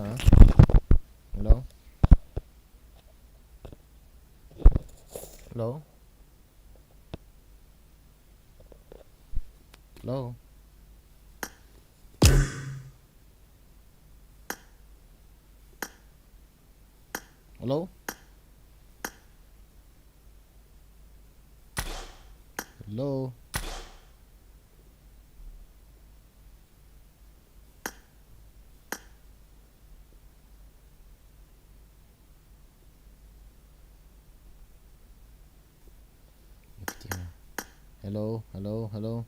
Hello. Hello. Hello. Hello. Hello. Hello. Hello. Hello.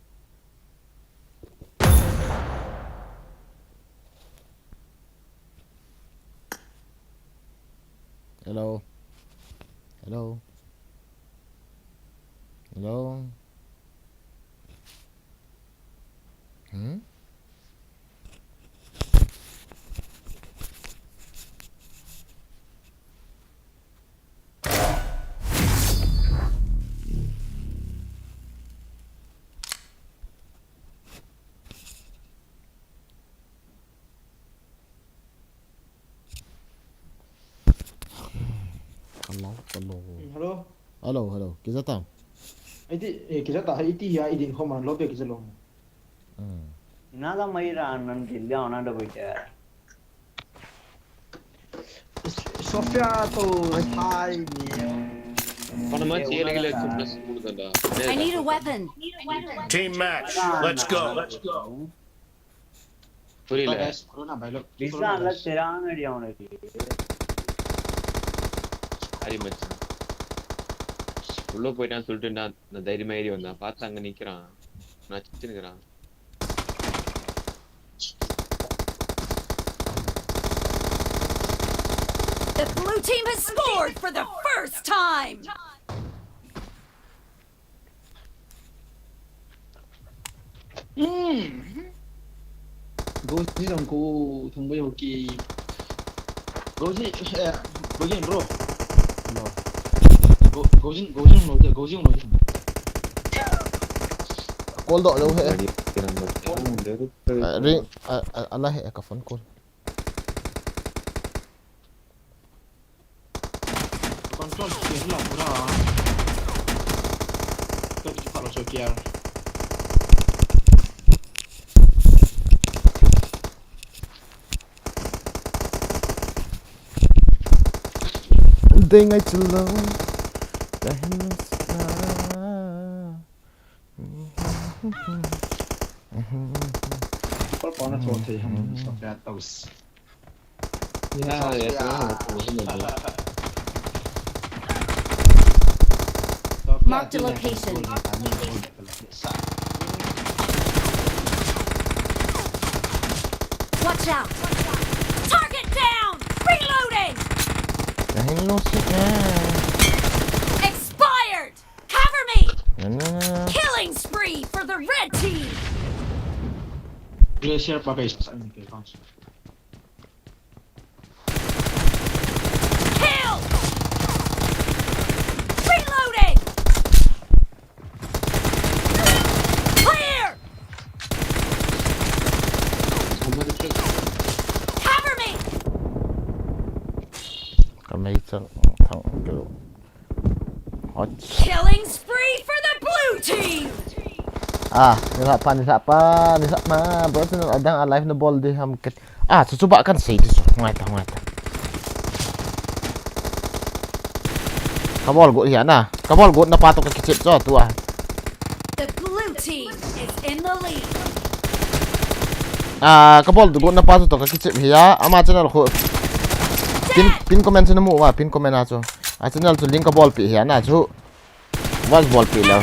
Hello. Hello. Hello. Hmm? Hello. Hello. Hello. Hello. Hello. Kita tam. Kita tak itu ya idin kau mana lope kita long. Nada Mayra and Gillian and a bit. Sofia to high ni. I need a weapon. Team match. Let's go. Corona bailo. Lisa, let's sit on it. Ari மச்சான் உள்ள போயிட்டான்னு சொல்லிட்டு நான் தைரியமா ஏறி வந்தேன் பார்த்து அங்க நிக்கிறான் நான் சிச்சுனுக்குறான் The blue team has scored for the first time. Goji dong ko tunggu yoki. Goji bro. No. Goji lo. Call dok đâu hệ. Ring Allah hệ cả phone call. Control dia hilang pula. Kau cepat lo Sokia. Day ngay chalo. Dahil sa Kau panas waktu yang Sokia taus. ya Mark the location. Watch out. Target down. Reloading. dahil no siya. Expired. Cover me. No. Killing spree for the red team. Dia share pakai saat ini ke kau. Kill. Reloading. Clear. Cover me. Kamay isang thằng kiểu hot. Killing spree for the blue team. Nisa pa. Bro, adang alive na ball di hamket. Susuba kan say this. Ngata. Kabol go yan na. Kabol go na patok ka kitsit so tu The blue team is in the lead. Kabol go na patok ka kitsit hiya. Ama channel ko. Pin comment sa mo pin comment na so. Channel to link kabol pi hiya na so. Was ball pi la.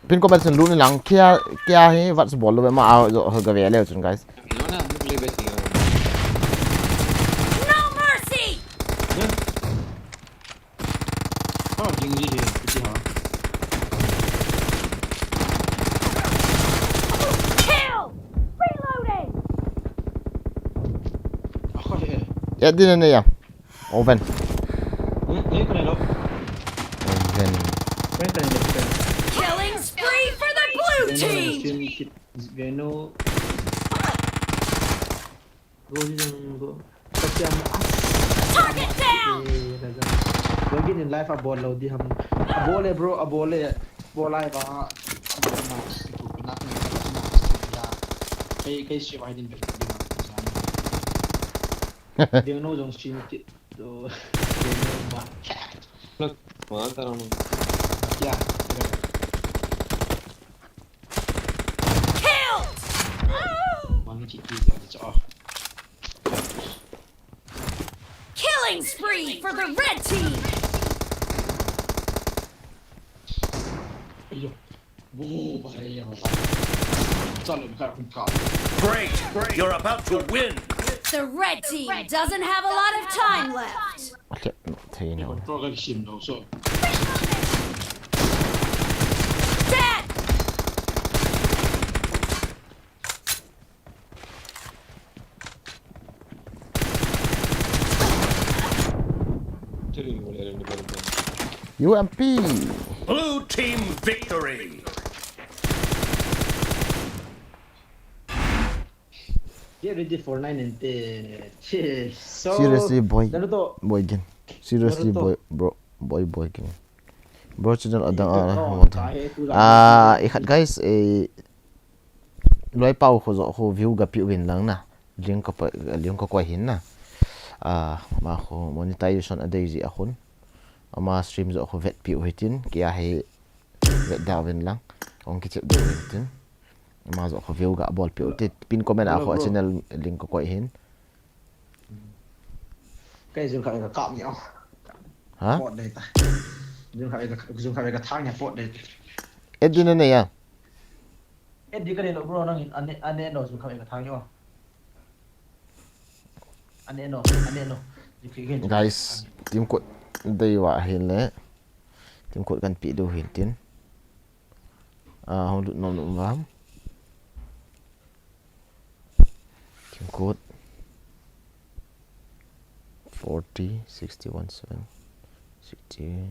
Pin comment sa lu ni lang kya hi what's ball lo ma out ho ga ve le chun guys. No mercy. Kau tinggi dia kecil ha. Kill. Reloading. Aku ada. Ya din na ya. Oven. Ni kena lo. Oven. Kena ni. Killing spree for the blue team. Veno. Rolling go. Tapi Target down! Login in live abol lo di ham. Abole bro, abole. Bolai ba. Kay stream ID din ba. Dia no jong stream ti. So dia ba. Look, mata naman. Yeah. Killed! Mang chiki so. Killing spree for the red team! Ayo. Wo bahaya. Chalo kar kun ka. Great! You're about to win! The red team doesn't have a lot of time left. Okay, thấy Ni nào. kon pro ga sim no so. Dead! Actually, boleh ada depan. UMP. Blue team victory! Get ready for 9 and 10. So Seriously, boy. Naruto. Boy again. Seriously, boy, Naruto. bro. Boy again. Bro, channel adang Kahit tu ikat guys loi pau kho zo kho view ga pi win lang na link ko hin na ma kho monetization adai ji akhun ama stream zo kho vet pi hitin kia he vet da win lang ong ki chep do hitin ama zo kho view ga bol pi utit pin comment a kho channel link ko hin cái dương khởi cái cọm nhỉ? ha Bọt đây ta. Dương khởi cái thang nhà bọt đây. edin ne ya Em đi cái này nó bro nó anh nó dương khởi cái thang nhỉ? Anh nó. guys team ko dai wa hin le team ko kan pi do hin tin hong lut nom vam team code 40 61 7 60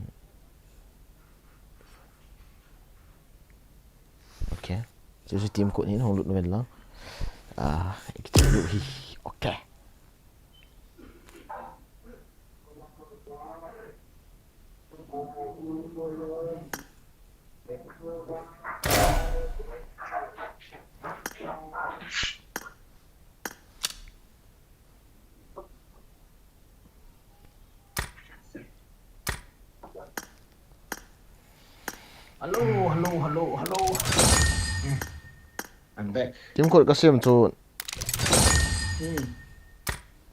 okay so si team code ni hong lut nom lang kita dulu hi okay Hello. I'm back. team code kasim tu Hmm.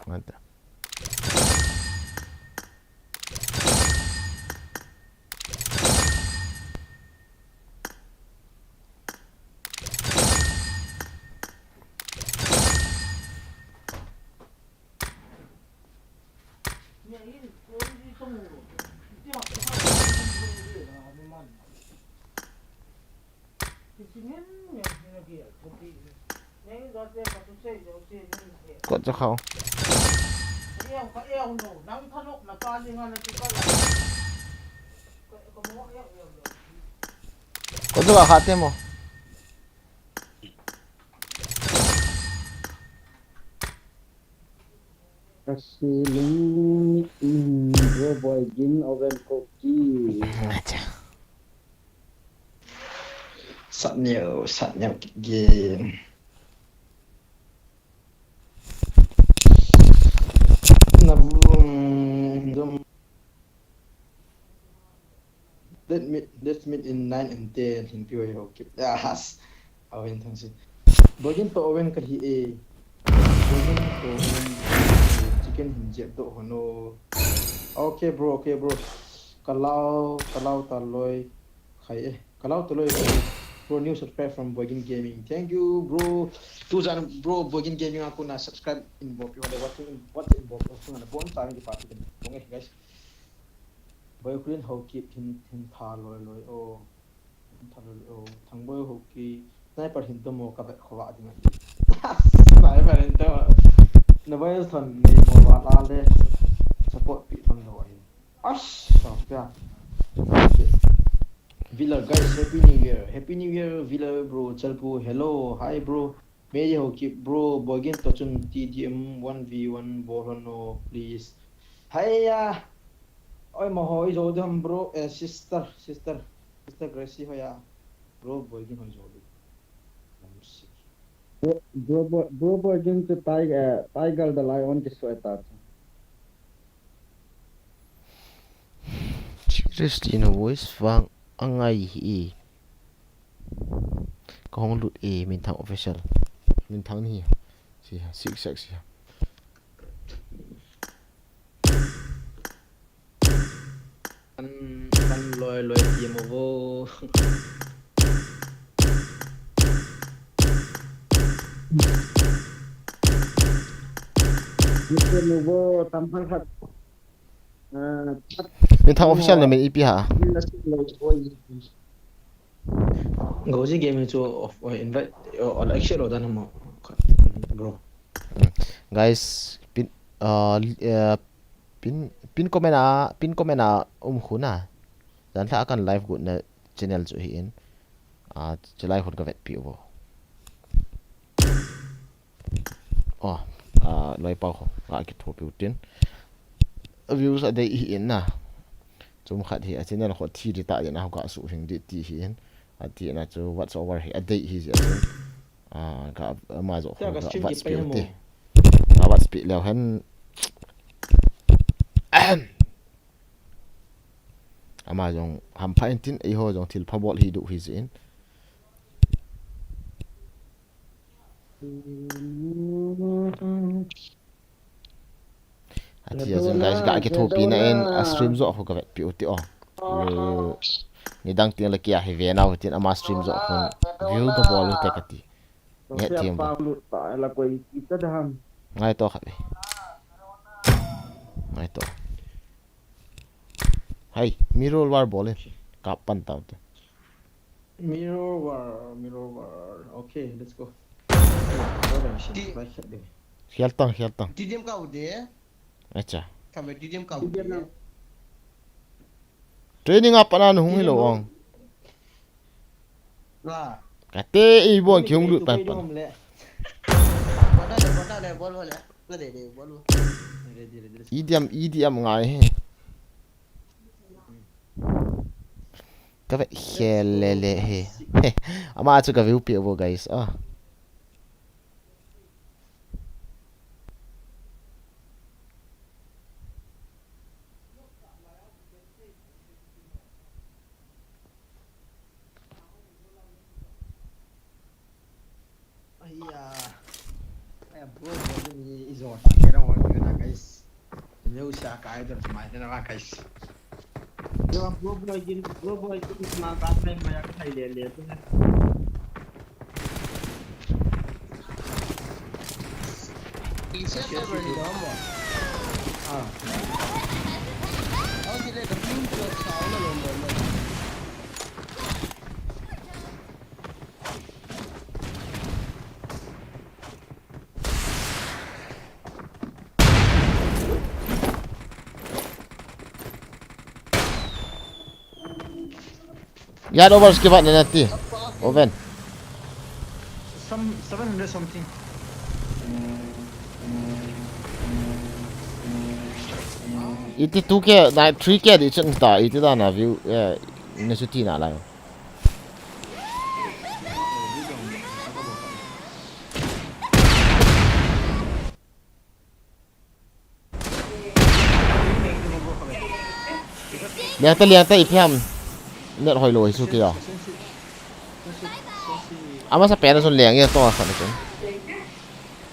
ada kod cho kau kod tu hati mo Kasiling bro boy gin oven koki. aja Sát nhiều game. Là let's meet in 9 and 10 in POA okay. Yes. Owen thang si. Bogin to Owen ka hi e. Bogin to chicken hinjep to hono. Okay bro. Kalau taloi khai kalau taloi bro new subscribe from Bogin Gaming. Thank you bro. Tuzan bro Bogin Gaming aku na subscribe inbox what inbox aku na bon time di party kan. Bong guys. Boy Green Hockey hin tha loi o thang boy hockey sniper hin to mo ka khwa ding sniper hin to na boy thon ni mo wa la le support pi thon do ai ash so ya Villa guys happy new year Villa bro chalpu hello hi bro Maybe okay, bro. Begin touching TDM 1v1 ball no, please. Hiya. Oi, mahoy jodam bro. Sister Gracie hoya. Bro, begin hoy jodi. I'm sick. Bro boy game to tiger the lion ki sweater. Seriously no voice vang angai hi kong lut e min thang official min thang ni si six six Pan loy team ovo. Mr. Nubo tampal hat. min thang official na min ep ha Goji game to of invite or actually or done mo. Bro. guys pin comment a khuna dan tha akan live gut na channel chu hi in chalai hot ka vet pi bo loi pau kho ga ki tho pi tin views a dei hi in na chum khat hi a channel kho thi ri ta na ka su hing di ti hi in a ti na chu what's over hi a dei hi ja ka ma zo kho what's pi ti what's pi leo han ama jong ham phain tin ei ho jong thil phobol hi du hi zin ati jong guys ga ke thopi na en stream zo ho ka vet pi ti ni dang ting la kia he ve na tin ama stream zo ho view the ball te ka ti nge tim ba La koi kita daham. ngai to khat ngai to hai mirror war bole kapan tau te Mirror war. Okay, let's go. khial tang TDM ka ude acha kame TDM ka ude training up ana hung hi lo ong la ka te i bon ki hung lu pan pan bota le bol wala ko de bol idiam ngai he ka ve helele he ama chu ka view pi bo guys Ay bro, ni izo ta kera mo na guys. Meu sa kai dar mai na guys. Yo bro boy game ma ka play ma ya khai le tu na ise to bari da mo au dile ka pin to sa lo lo ya over skip at nanti oven Some 700 something. iti 2k na 3k di chen ta iti da na view ne su ti na la liang ta ipiam net hoi loi su kia ama sa pera son liang ya to sa ne chen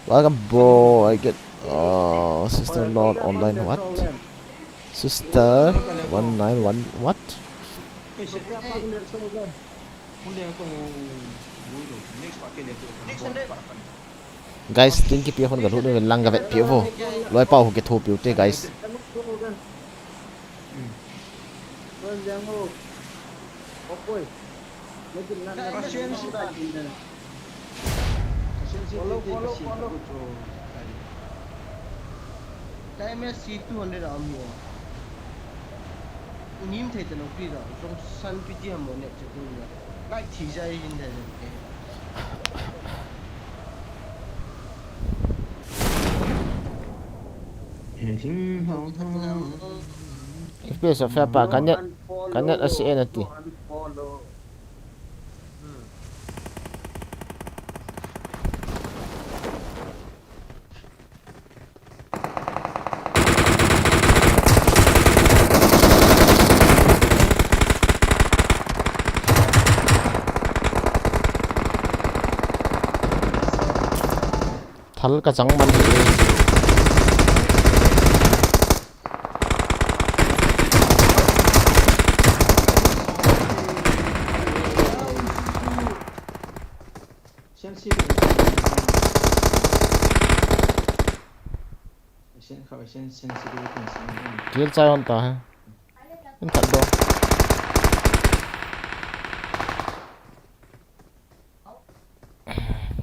welcome bro I get sister lord online what sister 191 what guys tin ki pi hon ga lu ne lang ga vet pi vo loi pau ho ke tho pi te guys time is C200 am yo nim thai ta no pi da from san pi ji ham ne chu ku na lai thi jai in da ke หิงห้องห้อง FPS of apa kanat ASEAN nanti thal ka changman先考先是这个东西 kill chai on ta ha in thal do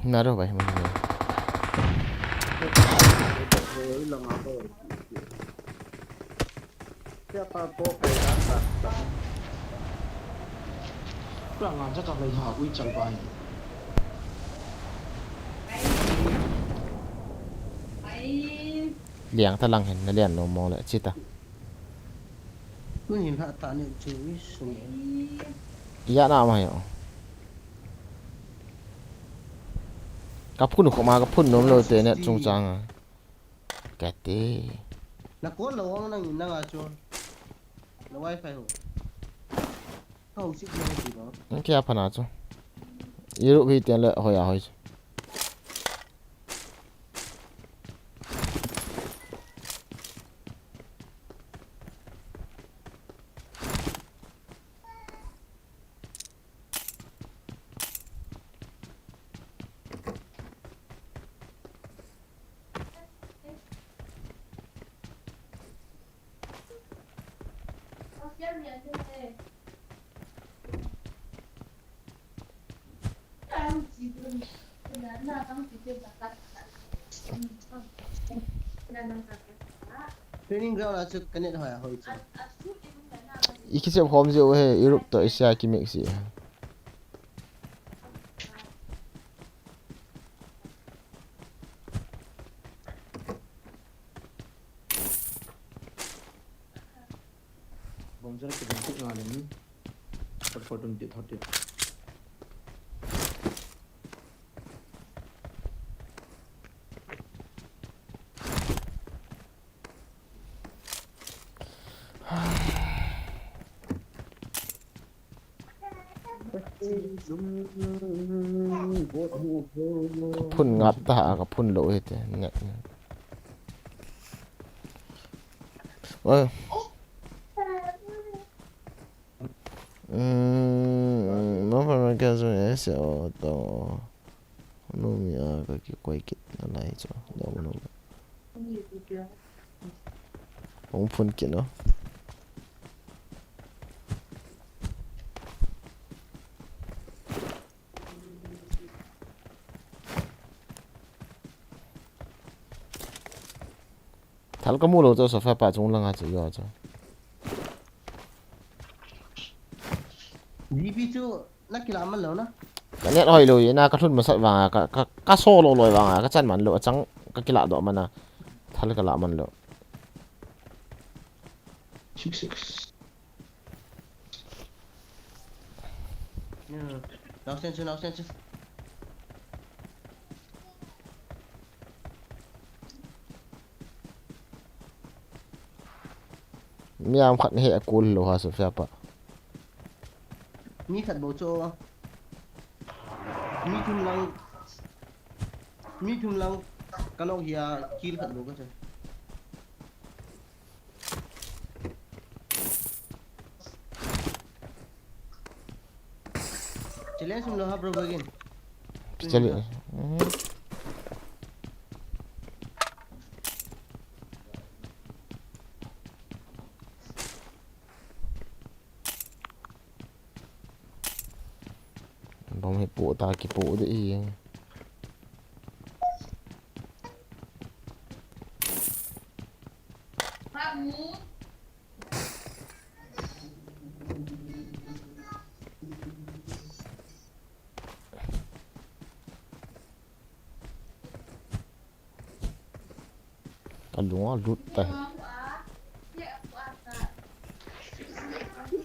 naro bhai mun Rồi là ngã rồi. Siapa kok berangkat? Kurang aja kalau ya aku coba. เลี้ยงทะลังเห็นนะเลี้ยงโนมอเลยชิตา กูเห็นพระตาเนี่ยเจอวิสุง ยะหน้ามาเหรอกับพุ่นเข้ามากับพุ่นโน้มเลยเตเนี่ยจงจังอ่ะแกเต้ นักโกนระวังนั่งนั่งอาจวนแล้วไวไฟหัวเข้าสิบเมตรดีเนาะ นั่นแค่พนาจ้ะยูโรพี่เตียนเลยหอยหอย training ground อาจจะกันเนี่ยหอยหอยจ้ะ อีกแค่พร้อมจะเอาให้ยูโรต่อเอเชียกิมเม็กซี่ผมจะเก็บทุกงานนี้พอดนติดทอดติด พุ่นงับตากับพุ่นโลหิตเนี่ยเอ้ยnon fa una caso esse o to non mi ha che qualche non hai già dopo non un punto no thal ka mu lo to so fa pa chung lang ha chu yo cha ดีพี่จูนักกีฬามันแล้วนะ ka net hoi lo ye na ka thun ma sat wa ka so lo loi wa ka chan man lo chang ka kila do mana thal ka la man lo เนี่ยเราเซนชื่อเราเซนชื่อ mi am khat he akul lo ha so fa pa มีขัดโบโจมีทุนลังกะลอกเฮียคีลขัดโบก็ใช่จะเล่นสมโลฮะโปรเบกิน chali bom he pu ta ki pu de i Alung lut ta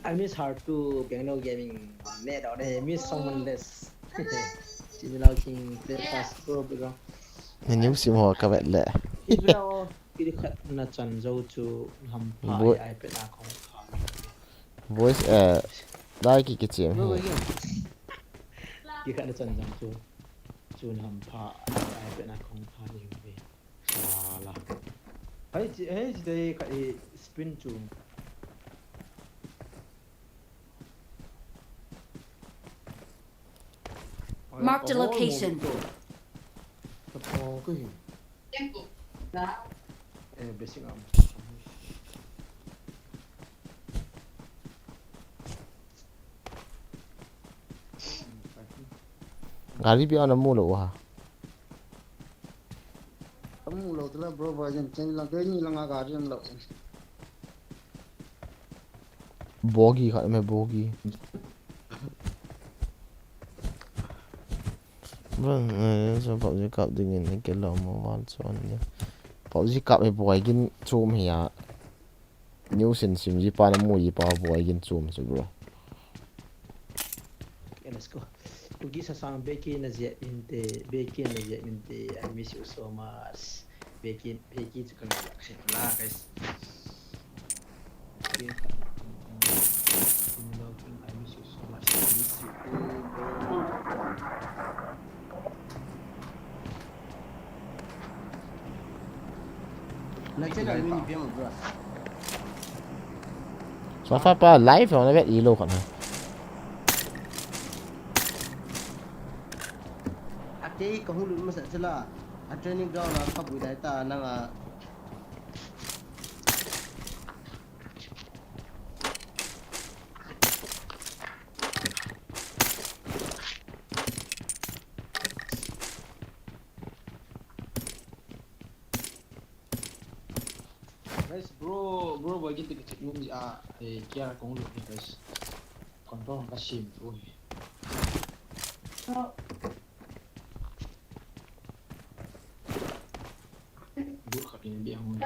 I miss hard to piano gaming net or I miss someone less. Similar king play fast bro bro. Nên nếu xìm hoa các bạn lệ. Ibro kiri khat na chan zo chu ham pha Bo- ai pe na khong pha. Voice đây cái chém Bro hè. again. Kiri khat na chan jang chu ham pha ai pe na khong pha ni ve. Sala. Hey today ka spin chu. Marked a location. Tapo ko hi. Basic am. Gari bi ana mu lo ha. Kamu lo tela bro version chen la ke ni la nga ga chen lo. Bogi khai me bogi. Vâng, so bảo gì cặp tình hình cái lò mà van son nhá. Bảo gì cặp ấy boy gin zoom hia. New sin sim gì pa na mu yi pa boy gin zoom so bro. Okay, let's go. Ugi sa sang Becky na jet inte Becky na jet inte I miss you so much. Becky tu kena reaction lah guys. Okay. I miss you so much. I miss you bro. Là chết rồi mình biết một bro. So fa pa live on na bet ilo kan ha. Ate ko hulu mo sa sila. A training ground na kabuy dai ta nang Guys, bro bagi tu kecil ni kia kong lu ni guys. Kontrol ka sim bro. Bu khat ni dia hong.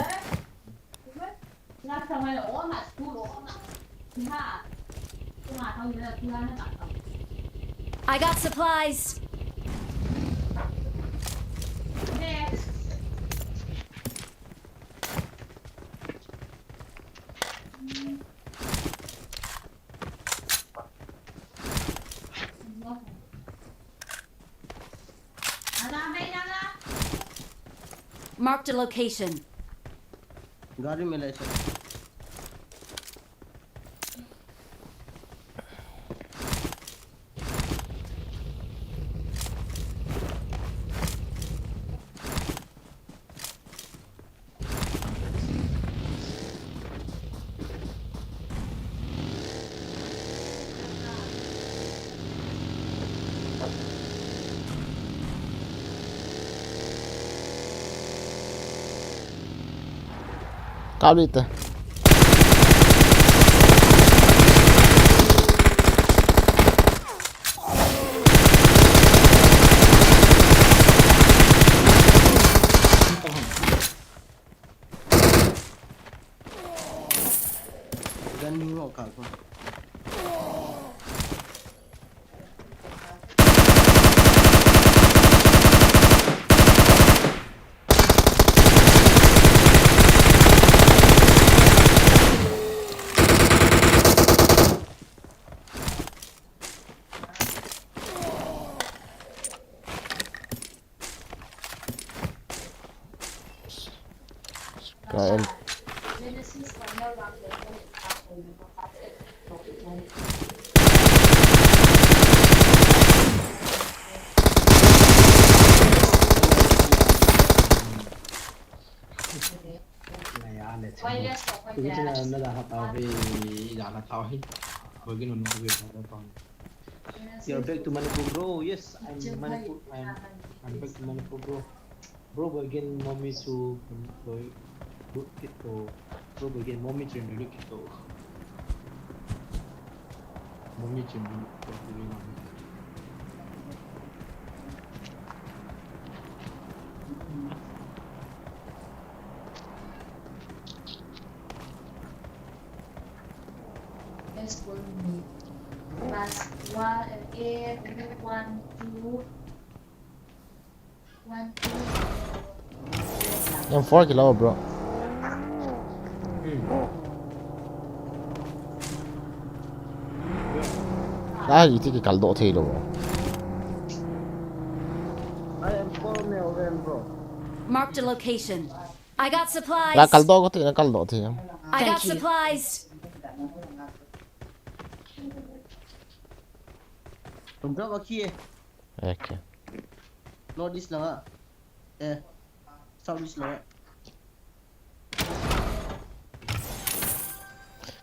I got supplies. Marked a location. गाड़ी में ले चल. Cao đi tờ. Gan ni mo ka ko. Rồi em. Này anh này. Tôi nghĩ là nó là tao về giả là tao hết. Với cái nón của việc là tao. You're back to Manipur, bro. Yes, I'm Manipur. I'm back to Manipur, bro. Bro, again, mommy su với bút kito. Bro, again, mommy chuyển được kito. Mommy chuyển được kito. Yang 4 kilo bro. Itu cái kaldo thế lo. I am for me oven bro. Marked a location. I got supplies. La kaldo ko thế kaldo thế. I got supplies. Drop a key. Okay. North east lang ah. South east lang ah.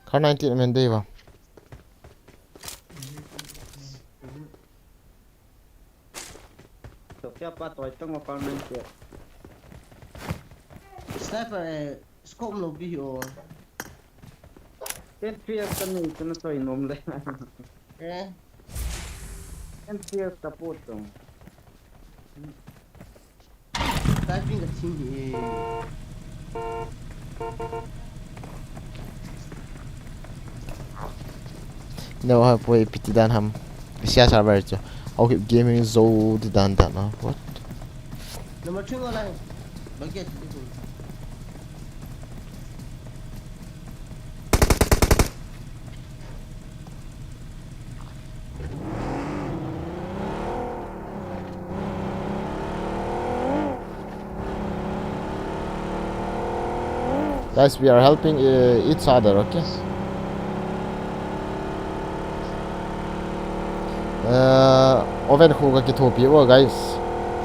Kar 19 men đây vào. So kaya pa toy tong apartment ko. Sniper scope no video. Ten fear kami ito na toy nom le. Ten fear support tong. Diving the team No ha poi piti dan ham. Sia server cho. Okay, gaming zo di dan dan na. What? Number 2 online. Baget itu. Guys, we are helping each other, okay? Oven khu ka kithopi wa guys.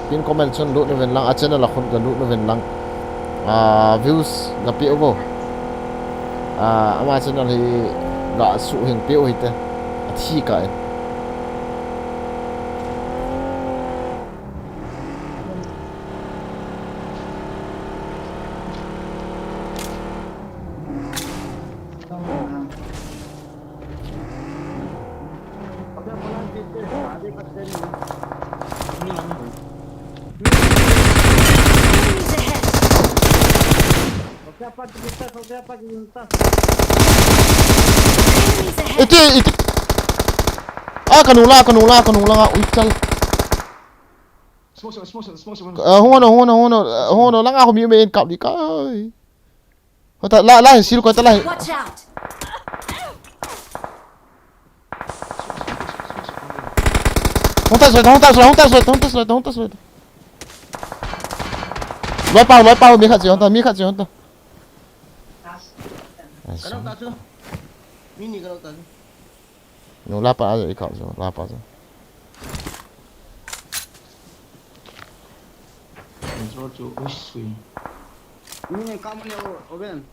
Pin comment chun lu noven lang channel la khun ka lu noven lang. Views ga pi wo. Ama channel hi ga su hing pi o hite. Thi ka. Enemies ahead. Kaya pa kita. Enemies ahead. Itu. Kanula nga unchal. Smoke. Hono lang ako mi main kap di kai. Hota la sil ko ta la. Watch out. Honta slide. Loi pao mi khat ji honta. Kalau tak tu. Mini kalau tak tu. No la pa ai kap jo, la pa jo. Control to swing. Ini kamu ni oven.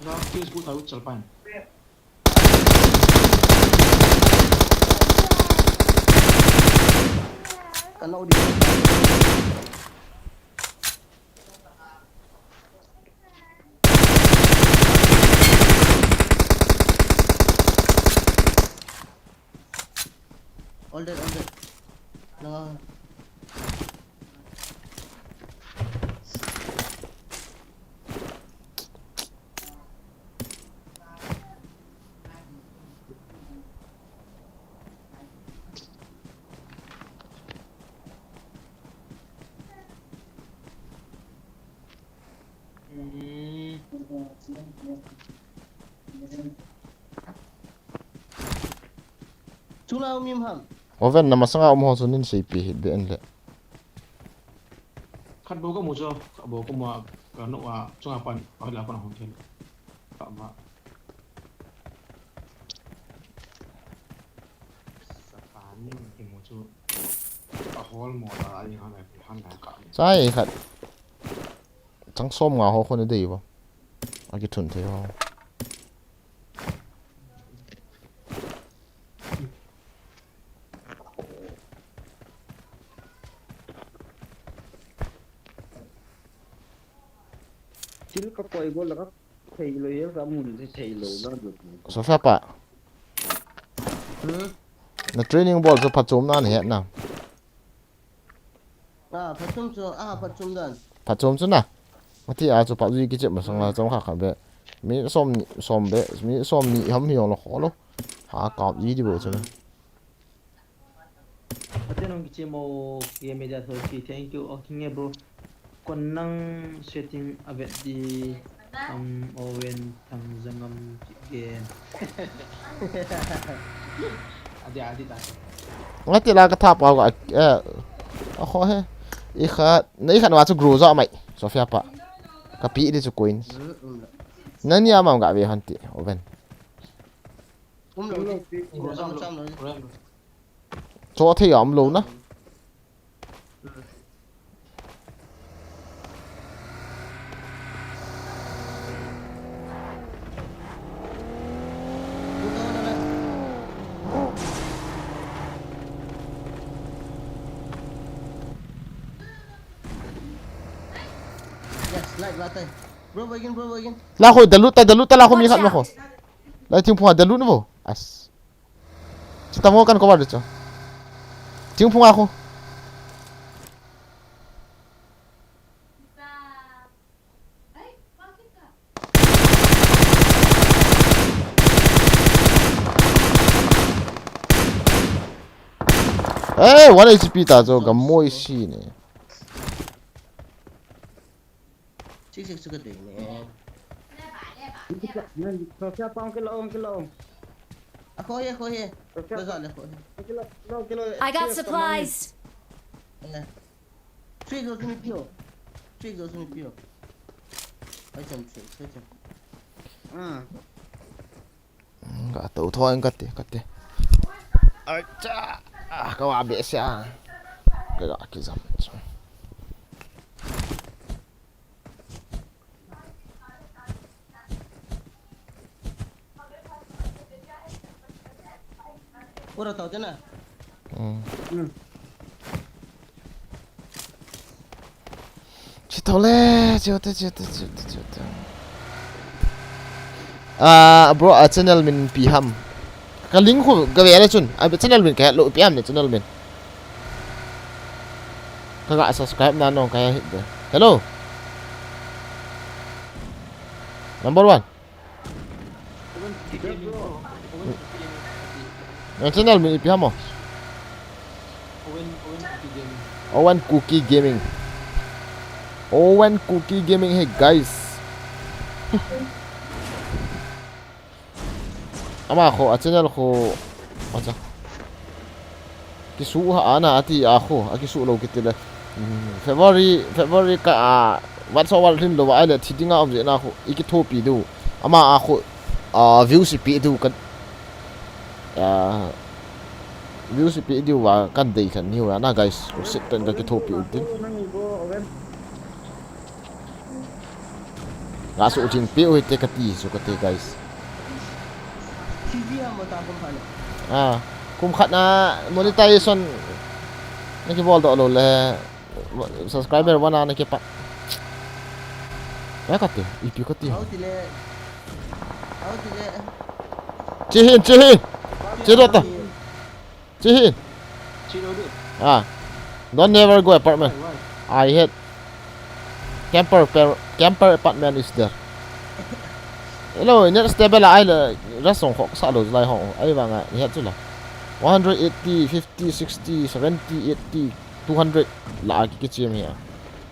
Ra Facebook tahu celpan. Kalau di all that. Nah. Chula umim ham. Oven na masanga ho sunin CP hit be enle. Khat bo ko mo jo, bo ko mo no wa chunga pan la pan hotel. Ka ma. Sapani ki mo jo. A hol mo la yang han ka. Sai khat. Chang som nga ho khone dei bo. Aki thun the ho. Sil ka koi go laka thei lo ye ka mun se thei lo na du. So fa pa. Na training ball so phachom na ne na. Pachum dan. Phachom chu na. Mati a chu pa ji ki che ma sang la chong kha kha be. mi som be mi som ni ham hiong lo kholo ha ka yi di bo chana Ate nong kichi mo game media so ki thank you okay bro. Kon nang setting abet di Owen thang zangam game. Adi ta. ngati la ka tha pa ga a kho he I kha nei khan wa chu gru zo mai sofia pa ka pi di chu queen nani ama ga ve hanti oven Lo cham lo. cho thi am lo na Yes, like latte. Bro again. la khoi dalut ta la kho mi khat ma kho la ting phwa dalut no bo as chita mo kan ko wa de cho ting phwa kho eh 1 HP 打着个莫西呢 Sik gede nih. Sao xe tao cái lỗ Ako ye. Besar aku. kilo I got supplies. Three goes to me pure. I can three. Enggak tahu thôi anh cắt đi ai cha các bạn biết sao cái gọi cái dòng Ora tao thế nào? chị thâu lên chưa à bro ở channel mình bị hầm cái link của cái về đây chun à channel mình cái lộ PM này channel mình các bạn subscribe nào nó cái hello number one yang channel mình bị hầm không Owen Cookie Gaming hey guys ama kho a channel kho acha kisu ha ana ati a kho a kisu lo kitile February ka wat so wal rim lo wa ile thidinga om je na kho iki thopi du ama a kho views pi du kan views pi du wa kan dei khan ni wa na guys sit tan da ki thopi utin ga su ting pi o te ka ti su ka te guys TV mo ta kung pala. kum khat na monetization na ki bol do lo le subscriber wana na ki pa ya ka te ipi ka te Au tile. chihin chirota chihin don't never go apartment I hate camper apartment is there hello net stable ai là rất sòng họ sao đổi lại họ ấy bằng à hiện chứ là 180 50 60 70 80 200 là cái chiêm here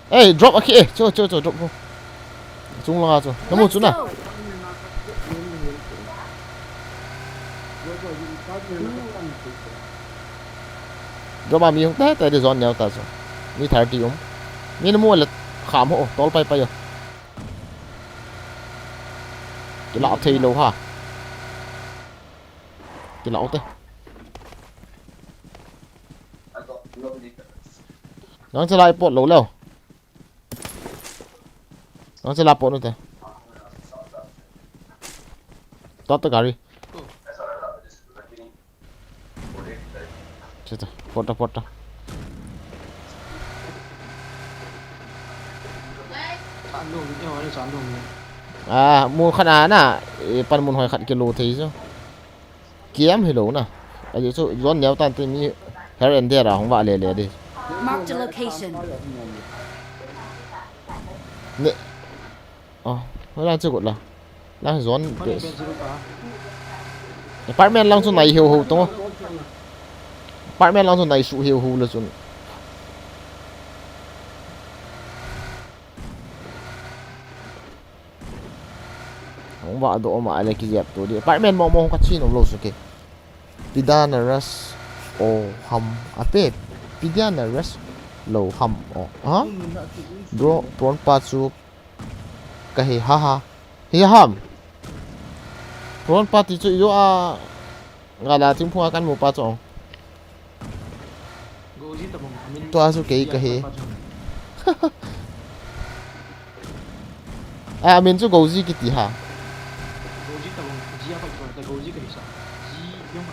hey drop okay cho drop không chung là cho nó một chút nào drop mà mi không té tại để dọn nhau ta rồi mi thải đi không mi nó mua là khám hộ tol bay rồi cái lão thì lâu ha cái lão thế nó sẽ lại bột lâu lâu nó sẽ lại bột nữa thế tốt tất cả đi chết rồi bột ra mua khăn á nè pan muốn hỏi khăn kilo thấy chứ kiếm thì đủ nè ở dưới chỗ gión nhéo tan tới mi hết anh đi rồi không vạ lề đi Marked a location. nè nó đang chưa gọi là lang zone Mana base bensin ka? apartment lang chun nai hiu hu to apartment lang chun nai su hiu hu la chun không vợ độ mà lại cái dẹp tôi đi apartment mong mong cái chi nó lâu rồi pidana ras o ham ape pidana ras low ham o ha bro prawn pa chu cái ha hi ham prawn pa ti chu yo a ngala tim phua kan mu pa chong Goji tabong amin. to asu cái à mình chu goji cái ti ha Goji tabong ji apa ko ta goji ka isa. Ji yung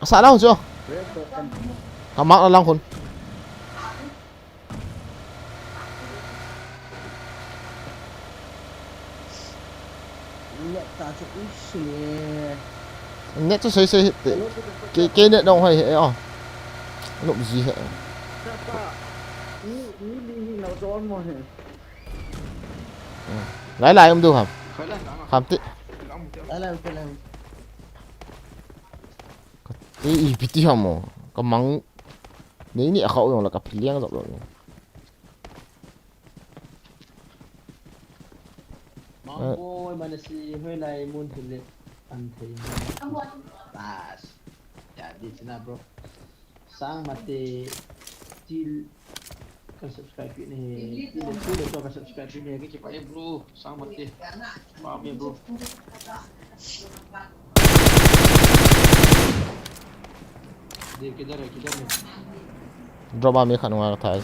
sao đâu chưa cảm mắc là long hồn Nhẹ ta cho ít xìa. nét cho xây cái nét đâu hay hệ à nộm gì hệ Nó trốn mà hả? lấy lại ông đâu hả khởi lên đó. hàm tị Đây là cái này. ý bị tí hàm mà có mắng nếu nhẹ khẩu rồi là cặp liang rộng rồi Mamboy mana si hơi này muốn thử lệ ăn thì bas. Jadi cina bro. Sang mati til kan subscribe ini. Til itu udah kan subscribe ini cái cepat ya bro. Sang mati. Paham ya bro. Dia kiधर है drop am khăn ngoài thay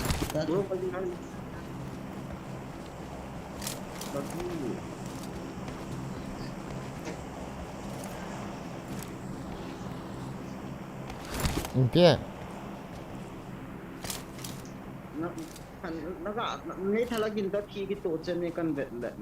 kia Nó gạ nghĩ thay là kinh tế khi cái tổ chân này cần vệ lệnh.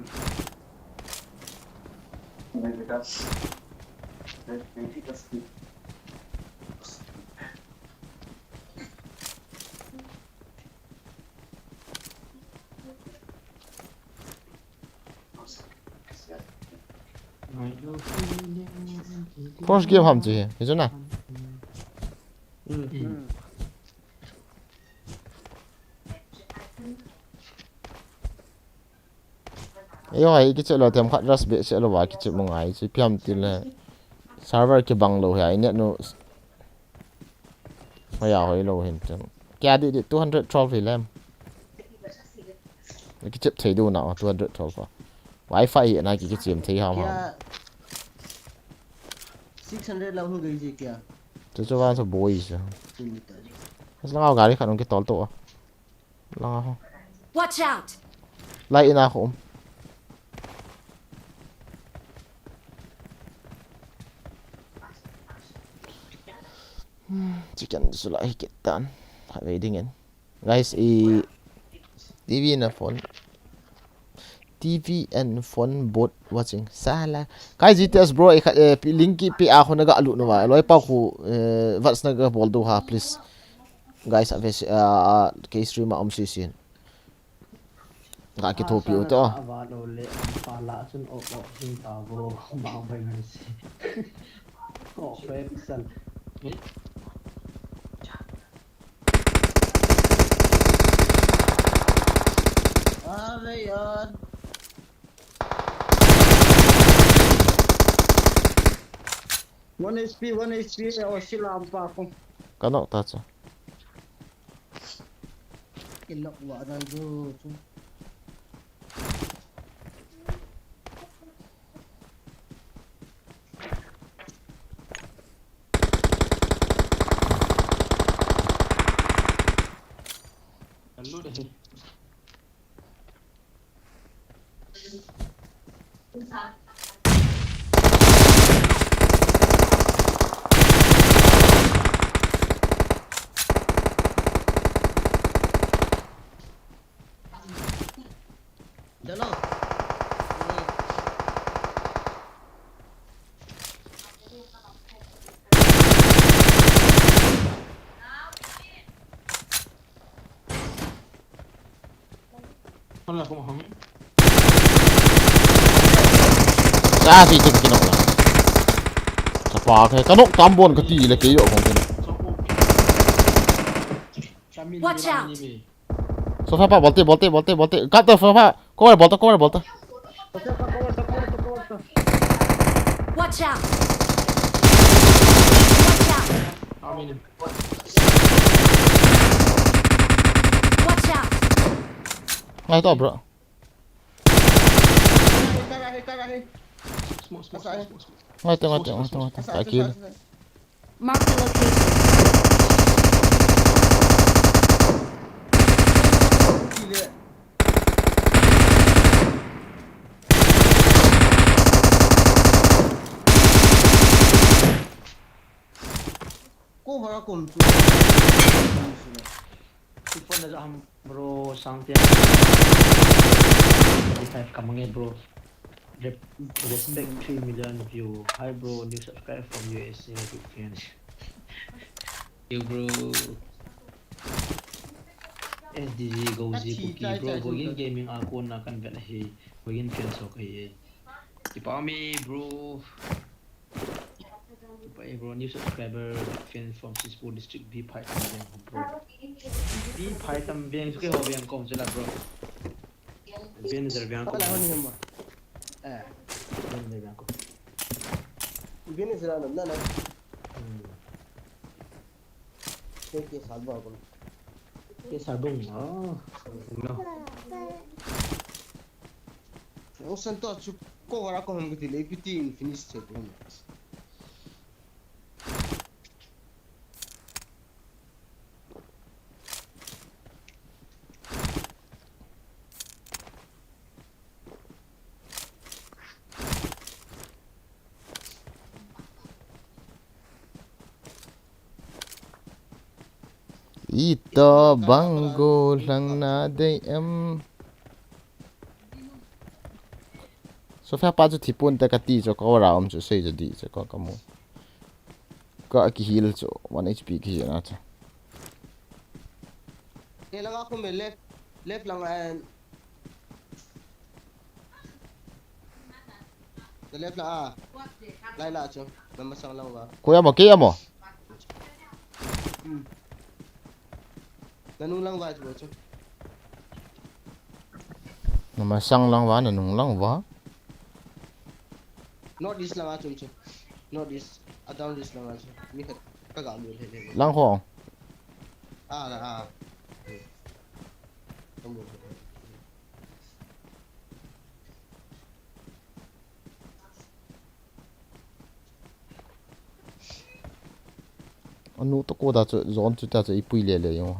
first game hàm gì thế nào yêu hay cái chuyện là thêm khát rust bị sẽ là vài cái chuyện mong ai chỉ piam tin là server cái bằng lâu hay net nó hay à hay lâu hiện chân kia đi 212 lem cái chip thấy đủ nào 212 wifi hiện nay cái chuyện thấy hòm hòm 600 lâu hơn cái gì kìa. cho vào cho boy chứ nó ngao gà đi khả năng cái tol tổ lo Watch out! lại na khom chicken sulai kitan hay dingin guys TV and phone both watching sala kai gts bro link ki pe a khona ga alu no wa loi pa khu vats na ga bol do ha please guys aves ke stream om si sin ga ki thopi o to Avalo le pala sun o sing ta bro ma bai ngai si. O pixel. अरे यार. One HP और सिलाम पाको. kanok ta cha Cái lọc quả này vô chung. Lalu deh. Chalo. Wala akong hangin. Ra thì cái nó là chả phá cái nó tám bốn cái tí là cái yếu không tin Kami Watch ni out. ni. số phép bolte cắt tơ phép cover bolte Watch out! Watch out! Kami ni. Watch out! ngay to bro Kagahe. Smoke, smoke, Asa, smoke, smoke. ngay to cái kia Mark the location. Gila. Kau harap kau tu. Ipon na sa bro Sangtian. 25 ka mga bro. Respect 3 million view. Hi bro, new subscribe from USA good friends. Yo bro. SDG Gozi Cookie bro. Bogin gaming ako na kan vet hey. Bogin friends okay. Ipami bro. Ipay bro, new subscriber fan from Sispo district B Python bro. B Python bang suke ho bang kom sila bro. Ben bang Kau kom. lawan ni hamba. Ben bang kom. Begini sila nam na. Kau salva aku. Ke sabong. Oh. No. Ang santo at kau harap kau hamba tila ipitin finish check mo. ito banggo lang na day số phép bao nhiêu thì buồn ta cái tí cho có vào ông cho xây cho đi cho có mua có cái heal cho 1 HP cái gì nữa Kailang ako may left lang and the left lang Lai la cho. Namasang lang ba? cô em kia mà Nanung lang ba cho? mà sang lăng vá là nung lăng vá Not this lang cho. Not this. Down this lang cho. Mi kagalo hele. lăng hoang Kamu. anh nút cô ta cho dọn cho ta cho ít bụi lẻ lẻ không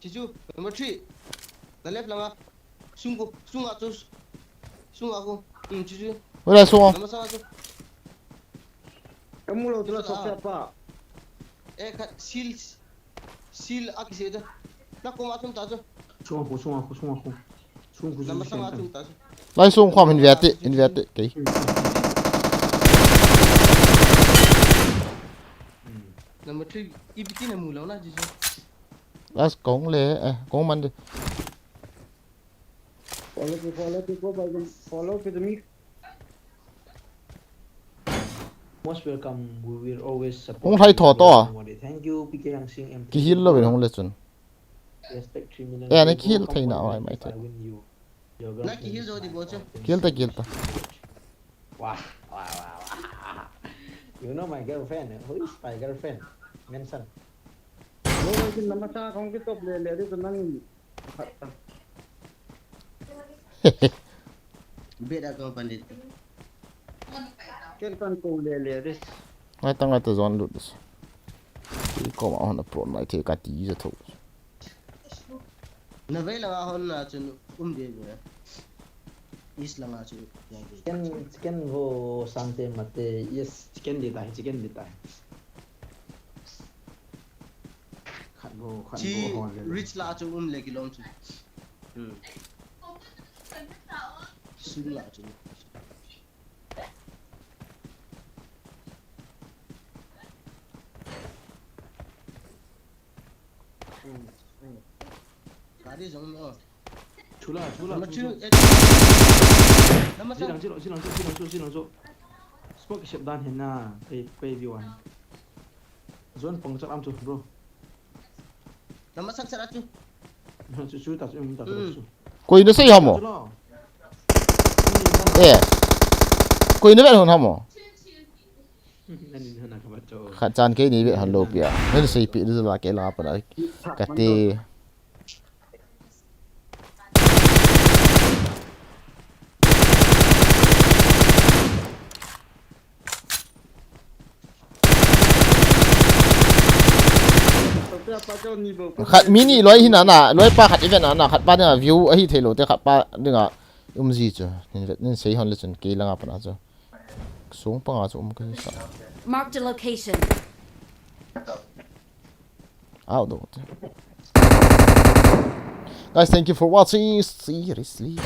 Chichu, number 3. The left lang Sung ako. Chichu. với lại xuống Namasang ako. Kamu lo tu lah siapa? Seal aki seda. Naku masum ta cho. Sung ako. Sung Namasang masum ta cho. lại xuống khoa invert cái Number 3, ipitin na mulaw na Chichu. lại cống lẻ cống mình đi Follow ke demi. Most welcome. We will always support. Không thấy thỏ to à? Thank you PK Yang Sing em. cái heal lo bên không lệ chuẩn Respect 3 million. này heal thấy nào ai mày thấy Na ki heal jo di bocho. heal ta Wow. You know my girlfriend? Who is my girlfriend? Mention. Lo lagi nama sa kong kita le di tenang. Beda ka pandit. Kan ko le di. ngay tăng ta dọn lụt thì có mà nó pro lại thì cả tí rồi thôi Na vela nga hon na chun de be. Is lang nga chun. Chicken ho sante mate. Yes, chicken di tayo. Khat bo Chi ho. rich la chun le ki long chun. Sun la chun. Kari giống nữa. Chula. Mà chưa. Nó mà sao? Chilo. Smoke ship dan hina. Pay view one. Zone pangchak am chu bro. Nó mà sắc sắc chứ. Chu ta chu. Kui nó xây hả mồ? Yes. Kui nó biết hồn hả mồ? Khát chan cái này biết hồn lô bia. Nên xây bị nó là cái lá bả cái tê. Khát mini lối hình nè, lối pa khát event nè, khát pa nè view ấy thấy lối, khát pa đừng à gì chứ, nên xây hòn lên chân kia là ngapa nè chứ, xuống pa ngã chứ cái sao? Marked a location. Out đâu? Guys, thank you for watching. Seriously.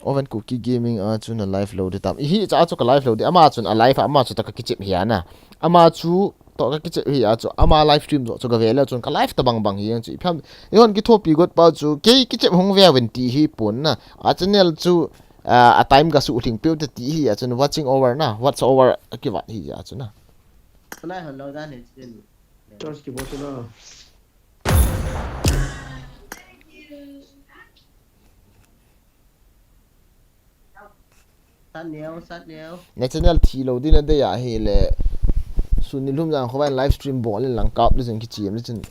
Oven cookie gaming chun a live load tam hi cha chu ka live load ama chun a live ama chu ta ka kichip hiana ama chu to ka kichip hi a chu ama live stream chu ka vela chun ka live ta bang hi chu pham yon ki thopi got pa chu ke kichip hong ve wen ti hi pun na a channel chu a time ga su thing pe ti hi a chun watching over na what's over ki wat hi a chu na Nay hòn lâu ra này trên. George ki botula. Sát neo. ne channel thi lo din de ya he le sunil hum jang khowai live stream bol lang kap le jeng ki chiam le chen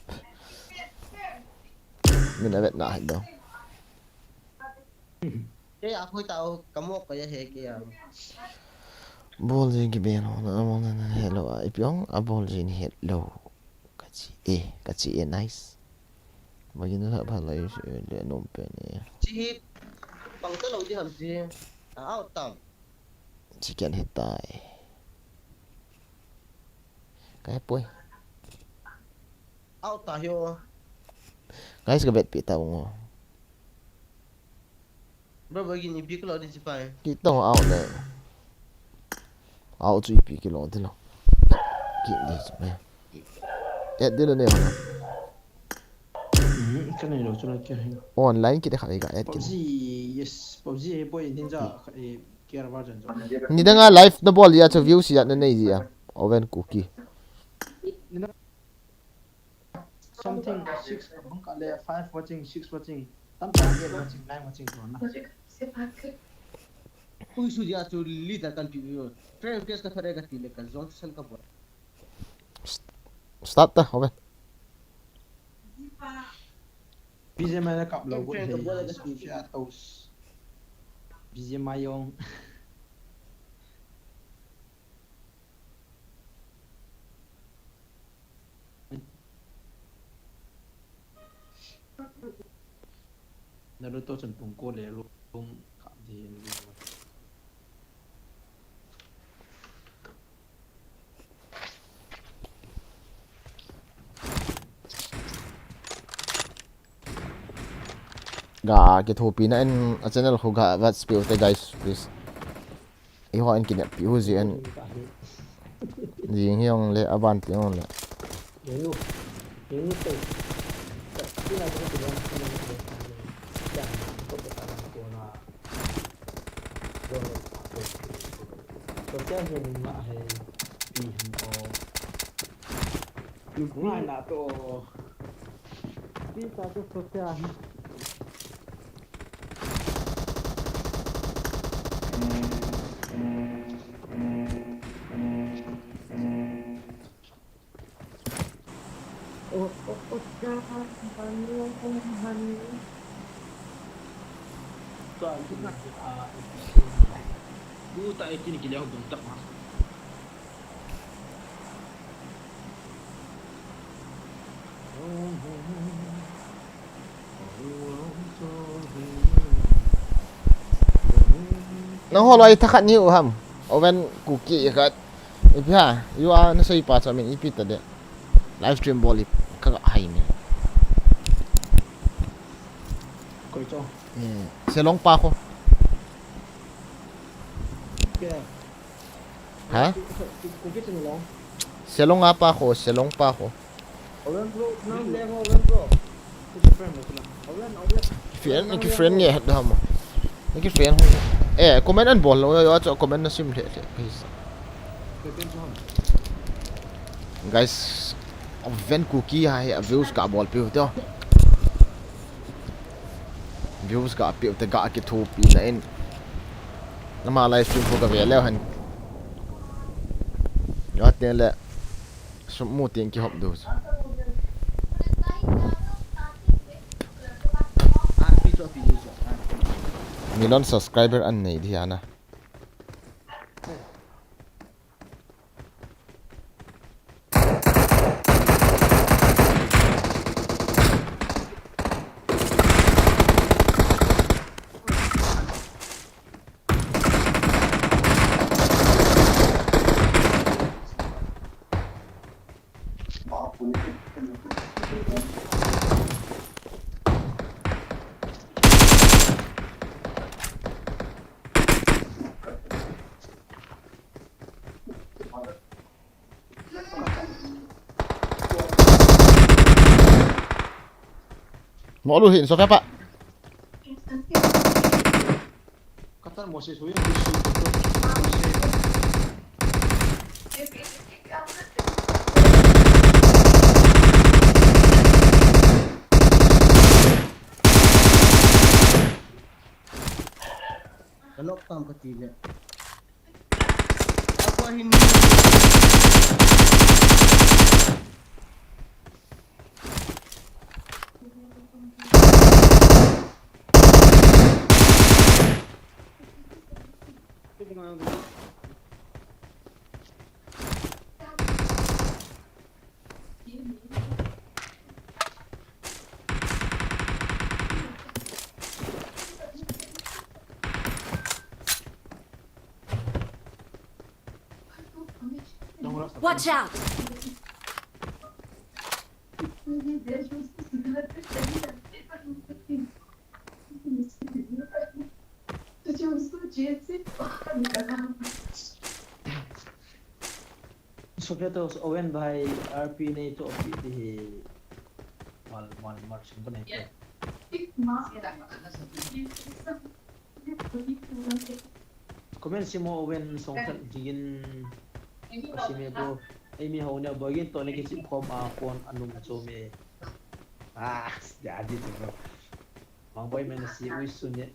min a vet na hi do Thế à thôi tao cắm một cái gì kia. bol jeng ki ben on amon na hello ai pyong a bol jeng hello ka chi nice magin na ba lai le nom pe ne Chỉ bằng tơ lâu đi làm gì? Áo tầm. chi ken het tai cái pui Áo tà hiu. guys ka bet pi ta ngo Bro begini bi kalau di Jepang. ki to out le out chi pi ki lo de lo ki ni me et de le ne Cái này rồi cho nó chơi. online ki de khai ga et ki PUBG yes, PUBG boy tin ra kia ra version rồi. ni da nga live na ball ya cho views ya na nei ji ya oven cookie Something 6 bang ka le 5 watching 6 watching. Tam ta 8 watching 9 watching rồi na. Ui su dia tu leader kan piu. Friend kes ka thare ka tile ka zone sel ka bor. start ta oven BGM na kap lo gut he. Chia tos. BGM ayong. Naruto chen pung ko le lu kap ji ni. ga ke thopi na en a channel khu ga wat spill te guys please I ho en kin pi hu ji en jing hyong le aban ti on le Ini tu. Tapi nak kena bilang jangan kau bertahan kau nak. Kau jangan jadi mak hai pihan kau. Lu cũng ai na to. Bisa tu sosial. Tuan tu nak bu tak ini kita hubung tak mas. nó ho loi thakhat ni u ham oven cookie khat ipya you are na sei pa cha min ipit de live stream boli ka hai ni khởi cho xe lông pa khô kìa hả cũng biết rồi long xe lông pa khô xe lông pa khô Owen bro nam lem Owen bro cái friend rồi Owen friend cái friend nghe hết hả mà cái friend comment ăn bol rồi cho comment nó sim thế guys ven cookie hay views cả bol piu to views cả piu te ga ki thu pi na en nama livestream ko ka ve le han ya te le sum mu tin ki hop do RP cho video cho million subscriber an nei di ana ngõ lưu hiện số phép ạ Qatar một số số Kalau kam ketiga. Apa ini? Watch out! Soalnya tuh Owen by RP nih itu opsi di mal sumber nih. Komen si mo Owen songkat jingin si me bro. Amy haunya bagian tuh lagi si kom akon anum so me. Jadi tuh bro. Mang boy mana si wisunya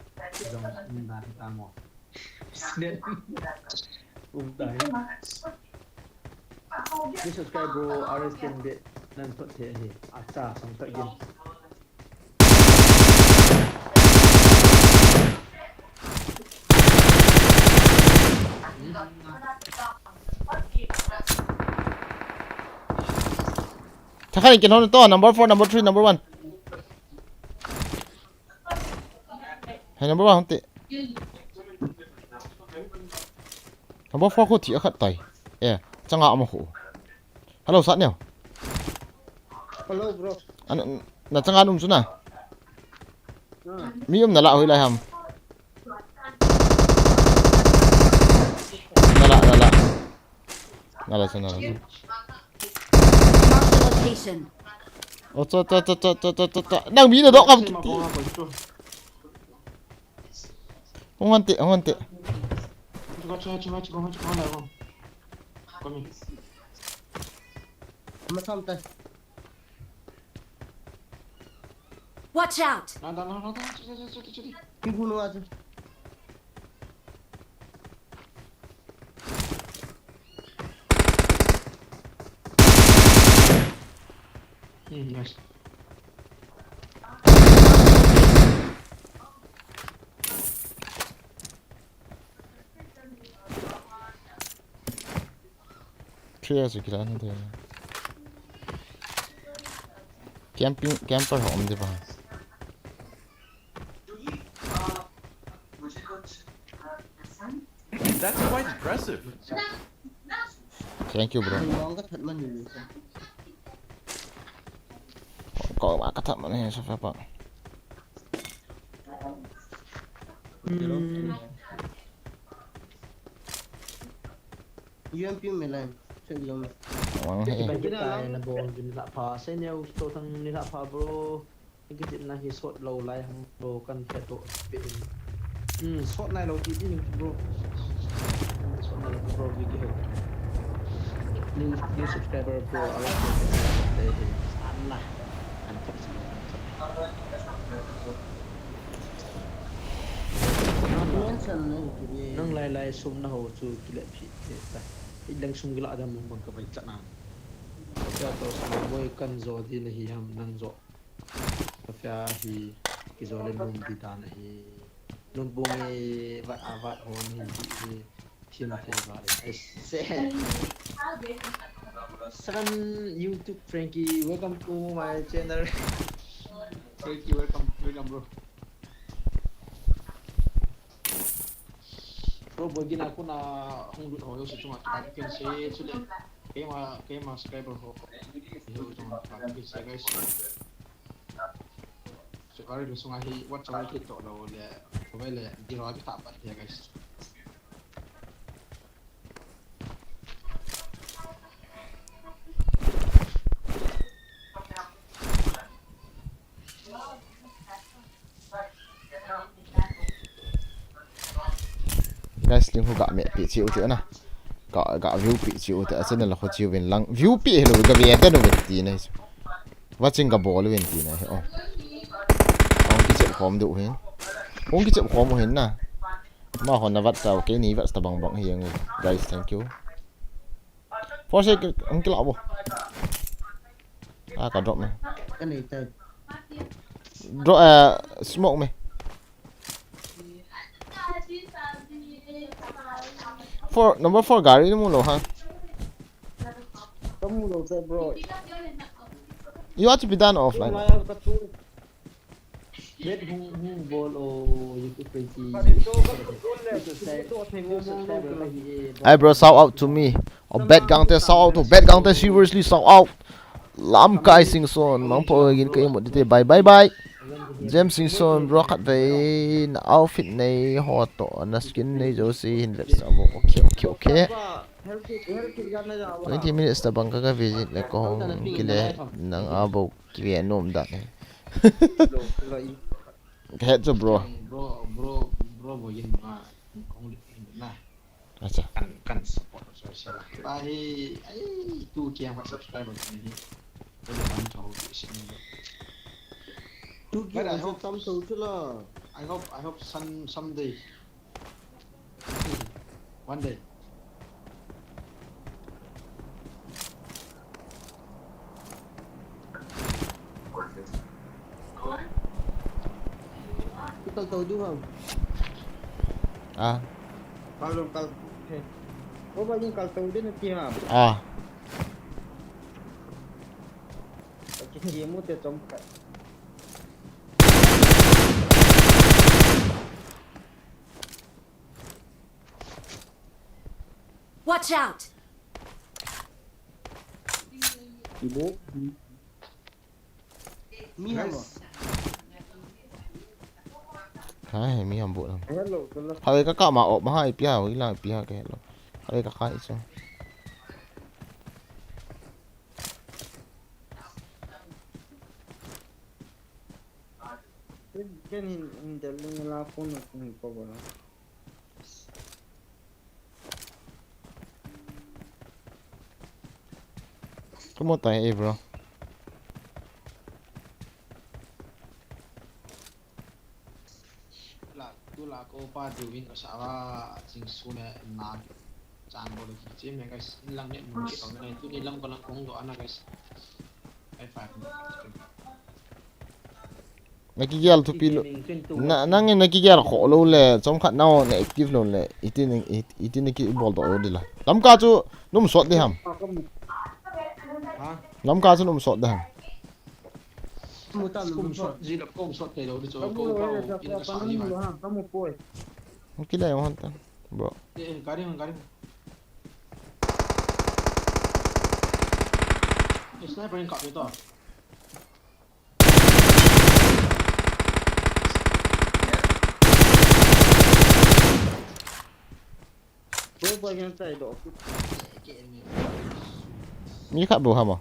dong nari tamo. Wisunya. Udah. Ini subscribe bro, RS kan bit nanti teh acah sampai gini. Thakhan ikin hon to number 4 number 3 number 1 hay number 1 honte number 4 ko thi akhat tai changa ama khu hello sat neo Hello bro. an na changa num chuna mi na la hoi lai ham na la chana Location. to đang bí được đó không không tệ Macam tu. Watch out! Dibunuh aja. Nice. 그래야지 기다리는데 캠per 없는데 봐 That's quite impressive. Thank you bro Memang kat mana ni? có mà cắt thận mà này sao phải bạn UMP mình làm chuyện gì mà Wang he. Bagi tayo na ball din nila pa. Sa inyo gusto tang nila pa bro. Higit na hisot low lai hang bro kan keto. Shot na low tv ning bro. Shot na low bro bigi ho. New subscriber bro. Alam ko sana. Antok sih. mention này thì Nang lai sum na ho chu kilap si. Ilang sum gila adam mong magkabay na. Kaya to sa boy kan zo di na hiyam nang zo. Kaya hi kizole nung bita na hi nung bungi vat avat hon hi team ba se Salam YouTube Frankie, welcome to my channel. Frankie, welcome bro. Bro, bagi aku na hong dut hoyo sa cuma kita say sulit. Kaya ma subscriber ho. Yo cuma kita guys. Sekali lu sungai what cara kita lo le boleh di luar kita apa ya guys. Guys ling hu ga me pi chiu te na ga view pi chiu te asen la kho chiu wen lang view pi hello ga be ta no ti na watching ga ball wen ti na oh ong ki chep khom du hen ong ki chep khom hen na ma hon na wat sao ke ni wat sta bang bang hiang guys thank you for sake ong ki la bo ka drop me cái này tay drop smoke me number 4 gari ni mo lo ha Kamu đâu xe bro. you have to be done offline Bet hung ball o YouTube Frankie. Hey bro, shout out to me. Bet gang te shout out to bet gang te seriously shout out. Lam kai sing son, mang po gin kay mo dite bye bye. James sing son bro kat ve na outfit nei hot to na skin nei Josie hin lep sa mo. Okay. 20 minutes ta bang ka visit le ko hong kile nang abo kiwe nom da. Head to bro. Bro boyin ma kong na. Acha. Kan support social. Ai tu kiang wat subscriber ni. Boleh pantau di sini. tu kia không tâm sự chứ là I hope someday. One day. từ từ đúng không À. Kalau có bao nhiêu kalau từ đến kia hả? À. Cái gì muốn tiêu trong cái Watch out! gì bố? mi hầm à Hai mi am bộ lắm. Hello, hello. Hai kakak mak op mahai pia, hilang pia ke lo. Hai kakak itu. Cái hindi lang phone na kung pa ba. Kamu tanya bro. Tu la ko pa diwin ka sa sing sune na chan bo le chi me guys lang ne mo ki on ne tu ni lam ko lang kong do ana guys. Ai fa. Nakikial tu pilo. Nangin nakikial ko lo le trong khat nao ne active lo le itin ki ball do dila. Lam ka chu num shot di ham. Lam ka chu num shot di ham. một tầm Kum shot ji la kom shot ke lo di cho ko Kamu ko ada in ka sa kamu ni lo ma. ha, kamu poi. Kila yang hantar bro. Garing. Sniper yang kap itu. Bro again tay do. มีครับดูครับบ่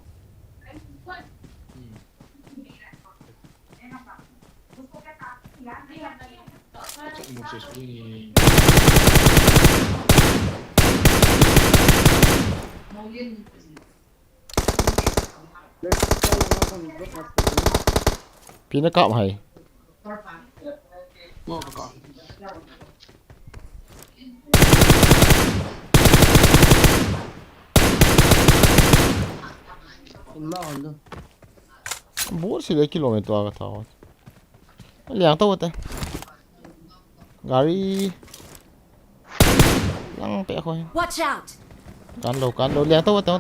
Muchos ini. Let's call on bro mas. พี่นักเก็ให้ Mau kakak. In ma on do. บูสิเลยกิโลเมตรก็ท้อเลี้ยงตัวแต่กาลีลังเปะคอย Watch out! กันโดเลี้ยงตัวแต่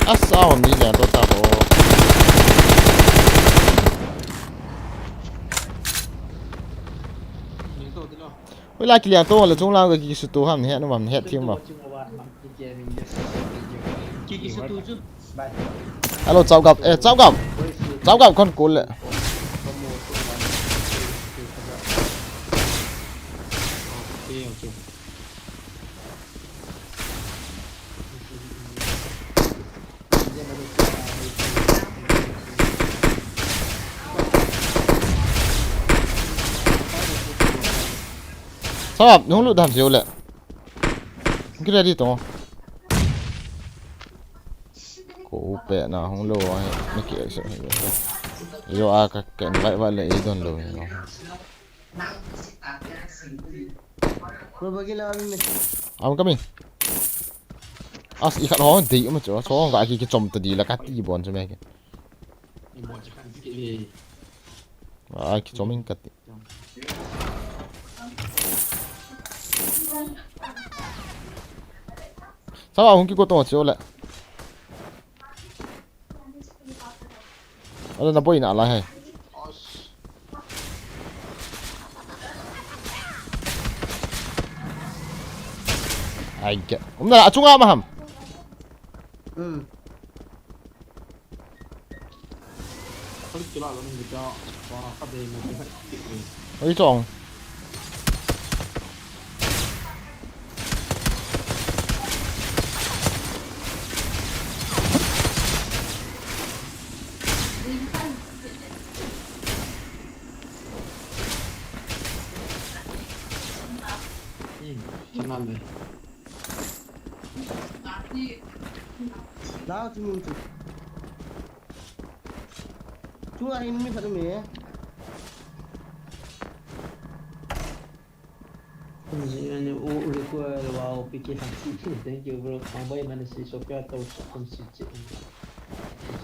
อัสเอามีเลี้ยงตัวตาโห Ini tahu tu lah. เวลากิเลี้ยงตัวเลยจงล่างก็กิสุตัวห้ามเนี่ยนุ่มเฮ็ดทีมบ่ Kiki satu je. Bye. ฮัลโหลเจ้ากับคนกุลเลย Okey, okey. ชอบนุ่งลูกทำเสียวเลยกินอะไรดีตัวกูเปะนะห้องลูกไม่เกี่ยวสิโยอาก็เก่งไว้เลยอีกต้นลูกเนาะ Bro bagi lah kami mesti. เอาก็มีอีกขัดห้องดีมาจ้ะช่องก็อีกจมตัวดีแล้วก็ตีบอลใช่ไหมกัน Ini buat cakap sikit ni. อีกจมมิงกัดชอบห้องกี่กูตัวเสียวเลยแล้วนั่นบ่อยน่ะอะไรให้ไอ้แกผมน่ะจุงอ่ะมาหำ Kalau tu lah kalau kita orang apa dia mesti sikit ni. เฮ้ยจองSenang ni. Dah tu muncul. Cuma hari ini satu ni. Ini udah gua wow fikir sangat. Thank you bro. Mambai mana si Sofia atau Sokon si Cik.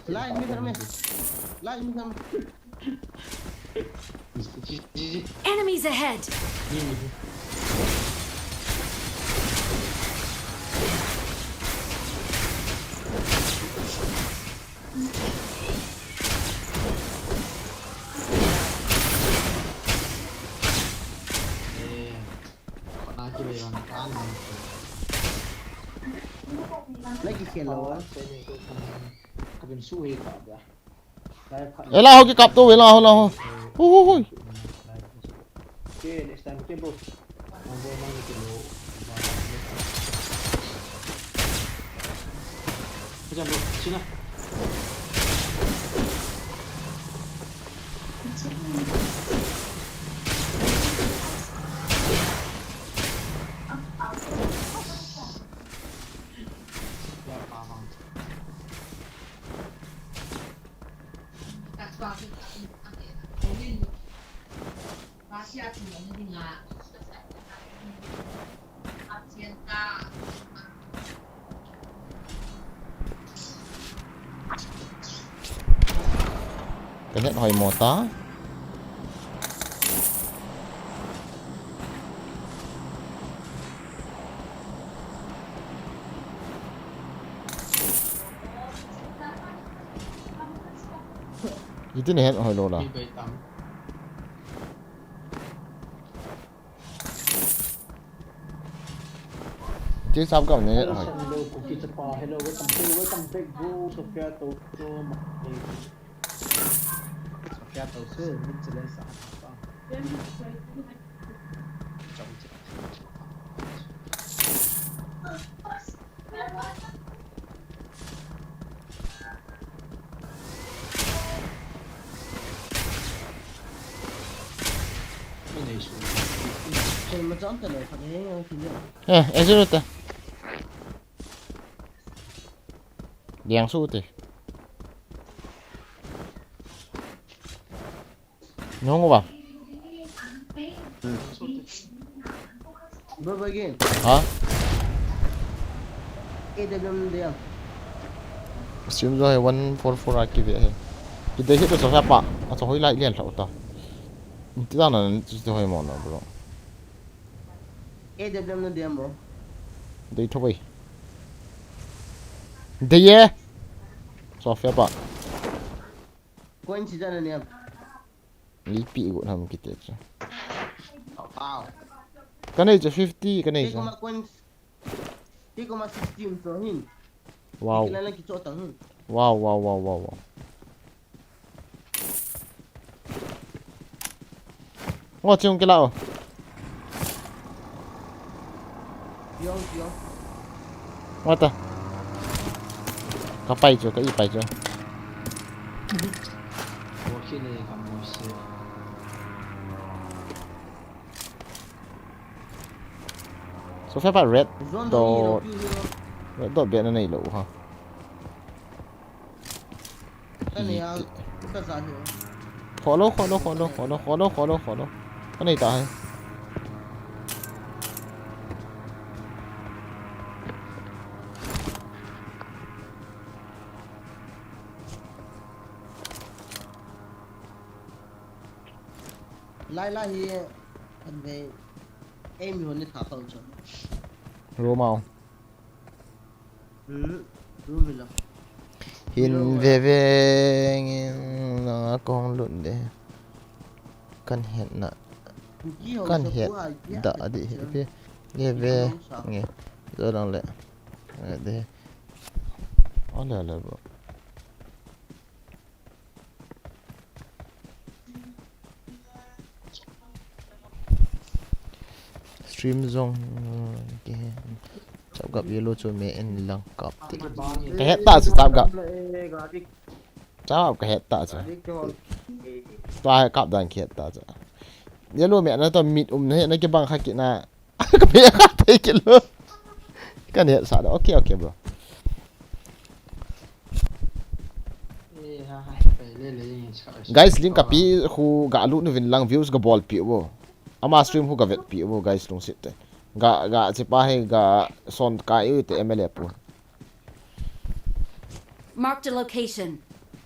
Lain ni satu ni. Lain ni satu. Enemies ahead! Nak kira yang kanan. Lagi kelawar. Kabin suwi ka ba? เอ้ยเราเอากี่กลับตัวเวลาเราโอ้โห Okay, next time okay bro. Mambai mana kilo. Macam bro, sini. cái net hỏi mò tá itu nih hết hỏi đồ là Ni baik tam. chứ sao cầm này hết Hello hỏi hello cookie spa. Hello welcome back bro. Sofia to kaya tao su min sila sa pa trong chết cái này xuống Chơi mà chọn từ này phải thế thì được. em giữ được đèn su thì nó không vào Bro again. hả Edam Nah. stream rồi 144 aki vậy cái đấy hết được sao bạn à sao hồi lại liền sao ta tí ra là chỉ hơi mòn rồi bro Edam Nah dia bro. đấy thôi đấy ye sao phép bạn Coin chỉ ra này em. lý bị của thằng kia chứ tao cái này chỉ 50 cái này Dia chứ cuma coin. Dia cuma 60 untuk hin. wow Kita lagi cok tang hin. wow wow wow wow wow ngồi chung cái nào Yong. ngồi ta cái bay chưa cái gì bay chưa我去那个模式 số phép bạn red Zone đồ tu hero. red đồ biển này lỗ ha Kan ya. Kita sah hero. khó cái này ta hay Lai hi kan về em hiểu nên thả tàu cho. rô màu Đúng rồi. hin về nó con luận để căn hiện nè căn hiện đã đi về nghe rồi đang lệ để ó là bro stream zone chào gặp yellow cho mẹ anh lăng cọp thì cái hết ta sẽ tạm gặp chào cái hết ta chứ toa cọp đàn kia ta chứ yellow mẹ nó toàn mịt này nó cái băng khai kiện na cái mẹ khác thấy kiện luôn cái này sao đó ok bro guys link kapi khu ga lu no vin lang views ga ball pi wo ama stream khu ga vet pi wo guys long sit te ga chipa he ga son ka yu te mla pu Marked a location.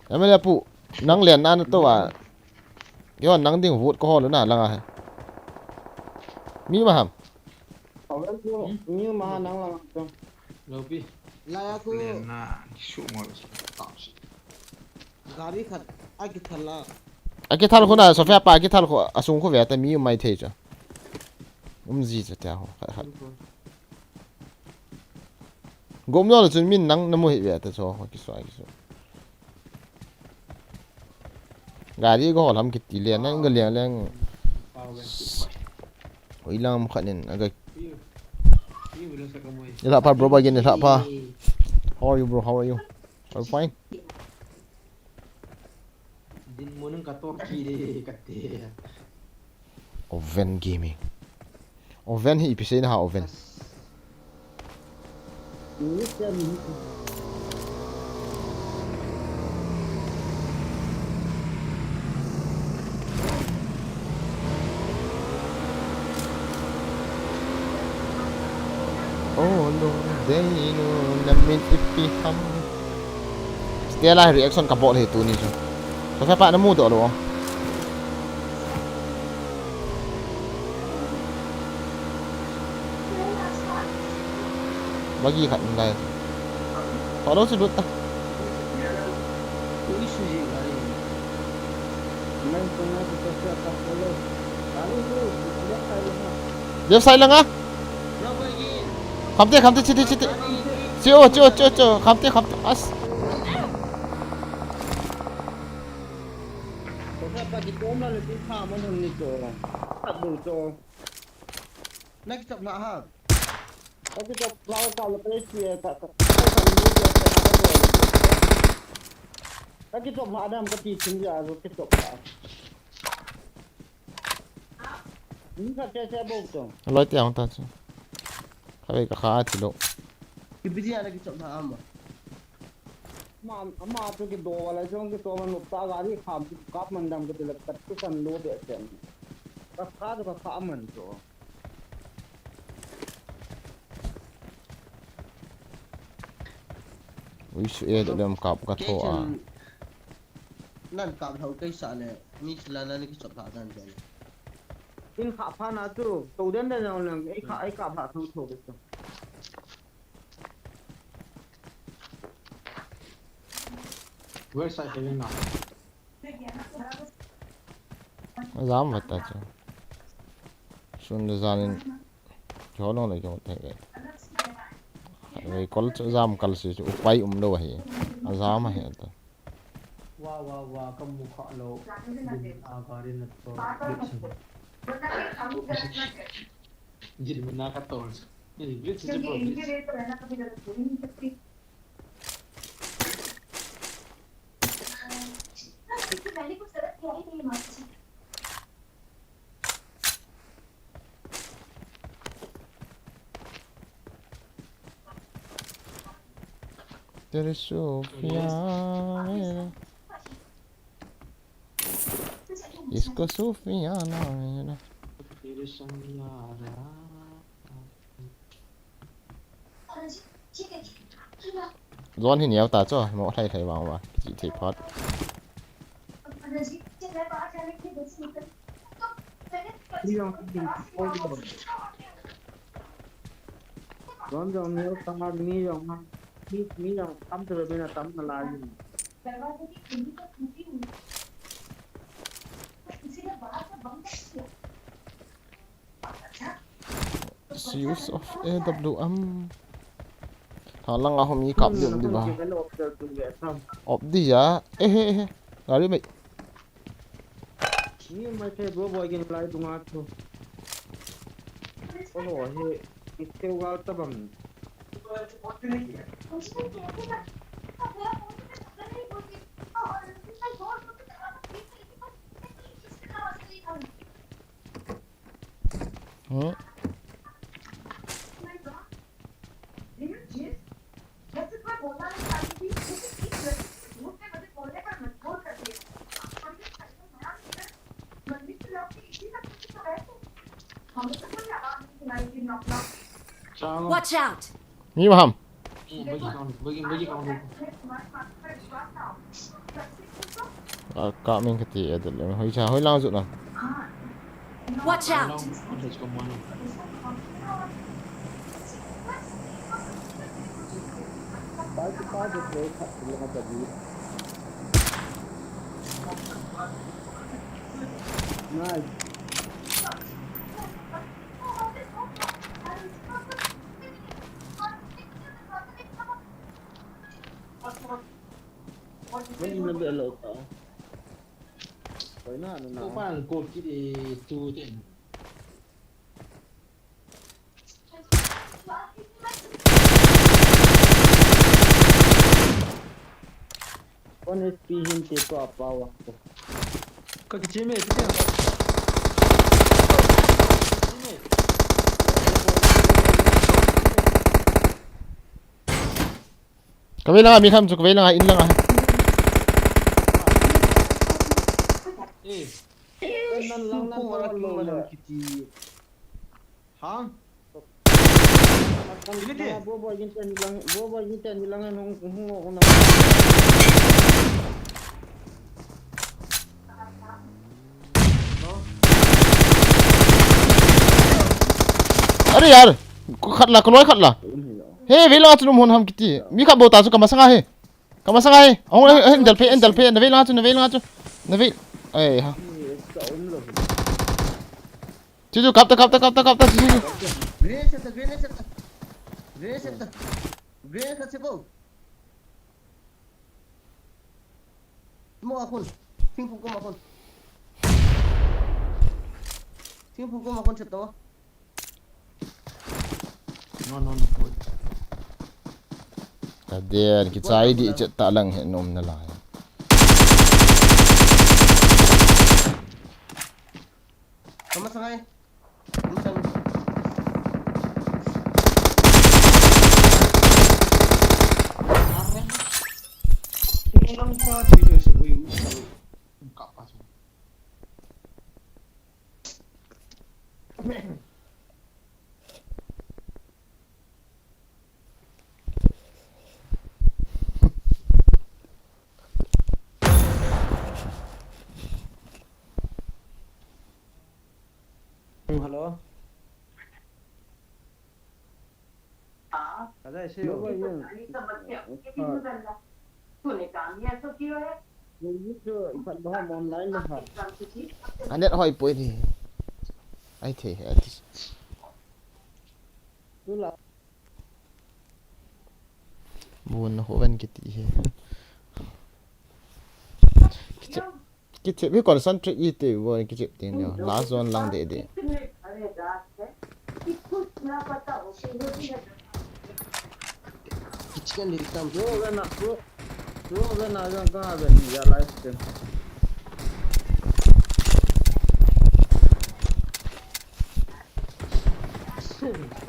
mla pu nang len na to wa yo nang ding vot ko hol na langa mi ma ham như mà năng làm không rồi bi Lai aku na shoot mo tao gari khat aki thala. aki thal khu na sofia pa aki thal khu asung khu ve ta mi mai the cha ji cha ta ho kha gom no chun min nang na mo hi ve ta cho ki so gari go lam ki ti le na ga le leng oi lam khanin aga Yala pa bro again yala pa. How are you bro? How are you? Are you fine? din mo nang katorki de katte Oven gaming. Oven hi ipisay na ha oven. Oh no, they know namin ipiham. Dia lah reaction kapok lah itu ni tu. So saya pak nemu tu loh. Bagi kat nilai. Kalau sudut tak. Koi suji gari. मैं सुना कि कैसे आपका बोलो गाड़ी को अलग साइड में Dia silent ah. Berapa lagi? Kamte citi. Cio. Kamte as. तो क्या kaki tom la le pin kha mon hon ni to at du to next chop na ha kaki to flower ka le pe chi ka ka ka lu de ka na to le kaki to ma adam ka ti chin ya ro ki to ka ni ka te se bo to loi tiang ta chu khabe ka kha ti lo ki biji ala ki chop na ama ma to ki do wala jong ki to man ta ga ri kham ki kap man dam ka le kat ku san lu de sen ka kha to ka kha man to wish e de dam kap ka tho a nan kap thau kai sa le mi chla na ki chop na dan ja in kha pha na tu to den de no lang ai ka pha thu tho to Where side heaven now? dám vật ta chu sun de zanin cho lo le jo te ve kol chu zam kal si chu pai do hi azam he ta wa kam mu kha lo a garin na to Jadi mana kata orang? Ini blitz je bro. तेरे सोफिया मेरा इसको सोफिया ना मेरा Diri sangyara. Zon thì nhiều ta cho mỗi thay thầy vào mà chỉ thị phát Ron jong ni tang ni jong ma mi jong tam tu be na tam na la ni use of AWM thằng lăng à hôm nay cặp dụng đi vào ốp đi à ê ê ê là đi mày ni mai te bro boy gen lai tunga tu oh he itteu gal tabam Watch out! mi mà hầm Bagi kau. cả mình cái gì được hơi cha hơi lao dụng nào Watch out! pa de play khat le ma ta bi nice When you be alone, why not? Kau pan kau kiri tu tu. One is him take up power. Kau kecil me tu kan? cái bên là mi tham chụp cái bên là in là Nan lang nan ko lo lo kiti. Ha? Ini dia. Bobo jinten lang nong ko na. अरे यार खत ला कलोय खत ला हे वेला चुम होन हम किती मी का बोता चु कमा संगा हे औ एंडल पे न वेला चु नवे ए हा चुजु कब तक चुजु Grenade set go. Mo akon. Ting ko akon. Team phu ko ma kon chat to. No. Good. Tadian ki chai di chet ta lang he nom na la. Kama sangai. Musang. Orang pa video sa uy. Kapas. Hello. Kada siya. Anet hoi pui đi. Ai thể hết. Buồn hộ bên cái tí he. Cái chip biết còn sẵn trick y tử vô cái chip tiền nhau. Last one lang để đi. Chicken di tam. Bro then I don't go have any live stream.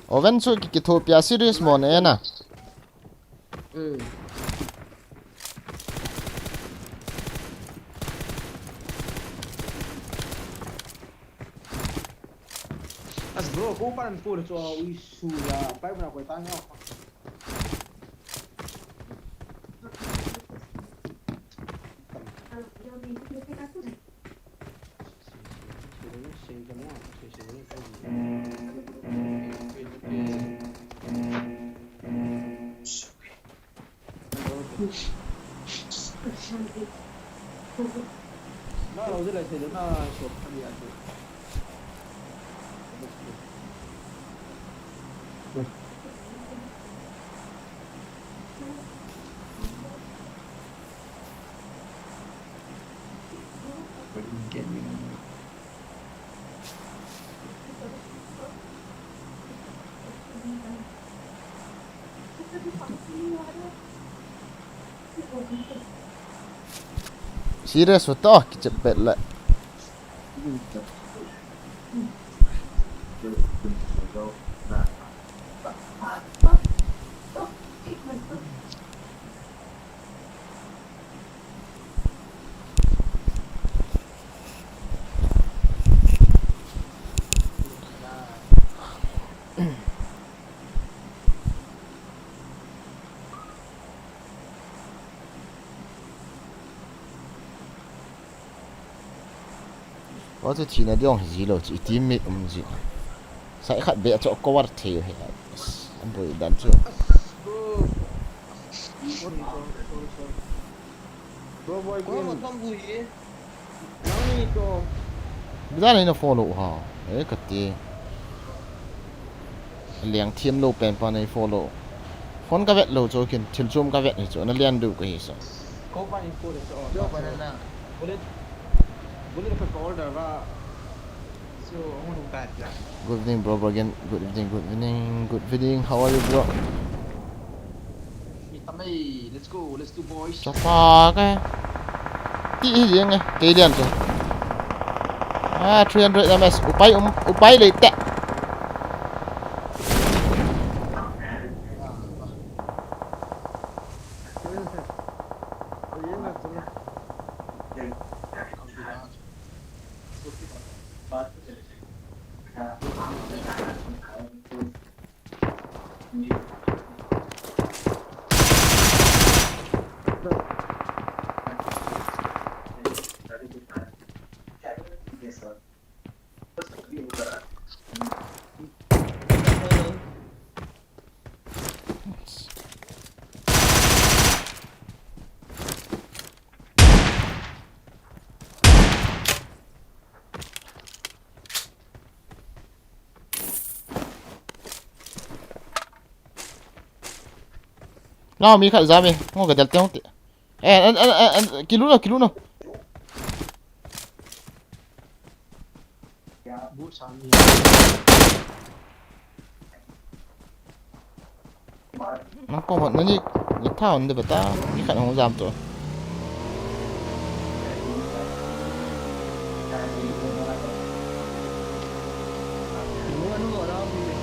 Oven so cái thô pia serious mon e na. As bro, kung parang ko so uy suya, pa mo na ko tanyo. No, lo de la serie na so kali ato. Serious betul cái chip bet lại. Có thể chỉ là điều gì rồi chỉ tìm mệt gì. Sai khát bé cho có vật thiểu hết. Anh bồi đàn chưa. Bro boy Ko ma tam bui. Nani to. Bây giờ này nó follow ha. Đấy cái gì. Liang team lâu bền bao này follow. Phone cái vẹt lâu cho kiến chỉnh zoom cái vẹt này cho nó liên đủ cái gì sao. Ko pa ni ko so. Yo banana. Boleh dapat order ba. So, ako nung kaya. Good evening bro again. Good evening. How are you bro? Tamay, let's go boys. Cho pha cái. Tí gì nghe. Cái điện rồi. 300 ms. Upay lấy tệ. No, mi khát ra mi. Ngon cái telteng ti. Kilo no. Boot Sami. Nó có một nó như thao được bật ta cái khả năng không giảm rồi Nunggu dah habis.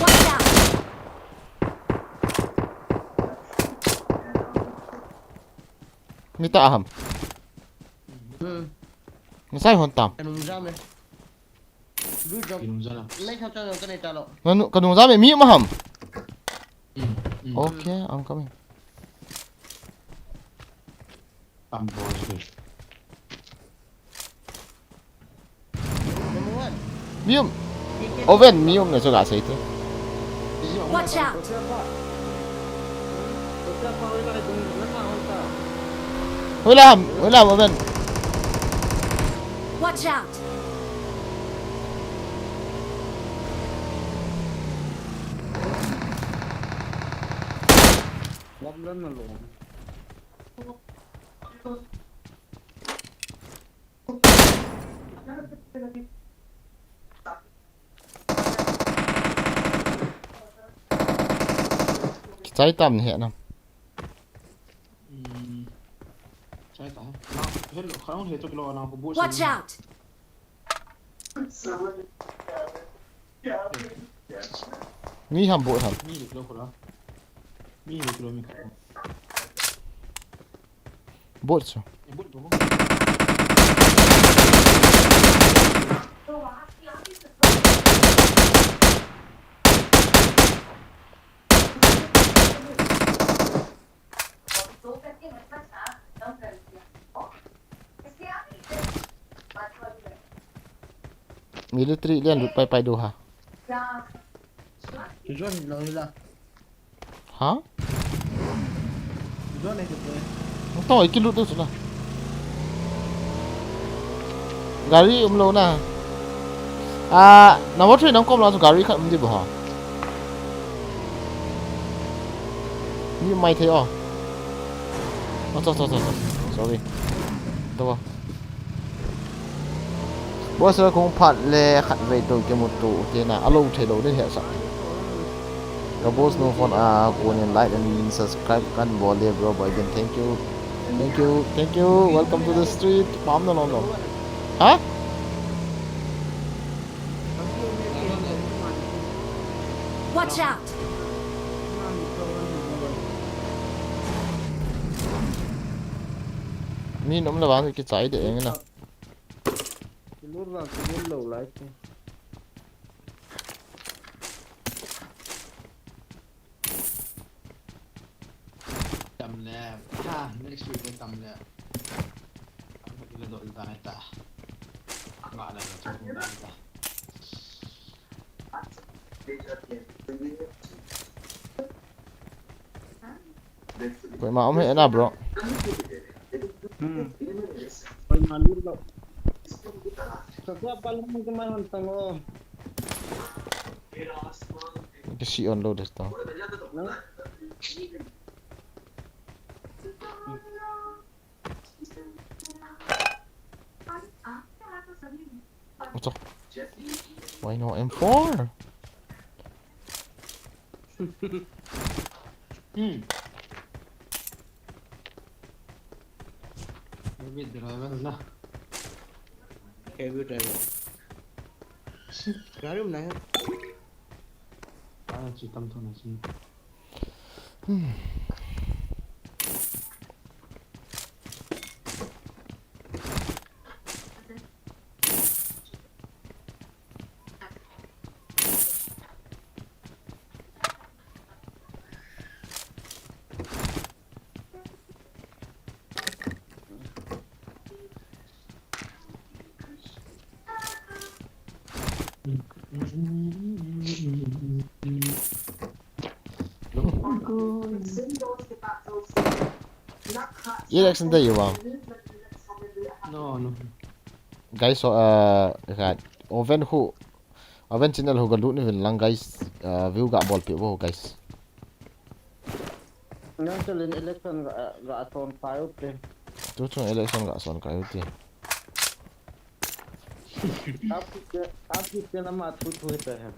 Watch out! Mita aham Masai hon tam Kanung jam ni. Dulu jam. Minum sana. Naik kau cakap kau naik calok. Nanu kadung zame mi maham Hmm. Okay, I'm coming Ambos tu. Number one. Mium Oven mium na suka sa ito Watch out! Wala oven Watch out! Waglan na lo. Cháy tầm hiện không Saya tak. Hello, kau ni tu kalau nak buat. Watch out! Mi hầm bội hầm Mi kalau kau. Mi kalau mi. Bội sao Buat tu. Military liên lụt bay đồ hả Tujuan ni lah. Hả Tujuan ni tu. Không tỏi cái lụt đâu rồi Gari lâu na Na what nó công là gari khẩn đi bỏ Như mày thấy à Sorry Đâu bữa giờ cũng phát lệ khẩn về tôi cái một tụ thế nào alo thấy đâu đến hiện sao các boss no phone cô nên like and subscribe kan boleh bro boy again thank you welcome to the street pam no hả Watch out! mi nó là bán cái trái để nghe nào Lur lah, lur low light. Tam le. Ha, next week ni tam le. Aku kita dok di tanah tak. Enggak ada tu pun tak. vậy mà ông hệ nào bro Ay malur lah. Setiap paling kemarin tengok. cái shit on load this tao what's up why no M4 Maybe driver lah. Heavy driver. Gari mana? Ah, hitam tu nasi. election day vào No, no. guys so oven Aven channel ho galut ni vin lang guys. View ga ball pi wo guys. Nang challenge election ga ton file te. Tu chung election ga son ka yuti. Tapi ke nama tu tu itu ya.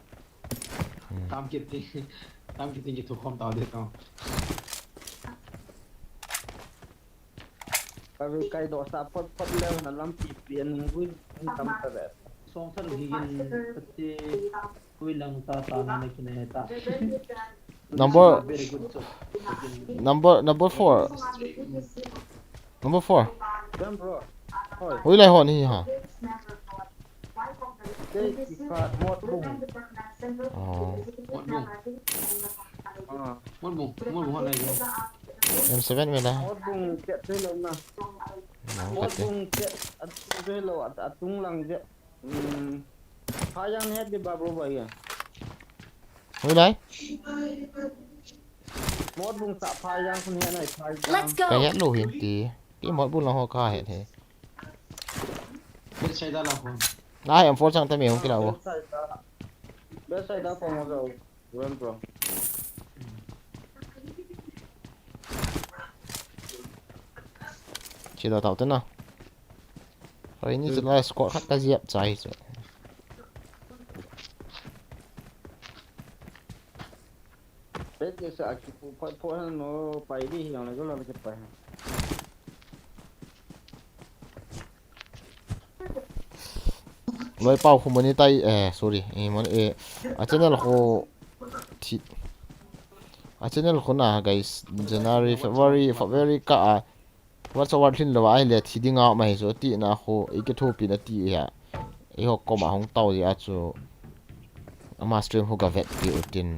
ตามกิตติตามกิตติกิถูกคอมต่อเด็ดเอา Kalau kai dosa pot lew na lam pipian ngui tam tabe. สองท่านหินปฏิคุยลังตาตาในกินเหตุ Number very good job number 4. Number 4. Dan bro. Oi, Hui lai ho ni ha. dei ikat mod bung. Oh. หมดบุ้ง Ah, หมดบุ้งหมดบุ้งอะไรอยู่ M7 me la. mod bung cek tu lo na. Nang Mod kat. bung cek tu lo atung lang je. Hayang head di babu ba ya. Hui lai. Mod bung sa hayang kun he nai hayang. Let's Ka go. het lo hin ti. Ti mod bun la ho ka het he. ไม่ใช่ด้านหลังคน Nai M4 chang ta me hong kila wo. Biasa dah apa mau kau? Run bro. Chỉ đào tạo tên nào. Rồi như thế là squat khắc ta dẹp chạy rồi. Đấy cái sợ chỉ phụ nó bay đi hiểu này có làm cái bay. Rồi bao không muốn tay sorry muốn channel ho thì channel ho na guys January February ka what's our thin lo ai le thi dinga mai so ti na ho ke tho pi na ti ya e ho ko ma hong tau ya chu ama stream ho ga vet pi utin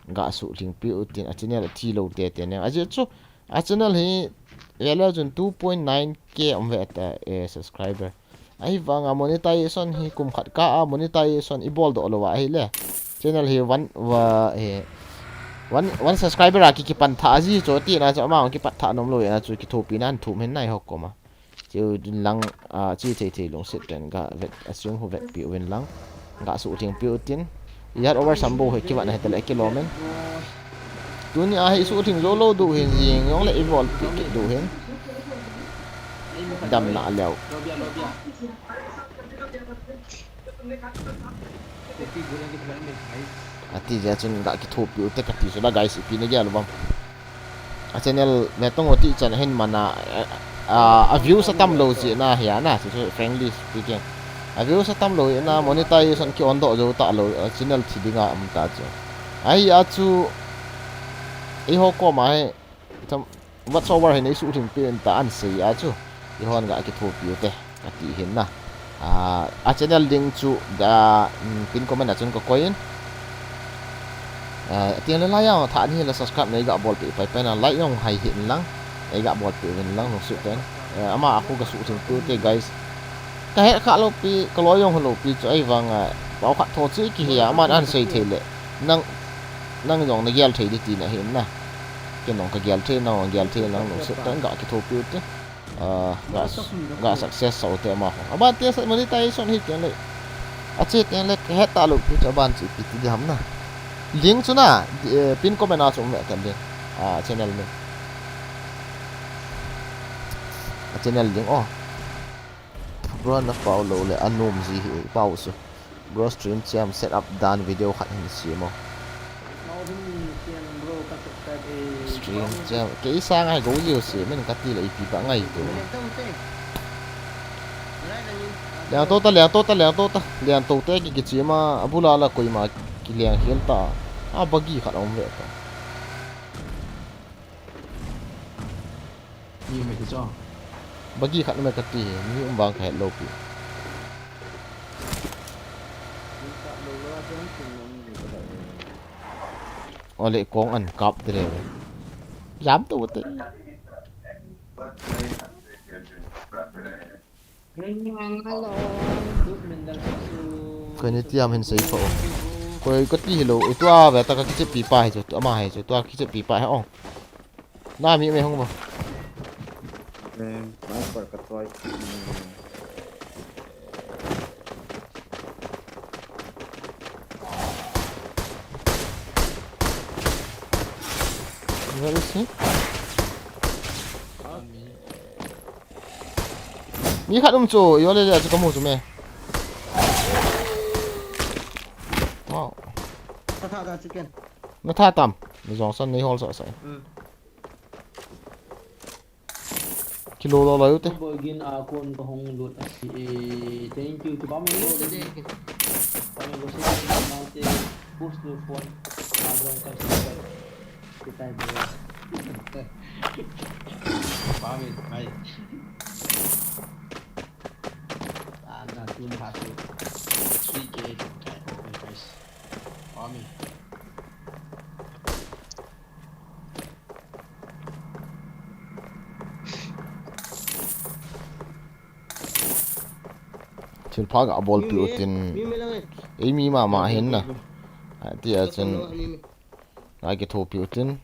ga su ling pi utin channel thi lo te ne aje chu channel hi yellow jun 2.9k om vet subscriber ai wanga monetization hi kum khat ka monetization ibol do lo wa hi le channel hi one subscriber a ki pan tha ji cho ti na cha ma ki pat tha nom lo ya chu ki thopi nan thu men nai hok ko ma chu lang chi thei long sit ten ga vet asyung ho vet pi wen lang ga su ting pi utin yat over sambo he ki wa na tel kilomen tuni a hi su ting zo lo du hin jing yong le ibol pi ki du hin dam na leo โรเบียโรเบียเด็กที่กูเล่นที่เพื่อนเด็กไทย ati ja chun ga ki thopi ute ka ti so la guys pi ne gel bam channel me tong oti chan hen mana a view sa tam lo ji na ya na so friendly speaking a view sa tam lo na monetization ki on do jo ta lo channel thi dinga am ta chu ai a chu e ho ko mai tam what over hen ai su thing pen ta an sei a chu i hon ga ki thopi ute ka ti hen na channel link chu ga pin comment na chun ko coin tiếng lên like nhau thả như là subscribe này gặp bol bị phải là like nhau hay hiện lắm này gặp bol bị mình lắm nó sự tên mà aku cái sự tình tôi thế guys cái hết khá lâu bị cái lối nhau lâu bị cho ai vàng bảo khát thô chứ kì mà ăn xây thế lệ năng dùng này gel thế đi tí này hiện nè cái nòng cái gel thế nào gel thế nó sự tên gọi cái thô bị thế gak success sau thế mà bạn tiếc sẽ mới tay son hit cái này chết cái này hết ta lúc cho bạn chỉ bị đi hắm nè link chu na pin comment na chu me kan link channel ni channel link bro na follow le anom ji hi pause bro stream cham set up dan video khat hin si mo mau đi tiền bro các subscribe stream cham ke sang ai go yu si men ka ti le pi ba ngai tu liang to te ki chi ma abula la koi ma ki liang hiel ta bagi khat om ve ta ยิงไม่ถูกจ้อ bagi khat me ka ti ni bang khat lo pi ole kong an kap de yam tu te ko ni tiam hin sei pho koi ko ti lo tua ve ta ka ki che pi pa hai chu to ma hai chu tua ki che pi pa hai ong na mi me hong ba Nên, nói phải cắt toi. Where is he? Mi khát chu yo le chu kamu chu me. Wow. Tha chicken. Nó tha tầm. Nó giòn sân này hol sợ sợ. Kilo đó lấy thế. Begin akun kohong lut asi. Thank you to Pamelo. Pamelo sa nanti push the phone. Abang kasi kita itu. Pamelo, baik. Anda tu satu. 3K guys. Pamelo. Chil phá gạo ball piu tin. Amy mà hen na. Tia chen ai cái thô piu tin.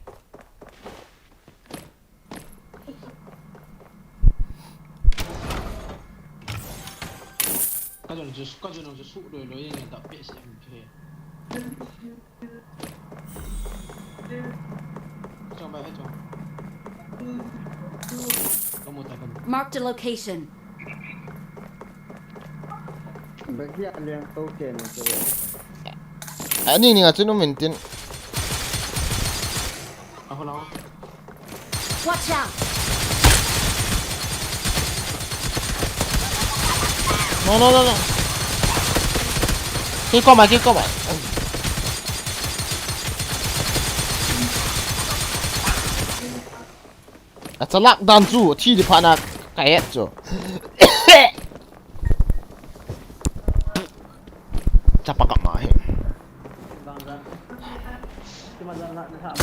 Kadang je suk doi lo yang tak pes MP. Chong bai chong. Kamu tak kamu. Marked a location. Bagi ada yang token tu. Ani ni ngacun mình tin. Aku lawan. Watch out! No. Cái con mày. It's a lockdown too. Chi di pana kayak tu. Capa kat mah. Bang Zan. Cuma Zan nak nak.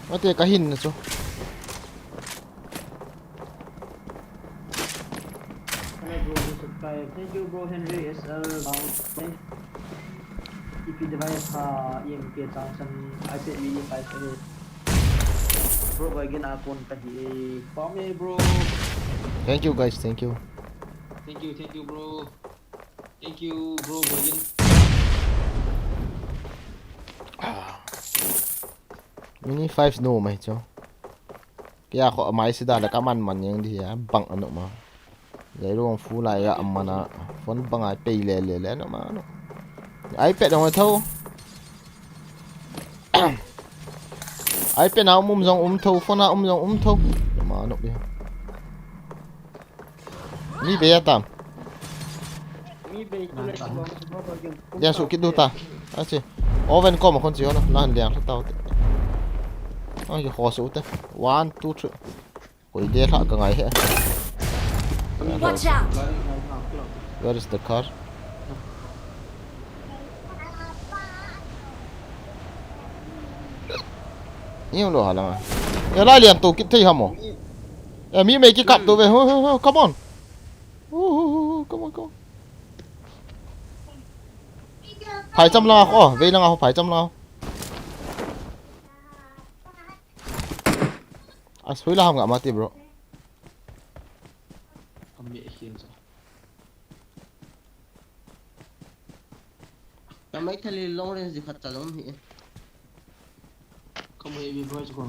Mati kahin tu. Bro, subscribe. Thank you, bro Henry SL. If you device EMK Johnson, I said we 5 bro bagian akun tadi. Pame bro. Thank you guys, thank you. Thank you bro. Thank you bro bagian. Mini 5 no mày cho. Kaya ako máy sida la kaman man yang dia bang ano ma. Dai rong fu la ya amana phone bang ai pay le ano ma ano. iPad dong thâu. iPad nào dòng thâu, phone nào dòng thâu. Mà ano dia. Ni be tam. Mi bay tu le long. Yang sukit du ta. Aci. Oven ko ma kon chi hono. Lan liang tao. Ai khó số thế. 1 2 3. Quỷ đĩa thạ cả ngày hết. Watch out! Where is the car? Nhiều đồ hả là. Ya lại liền tụ kít thấy hả mồ? Em mi mấy cái cặp tụ về. Come on. Come on. Phải chăm lao. Về là phải chăm lao. Suy là không ngạ mati bro. Ambil heal je. Kamay thali long range dikhat talom hi. Kamu heavy boy juga.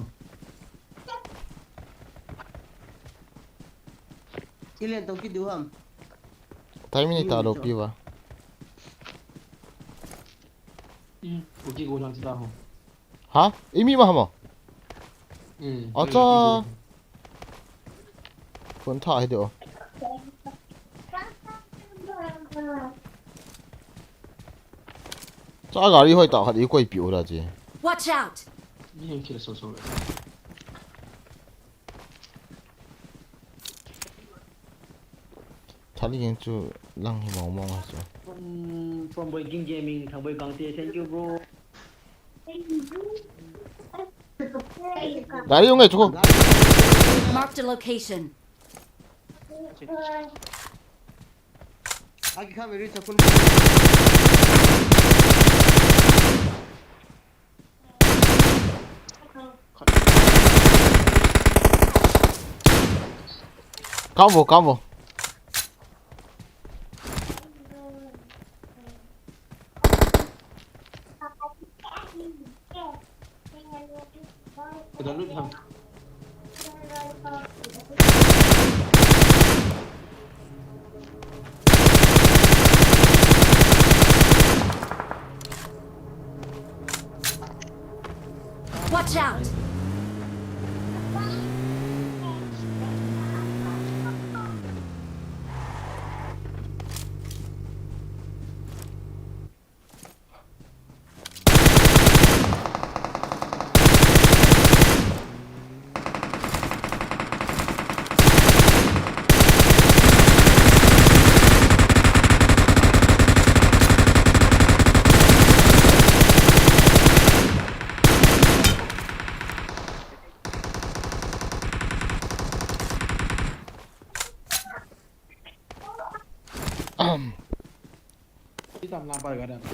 Ilen tong ki duham. Thấy mình ta đâu piwa. Uji gua lang tahu. Hả? Imi mà hả mồ? Acha. Phone thả hết được. Cha gari hoi ta hadi koi piu ra ji. Watch out! Ni yang kira so. Thali yang chu lang hi mong ha chu. From Breaking Gaming, thằng Boy Gang thank you bro. Dari yung chu. Marked a location. Agi kami ri takun. Combo. Sudah lu ham. Watch out! Kita melapar kadang.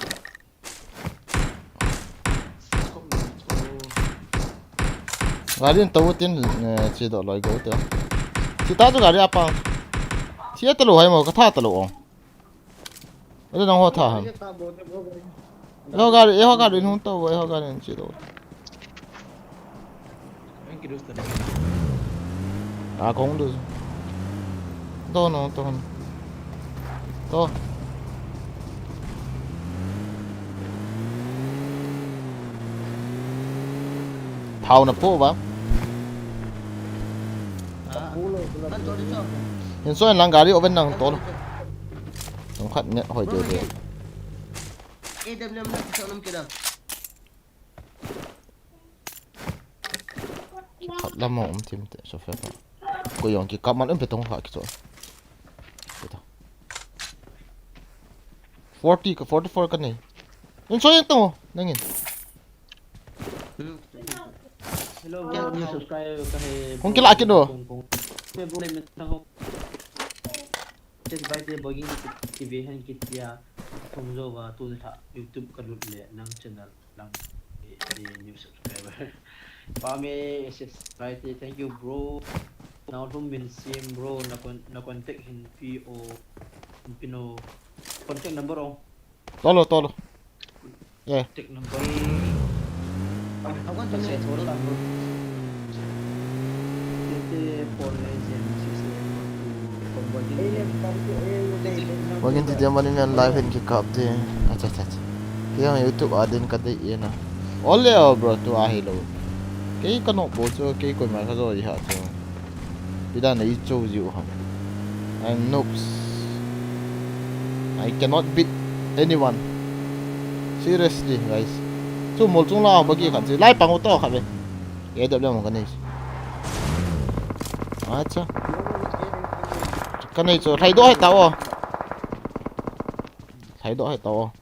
Gari tàu tiên chỉ độ lại gấu được. Chỉ ta cho gari apa? Chỉ tàu hay mà cái thà tàu. Ở đâu họ thà? Họ gari không tàu, họ gari chỉ độ. Yang kira tadi. À không được. Đâu nó đâu. Đâu. Thao nó phố ba. Kan chỗ đi cho. Hiện số anh gari ở bên năng to. Không khát nhận hỏi chơi được. Edam Nah bisa 6 kilo. Khát lắm mà ông tìm để cho phép. Cô dùng cái cặp mắt em phải tung phải cái chỗ. 40 ke 44 kan ni. Yung so yung to, nangin. Hello, new subscriber kahit. Kung kila akin do. May boleh mentang. Just by the booking TV han kitya tumzo wa tu sa YouTube kalut le nang channel lang di new subscriber. Pami SS right, thank you bro. Now tum min sim bro na contact hin PO Pino contact number oh. Tolo. Yeah. Contact number. Aku kan Kasi cuma total bro. Jadi for legend system to Wagin tu dia mana yang live in kick up tu. Acha. Kaya YouTube adin kata iya na. Ole bro tu ahilo. Kaya kano bojo kaya kau macam tu dia tu. Tidak na ijo jiu ham. I'm noobs. I cannot beat anyone. Seriously, guys. So multung lah bagi kan si. Lai pang uto kan be. Ya dah bilang kan ni. Acha. Kan ni so thay đổi tao. Thay đổi tao.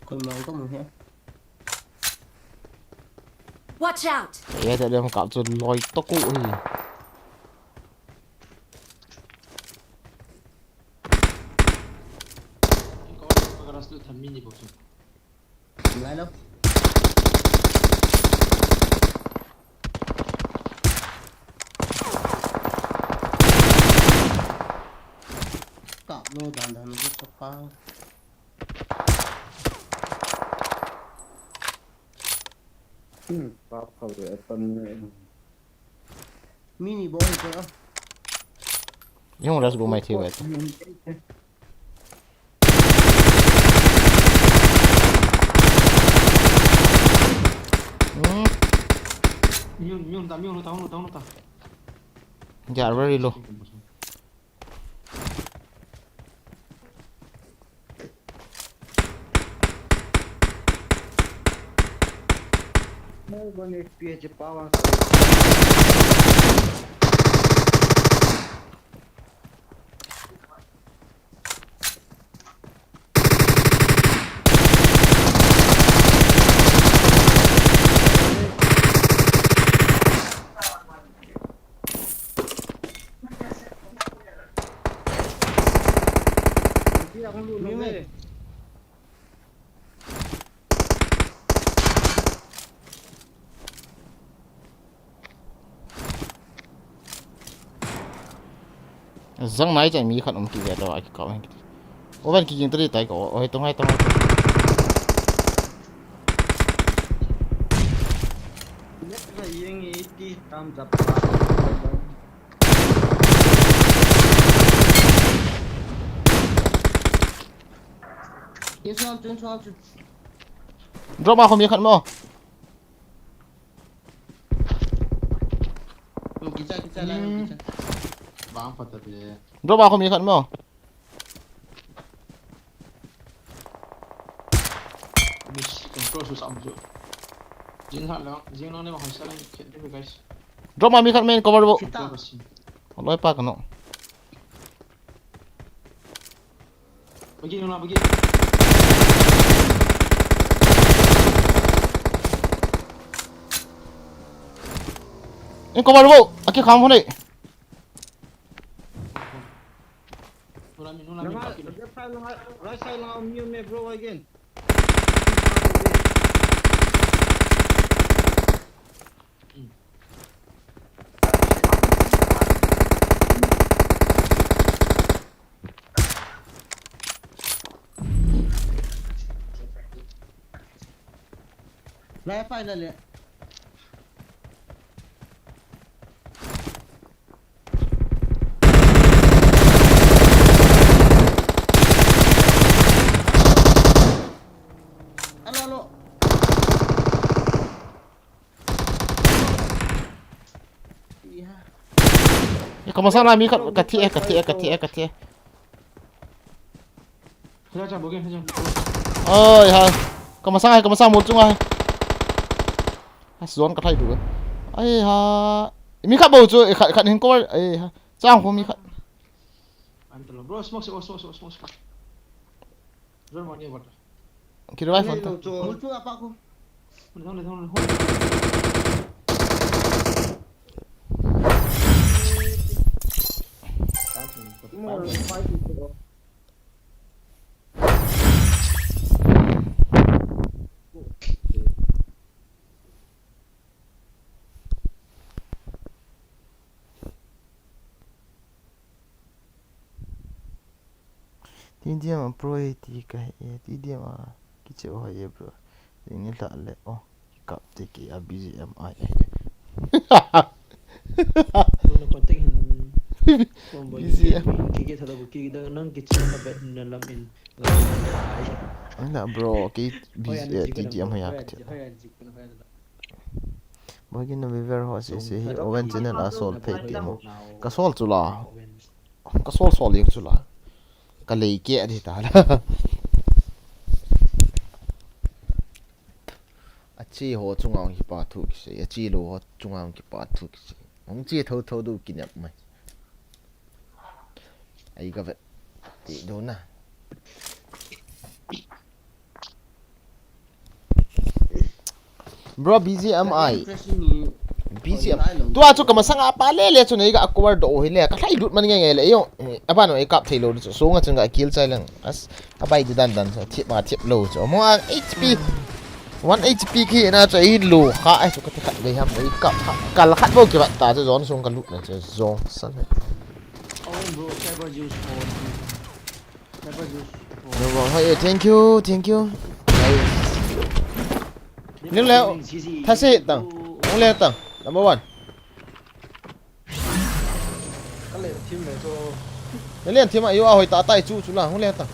Kau mau kau mau ya? Watch out! Ya dah bilang kat so loi toko ni. Kau keras tu thamin ni bos. Ngay đâu? Cậu nó đàn nó rất sắp phá. Pháp khẩu để phân Mini boy itu lah. Yung ras gumay tiwet. Nyun tahu. Yeah, very low. Mau bani PH power. răng này chạy mi khát ông kì về đâu ai cậu anh ô vẫn kì kinh tới tay cậu ôi tung hai nhất là yên ý đi tam dập Yên xoan chứ. drop mà không mi khát mà Kita lah kita. Bang apa tadi? drop mà không mi khát mà Miss control susah amat. Jin lang ni makan salah ni guys. drop mà mi khát men cover bộ Kita. nói pa cái nó Bagi Nona bagi. anh cover bộ cái khám không đấy Nona min Nah, bagi. left side lang, right side lang ang immune bro again. Left side lah. Alo. Iya. cái mà sao lại mi khát cắt thiê Jangan bagi jangan. ơi ha cái mà sao một chung ai xuống cái thay đủ ấy ha mi khát bầu rồi khát hình coi ấy ha trang không mi khát Antara bro smoke. Jangan mau ni buat. kira vai Hey, phanta Lucho. Muncul apa aku? Hold. More fight bro. tin dia mà pro thì cái tin dia mà cái chỗ hay bro thì như là lẽ cặp thì cái BGMI Nuna konting hin. Busy ya. Kiki thada buki da nang kitchen na bed na lamin. anh là bro cái BGM hay cái bởi cái nó về họ sẽ oven channel là sol phải cái mà cái sol chú là cái sol liền chú là cái lấy kia thì ta là à chỉ họ trung央去把土些，只路中央去把土些，我们只偷都进入咪，哎个vật thì đó nè. Bro BGMI tua chu kama sanga pa le chu nei ga cover do hi le ka thai lut man nge le yo apa no e kap thei lo chu so nga changa kill chai lang as abai di dan so thip ma thip lo chu mo HP 1 HP ki na chai lu kha ai chu ka khat le ham ei kap kal khat bo ki ba ta chu zon sung ka lut na chu zon san Oh bro, cyber juice phone. no go hey thank you nếu leo thay xe tầng không leo tầng number 1 Cái này team này cho nếu liền thì mà yêu hồi ta tay chú là không leo tầng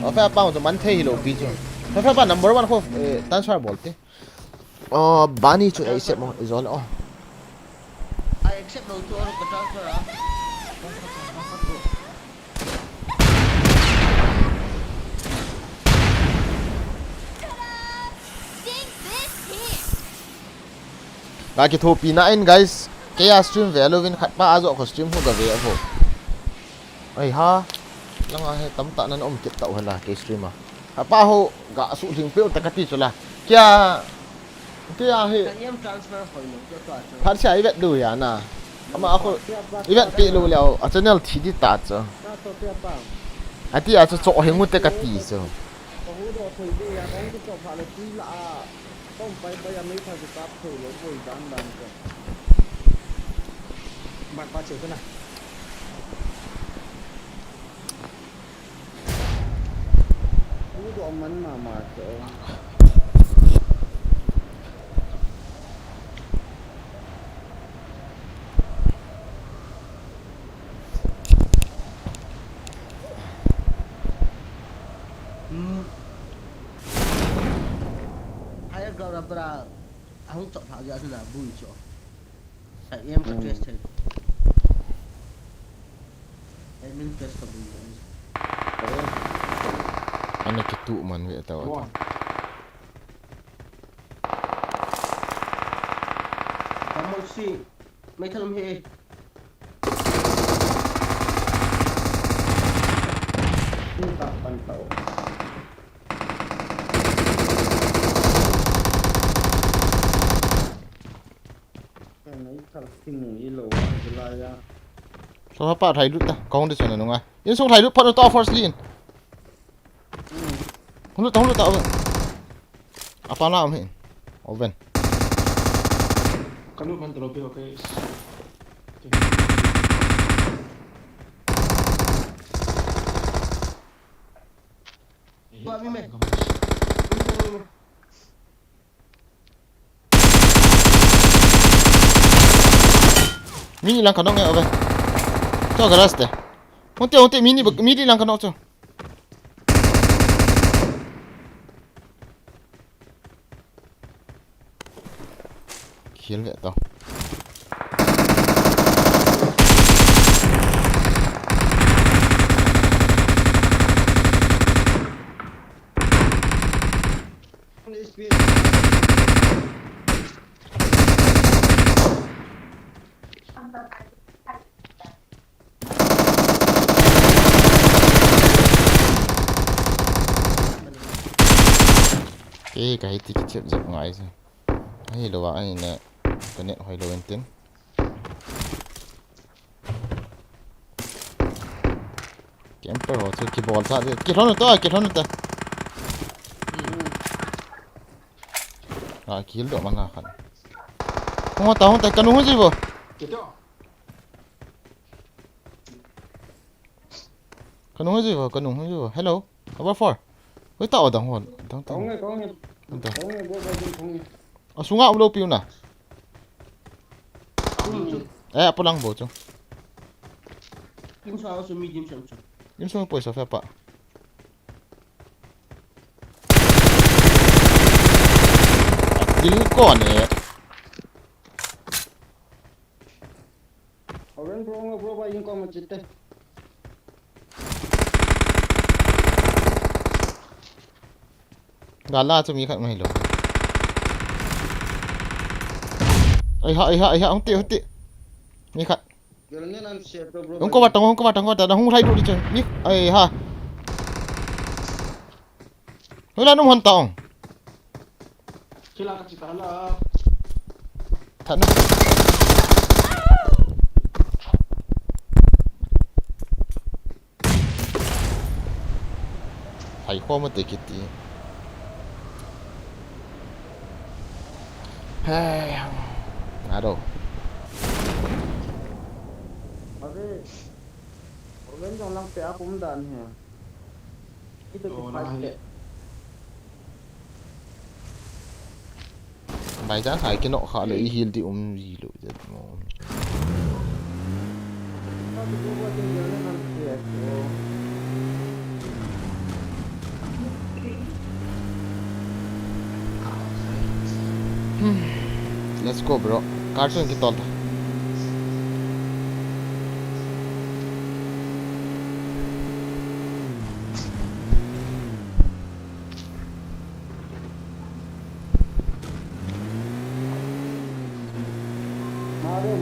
ở phía bao giờ bắn thay lộ pi cho phía ban number 1 không tan xoay ball thế bani chú ấy sẽ một rồi nó I accept no to orang transfer ah. cái thu pina in guys cái stream về luôn khát ba azo của stream không cả về vô ấy ha lăng ai tấm tạ nên ông kịp tàu hay là cái stream à ba hồ gã sụ thình phiêu ta cắt đi cho là kia he Kan yang transfer kau ni. phát xe event đủ ya na mà ako event pi lu leo à channel thì đi tạt cho Satu siapa? à thì à cho chỗ hình một cái cắt đi cho Kau dah thôi đi ya, kau kita pada gila. Kau bayar mereka kita thôi lo, kau dan. bạn 3 triệu thế này. Itu aman mama so. Ai gạo là bra không chọn thảo ra là vui chỗ tại em có stress thế em mình stress có vui Ano kitu man we taw. One. cảm ơn chị mấy thằng hề Ini tak pantau. Này thật xin ngủ lỗ lại ra. So pa thai dut ta. Kong de chana nunga. In song thai dut pa to first lean. Hulu ta. Apa na am hin. Oven. Kamu kan terlebih oke. Gọi mày Mini lang kanong oven. To garaste. Unti mini lang kanong to. Kill vậy tao. Cái thì cái chip dập ngay rồi. Hay đồ anh nè. Cái này hoài đồ anh tiến. Camper rồi chứ cái ball sao cái thon ta. À kill độ mà khăn. Không ta cái nó gì vậy? Gitu. Cái nó gì vậy? Hello. What for? Với tao ở đằng hồn. Có nghe. Có nghe bố có nghe. À xuống ngạo đâu piu nè. Apa lang bocong. kim sao số medium xem cho Yun sa po sa pa. Dil ko ni. Orang bro ba yung ko machite. Gala cho mi khat mai lo. Ai ha hong ti. Mi khat. Galangan ang share bro. Hong ko batang da hong thai du đi chơi. Mi ai ha. Wala nung hon taong. Sila kasi tala. Thật nó. Thầy khoa mất tới cái tí. Hey, ngã đâu? Ade. Orang jong lang pe aku mdan he. Itu Oh, kita nah, fight. Mày giá thải cái nọ khá là ý heal thì gì lộ rất mà. Tapi bro ba yung galangan ang share bro. Let's go bro. Cartoon kita tol.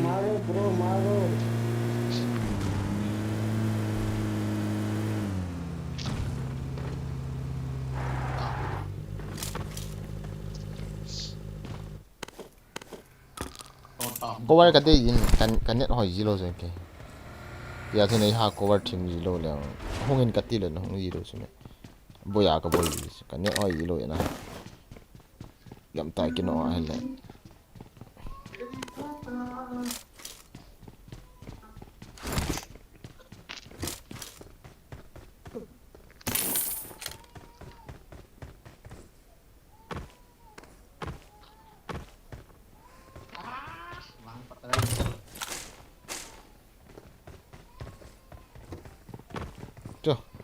Maru bro maru. Cover cái gì cái net hỏi gì rồi cái. Giờ thế này ha cover team gì rồi là không in cái gì rồi không gì rồi chứ. Bây giờ cái gì cái net hỏi gì rồi nè. Làm tại cái nọ hay là.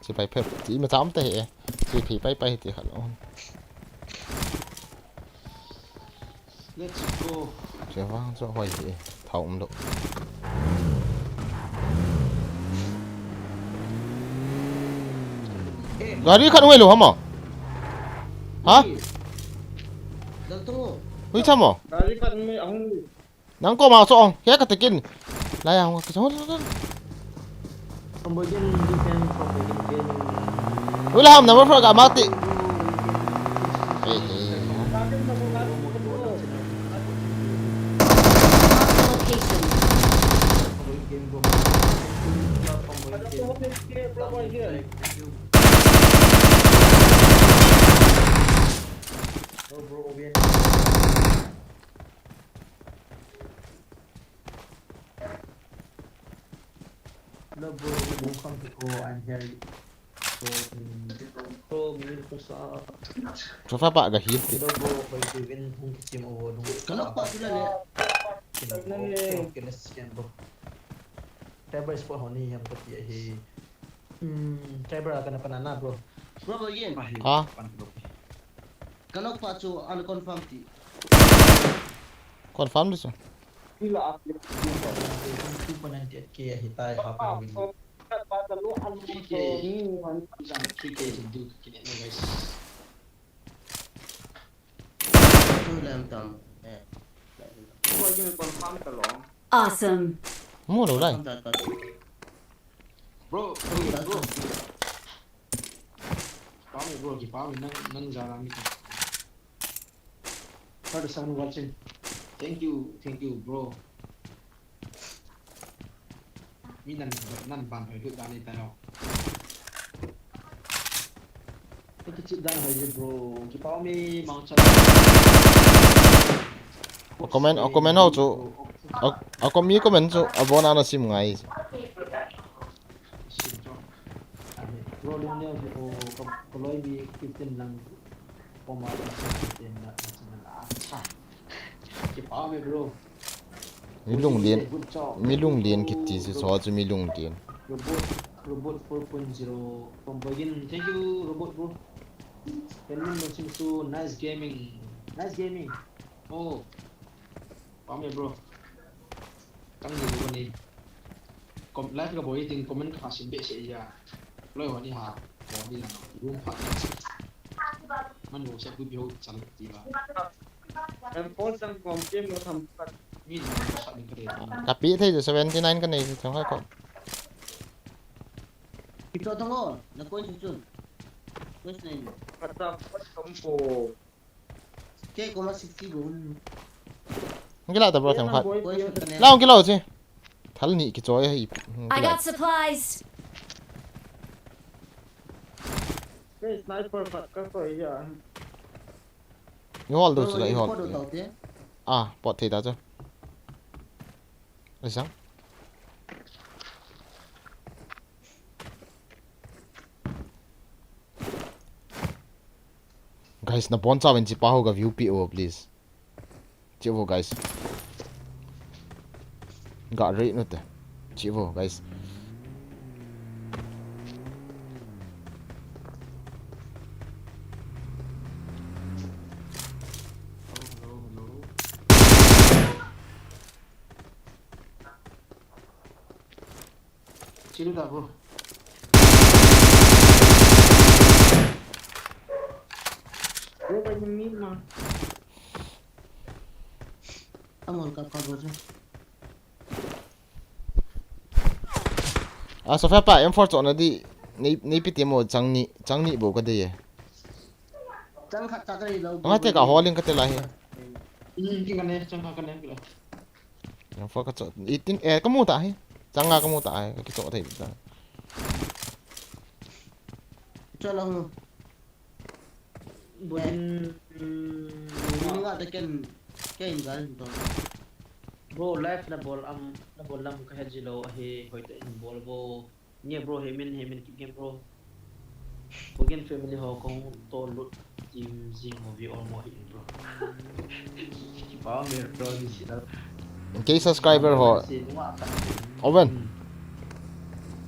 chỉ phải phép chỉ mà dám tệ chỉ thì bay thì hẳn ổn Let's go. chỉ vang cho hoài gì thầu độ gari kan welo hama hả Dal tungo. hui chăm à Kali kan may ang nang ko ma so kaya ka tikin lai ang ka so Pembagian defense, pembagian gaming. hui la ham na ma fra ka mati Location. Pembagian game bro. Pembagian game. Oh bro, Owen. No bro, welcome to go. I'm here. So, minil ko sa... so fa ba ga hit ti No bro, kay Kevin, kung kasi mo nung... Kalok pa sila ni. Kinescan bro. Cyber sport honi yang pati hi. Cyber akan apa nana bro. Bro bagian. ha Kalok pa so unconfirmed ti. confirm đi so sila atlet. Itu penanti ke hitai apa win. Pataluan mo ito. Kike hindu kini ni guys. So lam tam. Kung ay may confirm ka lang. Awesome. mua đâu đây Bro, bro. Pami bro, ki pami nang jalan ni. For the someone watching. Thank you bro. Mi nan ban phải được đàn này tay học. Itu cik dan aja bro. Kita kami mau cari. comment hậu chỗ comment comment chỗ abon ana sim ngai Bro dia ni kalau ini kita lang pemain kita nak macam kita kami bro. mi lung liền kiti si so chu mi lung liền Robot 4.0 pembagian. Thank you robot bro. Kalian watching so nice gaming. Oh. Pami bro. Kang ni bro ni. Live ka boy ting comment ka sim be se ya. Loi ho ni ha. Ho ni la. Room phat. Man wo se bu bi ho chan ti ba. Ang post ang game mo sampat. Mi ni sa ni kare. tapi thấy rồi 79 cái này thì chẳng hay còn Ito tungo. Na point chun. Quest na yun. Kata kampo. Kaya ko mas 60 bro. cái lạ tập vào thằng phật Quest ka na. lao cái lâu chứ thằng nhị cái chói hay I got supplies. Kay sniper kat ka ko ya. cái hol đâu Bro, lại yung hol photo tao te. à bọt thì đã chứ rồi sáng guys na bon sa wen chi pa ho ga view PO please chi vô guys ga rate nữa te chi vô guys Chill da bro. Bro kay min ma. Amol ka bro. à số phép em for chọn là đi ní bị tiêm một trắng nhị bộ cái gì Chang khat ta kai lo. ngay cả hoa lên cái tên là gì King kan ne chang kan ne kila. em for cái chọn ít tin có mua tại trắng nga có mua tại cái chỗ thì Cho lang. Bukan Ini nga ta ken gan to. bro live na ball lam ka hejilo he hoita in ball bo nye bro hemen keep game bro Bukan family ho kong to loot team zing movie or mo in bro pa mer bro di sila cái subscriber họ Owen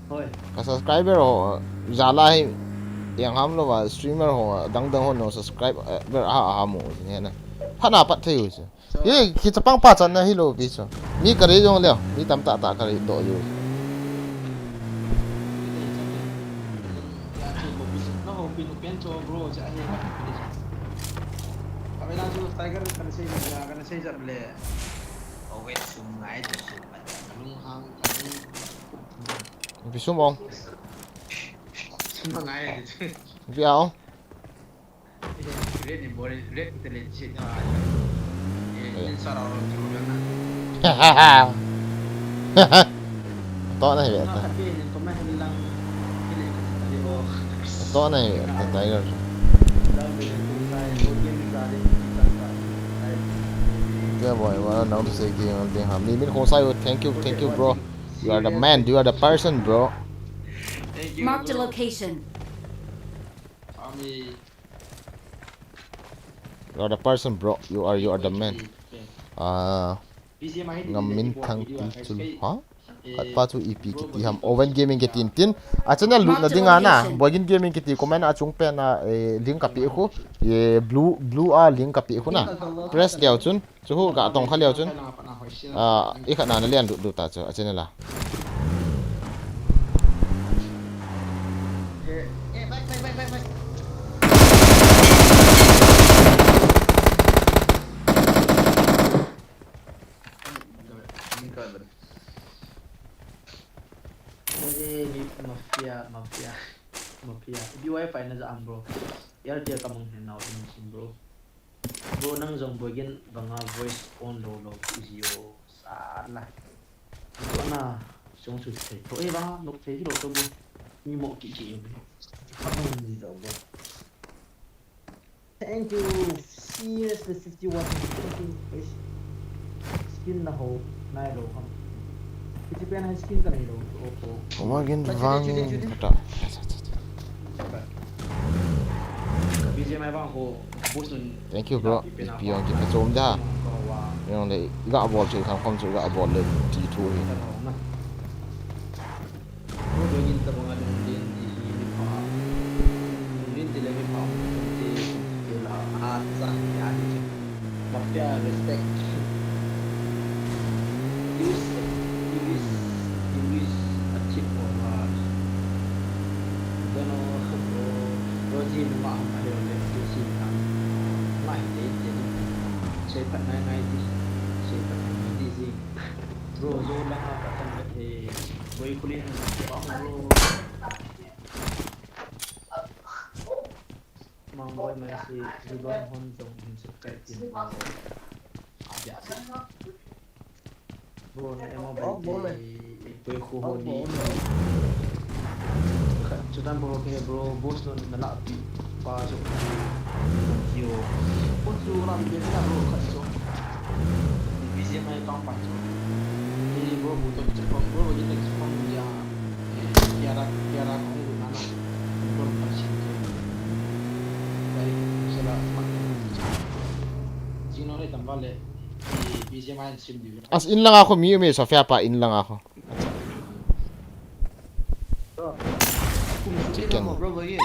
thôi ka subscriber ho zala hi yang ham lo wa streamer ho dang dang ho no subscribe ber a mu ne na phana pat theu chu ye ki chapang pa chan na hi lo bi chu mi ka re jong le mi tam ta ta ka re do yu nó hộp pin của cho bro sẽ hay bắt đi vậy là chú tiger cần xây dựng là cần xây dựng lệ ở bên sum ngay thì sum bắt lung hang bi sum ong sum ngay thì bi ong red ni boleh red kita lihat sih ini sarau orang juga to này vậy nah ta tapi yang kemarin hilang ini tadi oh to này ta tiger dah berkulai bagian dari kita yeah boy well now to say game on thing ha mi min khosai thank you bro you are the man you are the person bro Marked a location. kami you are the person bro you are the man ngamin thang ti chul ha khat pa chu ep ki ti ham oven gaming ke tin tin a channel lu na dinga na bogin gaming ke ti comment a chung pe na link ka pi khu ye blue a link ka pi khu na press liao chun chu hu ga tong kha liao chun e khana na lian du ta chu a channel la Baik. Jadi mafia di wifi na za bro yar dia kamang henau din bro nang zong bogin banga voice on lo izio sala itu na song su thei to e ba nok thei lo to bo mi mo ki ki kamang ni do bo thank you seriously 51 skin na ho nai lo ham Kita pengen skin kan itu Oppo. Omagin vang kata. BJ mai bang ho boost nun. Thank you bro. Pion kita chom da. Yang le ga ball chu thang phong chu ga ball le ti thu hi. Bro begin ta bang adun din di pa. Din di lagi pa. Di la asa ya di. Mafia respect. Use a chip or not. Don't know. Rosie memang ada oleh sisi yang lain jadi saya tak naik di saya tak naik di sini. Bro, zo lang apa kan boy kuliah bro. Mang boy masih ribuan hontong subscribe aja. Bro, emang baik boy kuhoni. Sudan bro ke bro bos non nalak pi pasok yo pun tu orang dia nak bro kat so busy mai kampan so ini bro butuh cepat bro jadi next form dia kiara aku mana bro pasien baik salah makin jino le tambah le busy mai sim dia As in lang ako mi Sofia pa in lang ako. Chicken. Bro, bagi.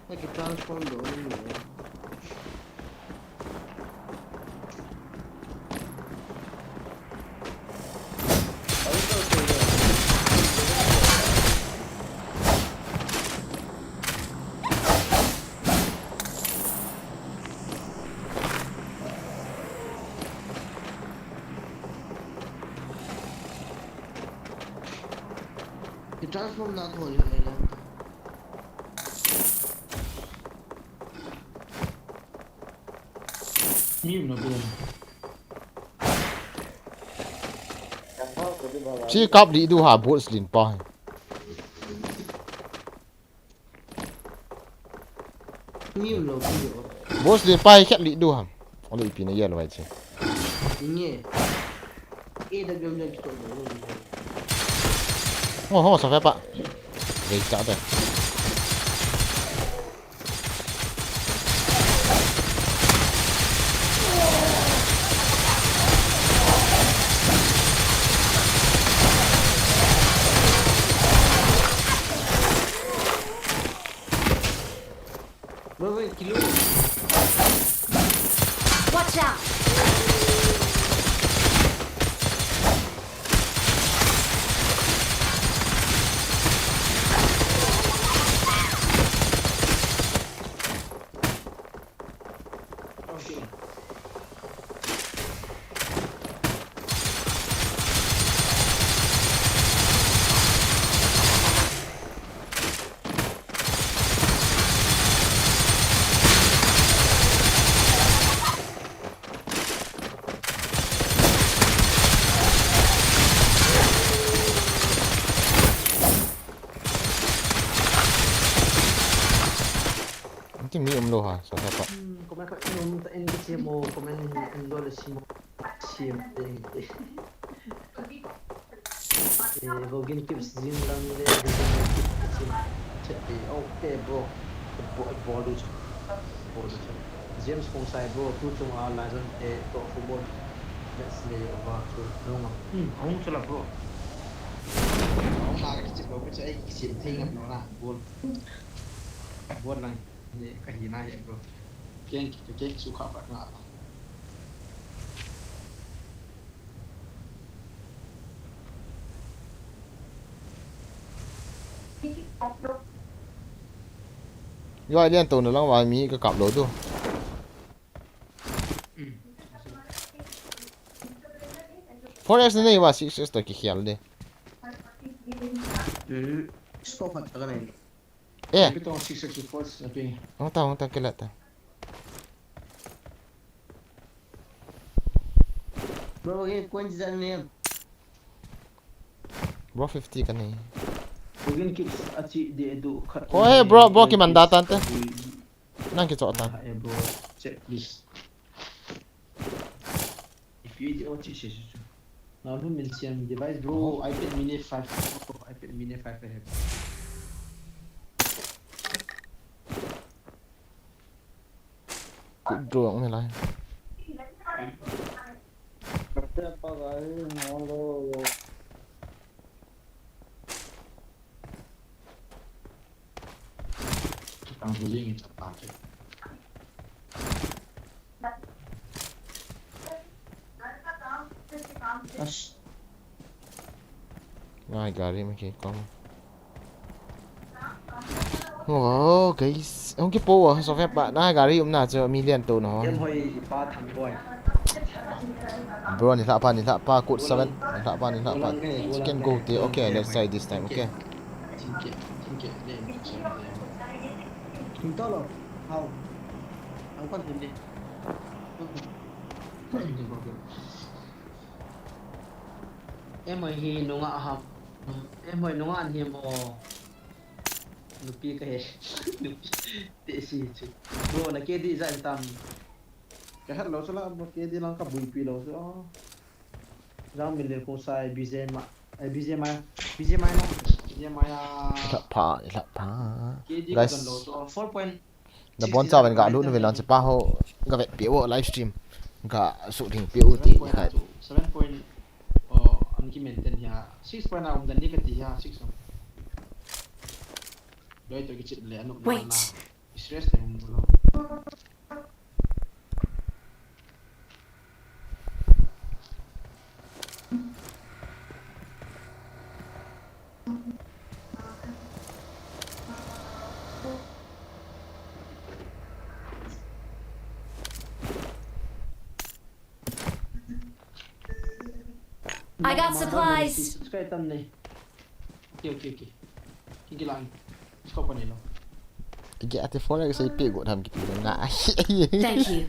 Like a transform bro. Transform na thôi này đâu. ni no bro Chi kap di du ha bot slin pa. Nhiều lâu rồi. Bot slin pa khat li du ha. Ono ipi na yel wai chi. Nghe. Edam Nah kita dulu. Oh, Sofia pa. Gây chả đây. cái mi lo ha so ha pa Comment on NBCMO comment endole simo sim Vogin keeps zin lang le okay bro ball do James Kong sai bro tu chung a la zon to football let's lay over to no hong chula bro hong na cái chip bro cái ai sim thing nó na ball lang ni ka hina ya bro cái su kha pa na rồi liên tục nó long vào mi cái cặp lỗ tu Forest nàyว่า6 ตัวกี่เขียนเลย Stop at ka na. เอ๊ะ Kita 664 tapi ห้องตากี่ละตา Bro, okay, coins dyan na yan. bro 50 kan ni Vogin keeps achi de do khat oh hey bro ki mandatan te nang ki chotan bro check please if you do what you now who mention device bro iPad mini 5 iPad mini 5 I have cũng ruộng này lại Siapa kali ngolo. Ang huling ito packet. As, ngay gari mà kì con oh guys ông cái po à so phép bạn ngay gari nào cho million tu nó em hoi pa tham boy bro ni tak pa code 7 ni tak pa chicken go there okay let's try this time okay Cingkit ni hinto lo. How? Ang kon hindi. em hoi hi nunga ham em hoi nunga an hi mo nupi ka he nupi te si chu bro na ke di za tam Kahit lo sila mo kaya di lang ka buipi lo so. Rang mil ko sai BJ ma BJ ma no BJ ma ya tak pa KD guys kan lo so 4 point the bon cha ben ga lu ni velan se pa ho ga ve piu live stream ga su thing piu ti khai 7 point an ki maintain ya 6 point na dan ni ka ti ya 6 doi to ki chit le anu na stress te mo lo I got supplies. Subscribe tam ni. Okay. Kiki lang. Scope pa nilo. cái ate phone cái sai pi go tham ki na Thank you.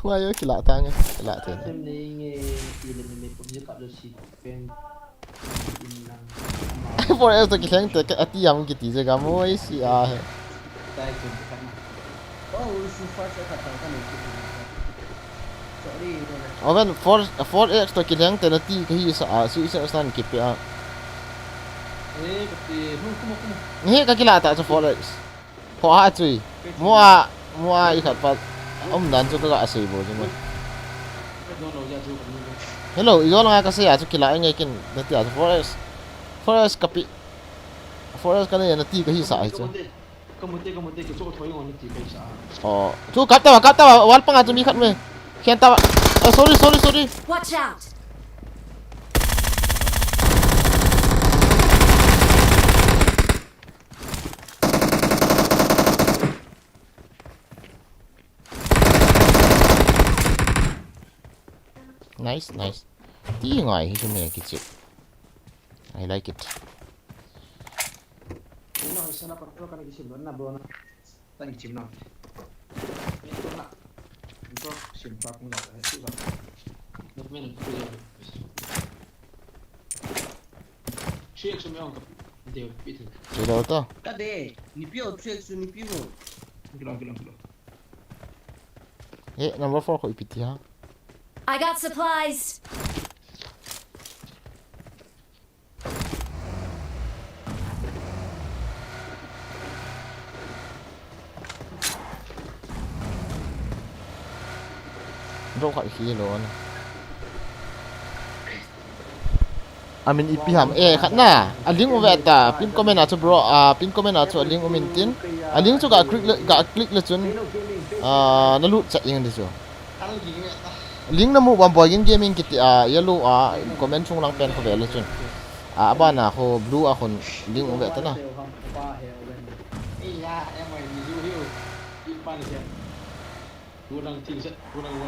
wa yo ki la tang la te Tem ni nge ile ni ko ni ka lo si pen in lang. for else ki thang te ka ati yam ki ti je ga mo si a Tai ko ka na. Oh, si fast ka ta ka ni. Sorry. oven for extra ki thang te na ti ka hi sa su sa san ki pe a Kasi kumo. ni ka ki la ta so for ex for ha chui mo I khat pa nan chu ka asai bo je No ya ju ko ni. hello yo la ka se ya chu ki la ngai kin na ti a forest kapi forest ka ne na ti ka hi sa ai chu Kamuti ke so thoi ngon ti pe sa. oh chu kap ta wal pa nga chu mi khat me khen ta sorry Watch out. nice tí ngoài hi chu me ki chip I like it No, sana pa ko kana kisim na bro na. Tang chim na. Ito na. Ito sim pa ko na. Ito ba. Men ko ya. Check so me on ka. Deu pit. chơi đâu to Kade, ni pio check su ni pio. Kilo. Hey, number 4 ko ipiti ha. I got supplies. Bro ka ikilo na. Amin ipiham khat na aling oveta pin comment achu bro pin comment achu aling umintin aling chu ga click le chun nalu cha ing di chu link na mu bam boy gaming kiti yellow comment chung lang pen ko ve le chun ba na ko blue khon link oveta na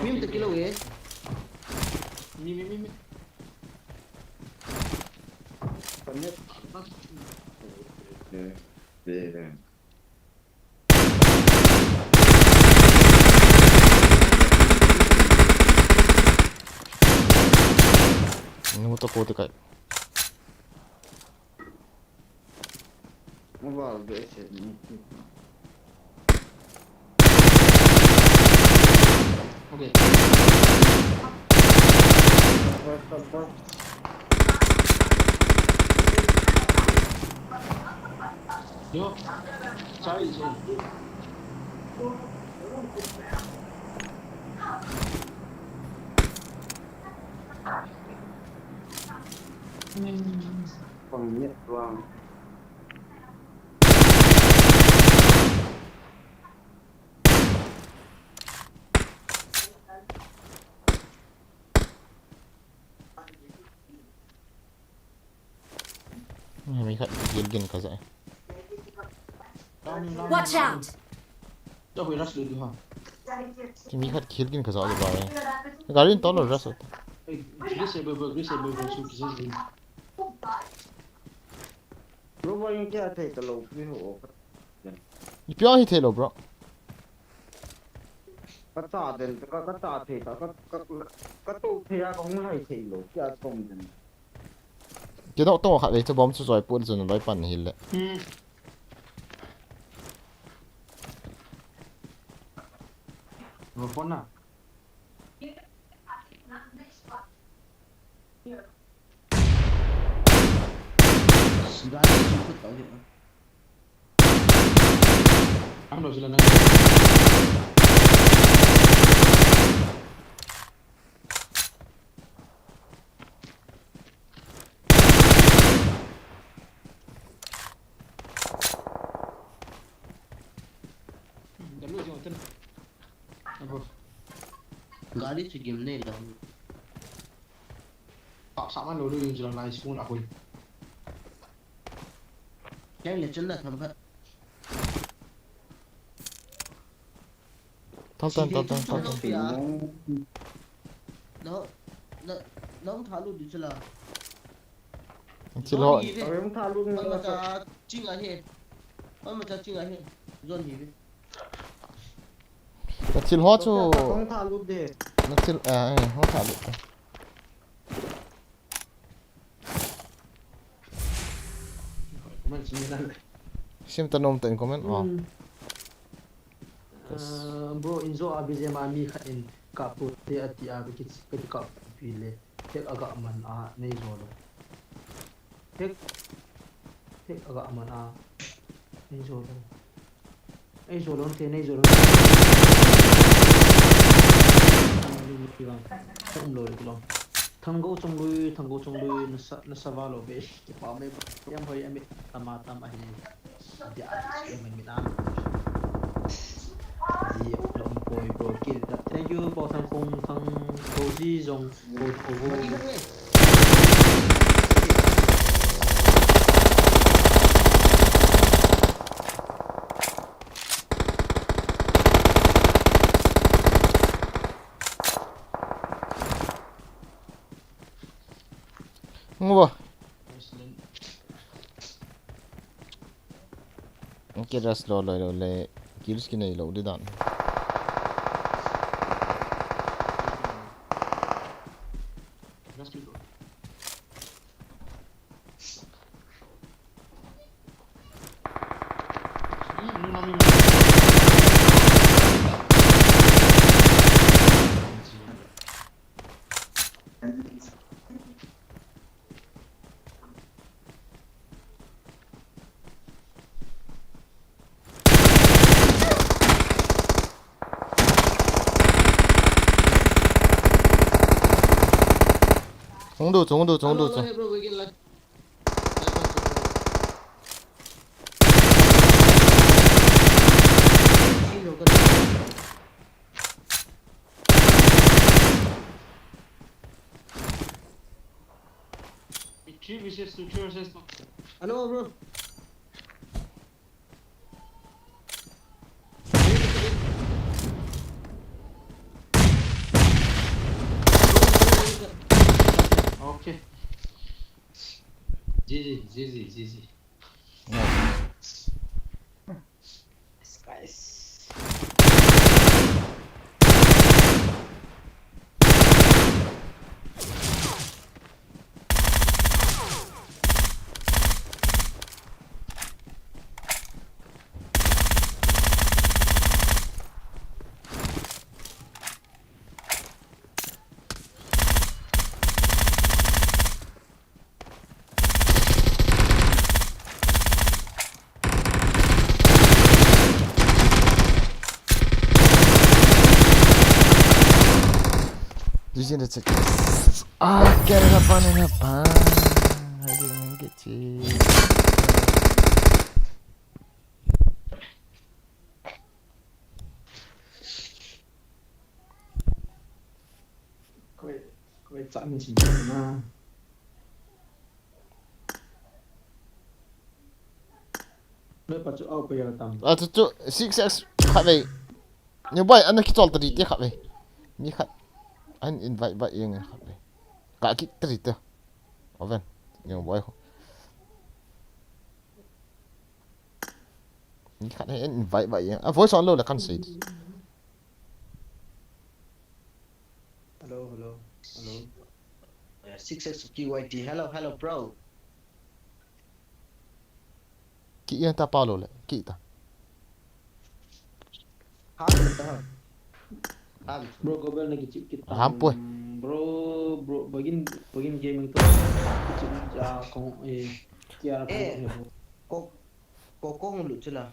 Mim te kilo ye. Mi. nu to ko te kai Mobile base. Okay. Yo. Sorry. Pangit doang. mi khat gilgin ka za Watch out. Cho phải rush được ha. mi khat gilgin ka za ba garin to lo ras Disable su kisi. Bro boy yung kaya tayo talo piho. ipya hi thelo bro Kata din kata tayo katu kaya kung ngay tayo kaya kung din. ke do to khat le chu bom chu zoi pun chun loi pan hil le Rồi phone nào. Sudah ada ikut tau dia. Ăn rồi lần Gaड़ी से गिरने लगा. Sama dulu yung jalan lain semua aku. Yang le chân là thầm phật. tan Đó, nó không thả luôn đi chứ là. chỉ lo Yung talo Ôi nga mà ta chinh ở here. Ôi mà ta chinh ở here. Zone here. chỉ lo chu Kung talo de. nó chỉ ho tha lu Comment sini lang. sim tanom ten comment Bro inzo abize mami khain kaput te ati abikit kit kap pile tek agak man nei zolo tek agak man nei zolo te nei zolo thanggo chonglui na savalo be pa me yam hoy ame tamata ma hi dia men mitam di long boy bro kill that thank you for thang cozy zong ngô cái ras lo le kills ki nei lo di dan Gas dulu. Ini mami. 정도 Hello, bro, begin like. Three wishes to choose as Ano bro? Okay. GG. Guys. 유진의 책. 아, 깨르나 빠내나 봐. 하겠지. Quay chặn chỉ mà nơi bắt chỗ bây giờ tầm 아, 저쪽 6x 카베. 니 뭐야? 안나 키톨 드리티 카베. 니 카. 안 인바이트 바 잉 카베. kaki 드리트. 어벤. 니 뭐야? 니 카네 인바이트 바 잉. 아, voice on low là kan say. Hello. 6x QYT. Hello bro. Ki yên ta Paulo le. Ki ta. bro có bên này cái chip kita Hampoi. bro begin gaming tuh chip ja kong kia Cô không lụt chưa là?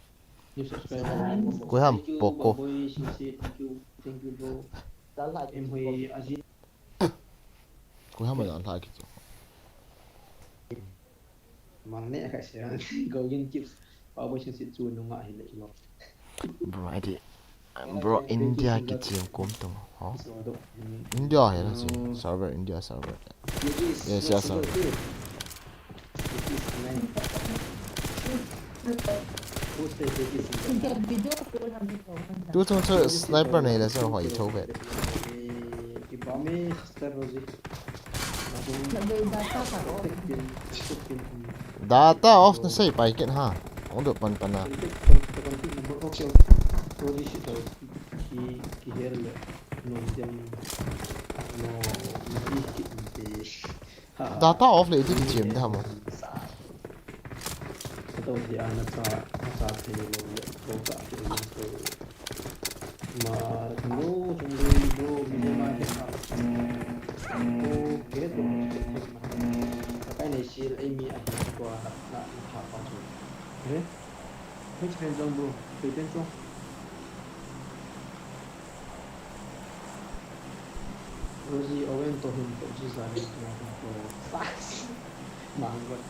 you subscribe Cuối hầm Poco. boy thank you bro em hơi azit Cuối hầm là lại cái. mang nè cái sẽ golden chips bảo boy xin chuồn nó ngại lại lo Bro, I did. Bro, India ki chiam kom tong. Ho. India ya la server India server. Yes, yes server. Tu tong so sniper này là sao hỏi thâu về. Data off na say pai ken ha. On do pan na. Data off le di chiam da mo. atau dia anak sa ini lo ka itu ma no bro video ma oh kira tu kai nei sil ai mi a ko na ha pa chu which friend zone bro friend zone Rosie Owen to him to Jesus ani to fast manggot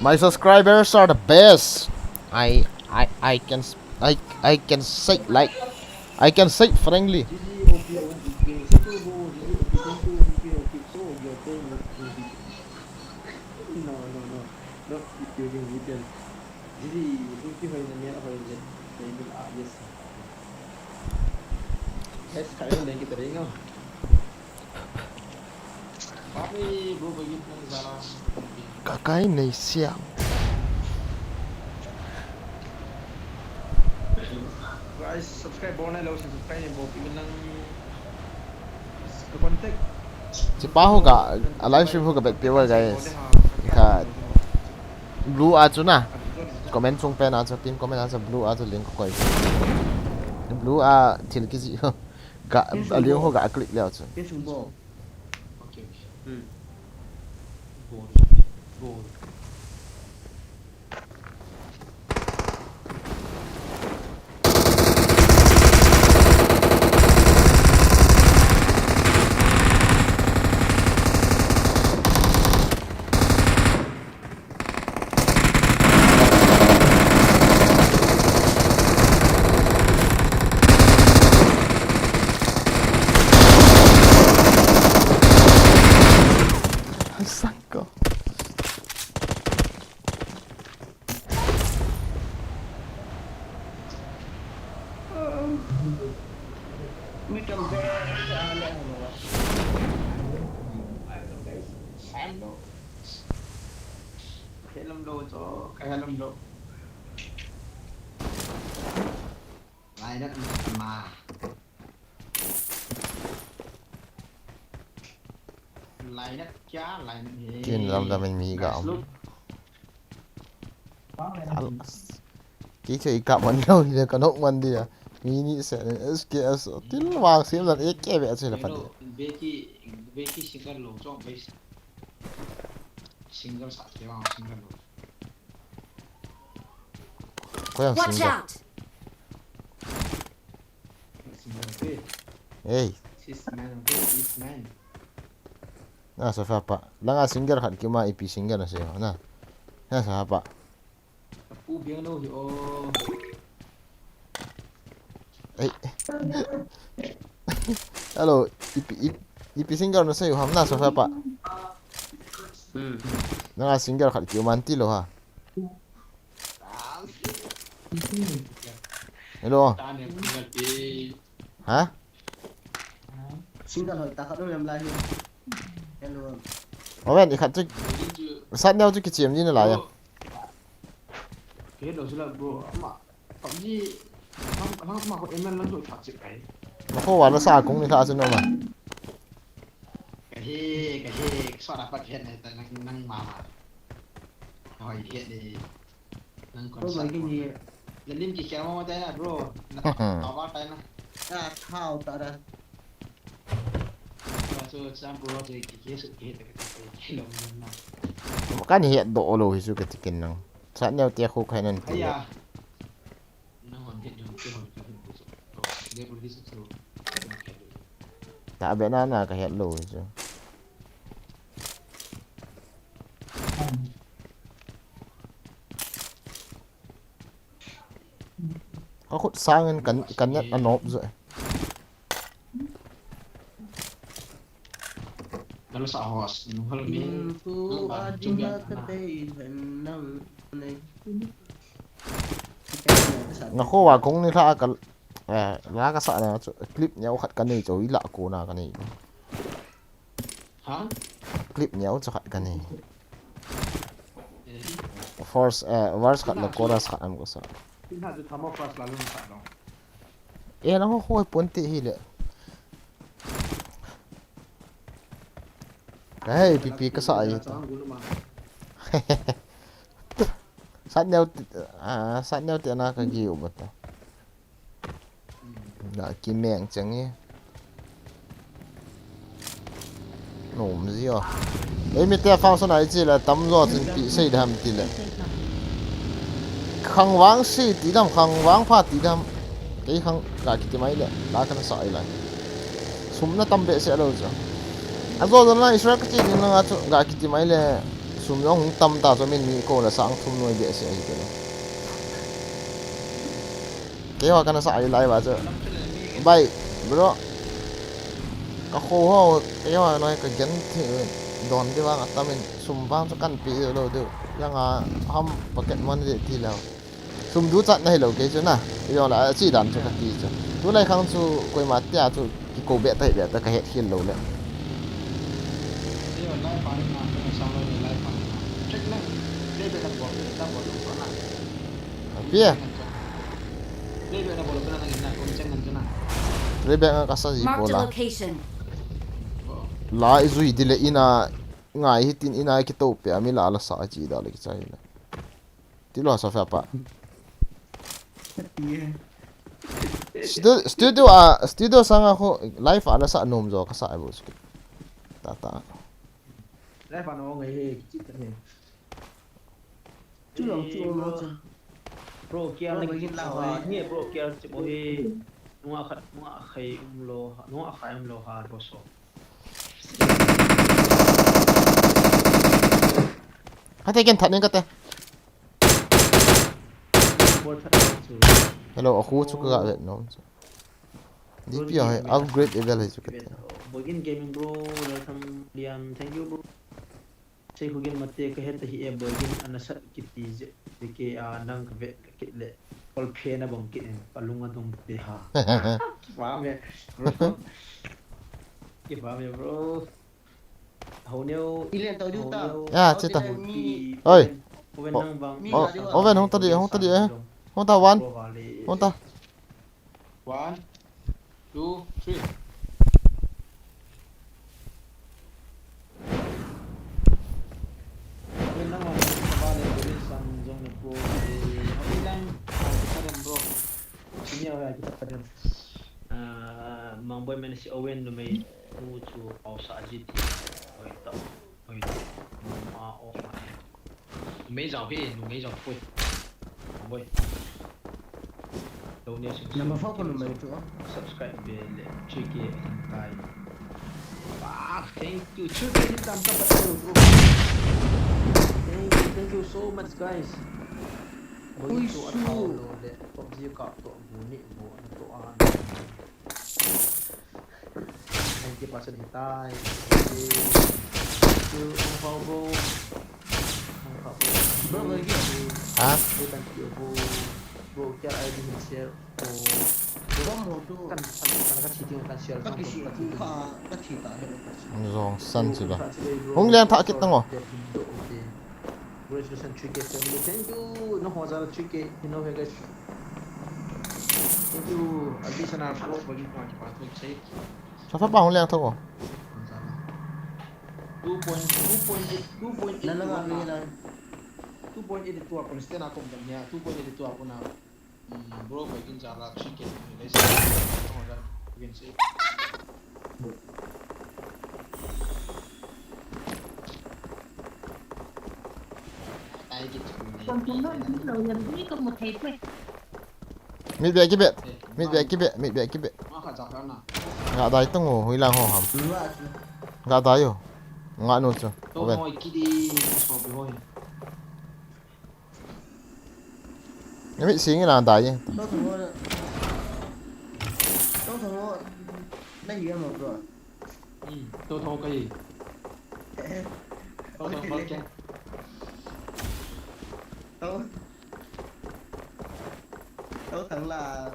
My subscribers are the best. I can say like I can say frankly. Cái này xem. Guys, subscribe bonai lo subscribe ni boki bilang ke kontak. Siapa hoga live stream hoga back power guys. Ka blue aja na. Comment chung pen aja pin comment aja blue aja link ko. blue à thil cái gì cả à liếng hồ cả click leo chứ Cái súng bò. Okay. Ừ. Goal. Goal. sang cơ Mi cầm về à lẹ rồi. Em đâu. Cái lâm đồ cho cái lâm đồ. Lại đất mà. Lại đất chá lại gì. tiền làm ra mình mì gạo cái chơi cặp mình đâu thì còn hốc mình đi à mini sẽ SKS tin vàng xem là cái vẻ chơi là phải Beki single low cho base. Single sát cái vào single low. có yang Watch single out! Single okay. hey Six man okay. Six man. na sa fa pa langa single khat ki ma ip single na se na sa pa U biếng đâu thì ô. hey hello ip single na se ham na sa fa pa Ừ. langa single khat ki man ti lo ha hello Ta này single đi. hả Xin cần hỏi ta không làm lại đi. Hello. ở bên thì khát chứ sát nhau chứ cái chiếm gì nó lại à Cái đầu sẽ là bro mà thậm chí nó mà có em lên rồi thật sự cái nó không vào nó xa cũng đi thả xin đâu mà cái so đạp phát hiện này tại năng mà hỏi hiện thì năng còn Có mấy cái gì? lần đêm chỉ kéo mà tay là bro tao bắt tay nó Ta thao ta ra. cho sang bro thì cái sự kiện cái lòng nào cái này hiện độ rồi chứ cái tiền năng sát nhau tia khô hay nên ấy à nó hoàn thiện được cái hoàn thiện của để bro đi sự tại bên đó là cái hiện rồi chứ có khúc sang cắn nhất ăn nộp rồi kalau sa host nung hal min Phu Adima Katei Hằng Năng này. nó khô vào cũng đi thả cái lá cái sợi này clip nhau khát cái này cho ý lạ cô nào cái này hả clip nhau cho khát cái này force verse khát là chorus khát em có sao tin hạt tham ô class lalu sa dong nó khô bốn tỷ hi lệ cái pipi cái sợi gì sát nhau tiền nào cái gì vậy ta là kim mèn chẳng nhé nổm gì à ấy mình theo phong số này chỉ là tắm gió thì bị xây đam tí lệ khang vắng xây tí đam khang vắng pha tí đam cái khang cả cái máy lệ đã cái nó sợi lại súng nó tâm bệ sẽ đâu chứ anh rồi là Israel cái gì nó cả cái máy lệ súng nó không tâm ta cho mình cô là sáng thùng nuôi bệ sẽ gì cái kế hoạch nó sợi lại và chứ bay bro có khô ho kế hoạch nói cái dân thì đòn đi vang ta mình súng vang cho căn bị rồi được yang ham paket mon để thì nào súng đu chặn này là cái chứ nào bây giờ là chỉ đàn cho cái gì chứ tôi này không chú quay mặt tia chú cái cổ bẹ tay bẹ ta cái hết khiên lâu đấy dia lai pa na sa lo lai pa check na dia beta bol ko na bia dia beta bol ko na na ko cheng nan na rồi bẹ cái sao gì Marked a bola location. lại rồi đi lấy ina ngay hít tin ina cái tàu bẹ mi là sao chỉ đó là cái gì này tí lo sao phải pa Yeah. studio sang ako live ana sa anom zo ka sa ibo skit tata ได้ฟันเอาไงเฮ้จิตกันเนี่ย chú lòng chú nó chứ bro kia lagi ni bro kia cebo he nua khai nua khai lo ha boso ให้เตกันทัดนึงก็เต bot tha chu hello aku suka ga no di pia hai upgrade level hai suka bogin gaming bro welcome liam thank you bro sei hugin mate ka het hi e bogin anasa kiti je ke nang ka ve ke le kol phe na bong ki palunga dong be ha wa me bro ke ba me bro hau neo ilen tàu du ta ya cheta oi oven hong tadi hong ta one hong ta 1 2 3 When nang wala sa bale ko sa jong na pro hau lang ka rin bro sinya ya kita pa rin mang boy man si Owen no may mucho au sa GT oi ta ma off ma mấy giờ phi mấy giờ phi boy đâu nhớ xin nằm phóc con mày chỗ subscribe về để truy kê tay thank you chưa kể đến tam các bạn bro thank you so much guys ui su đểผมจะกลับตัวบุนี่บุตัวอันให้เก็บปัสสาวะใต้คือเขาโบbro lagi hả bukan bro cara ID share bro mau tu kan cheating kan share các cái gì các chỉ tại rong san chi ba hong lian tha kit tango resolution 3K family thank you no hazar 3K you know guys thank you additional pro bagi point patut say sa fa ba hong lian tango 2.8 นั่นละนี่นะ 2.8 ตัวคนสเตนako ganyan 2.8 ตัวako na bro bagin jala chicken nilis ako gan bagin say ay git còn chúng nó chỉ lừa nhầm biết có một thịt thôi mid be ki be ma kha ja na nga dai tango hui lang ho ham nga dai yo nga no cho to hoy kidi so bi hoy mi sing là dai ye đâu thằng nó đây gì mà rồi to to cái to to mất cái đâu thằng là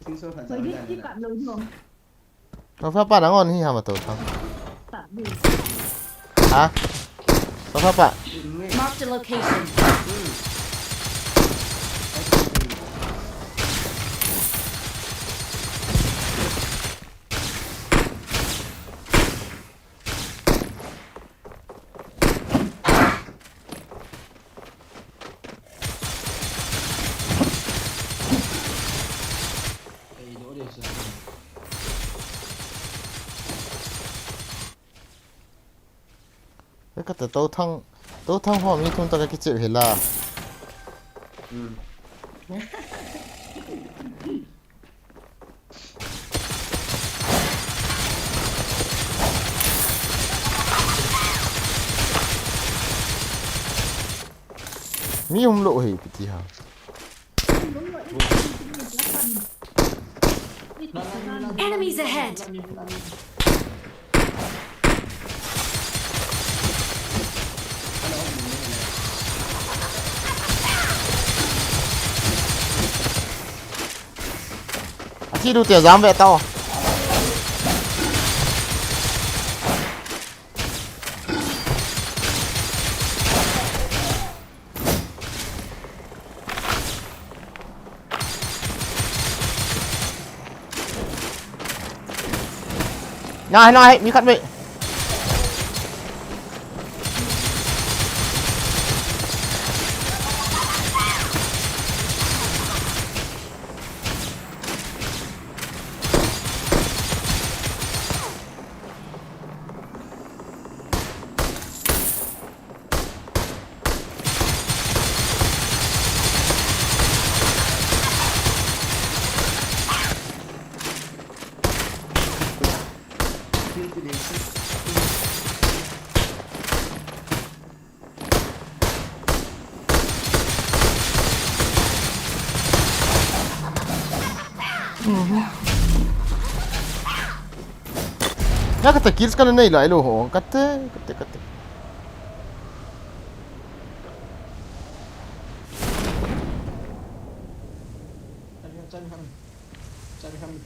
xin số phải phải biết tiếp cận luôn không nó fa pa ngon hi ha ma to thang tạm đi hả nó fa pa Marked a location. cái cái tàu thang hoa mi thun ta cái chữ hết là mi không lộ hỉ bị gì hả Enemies ahead. khi đủ tiền dám vệ tao này mi cắt vậy Ya kata kills kan na ilo ilo ho kate. Cari kami.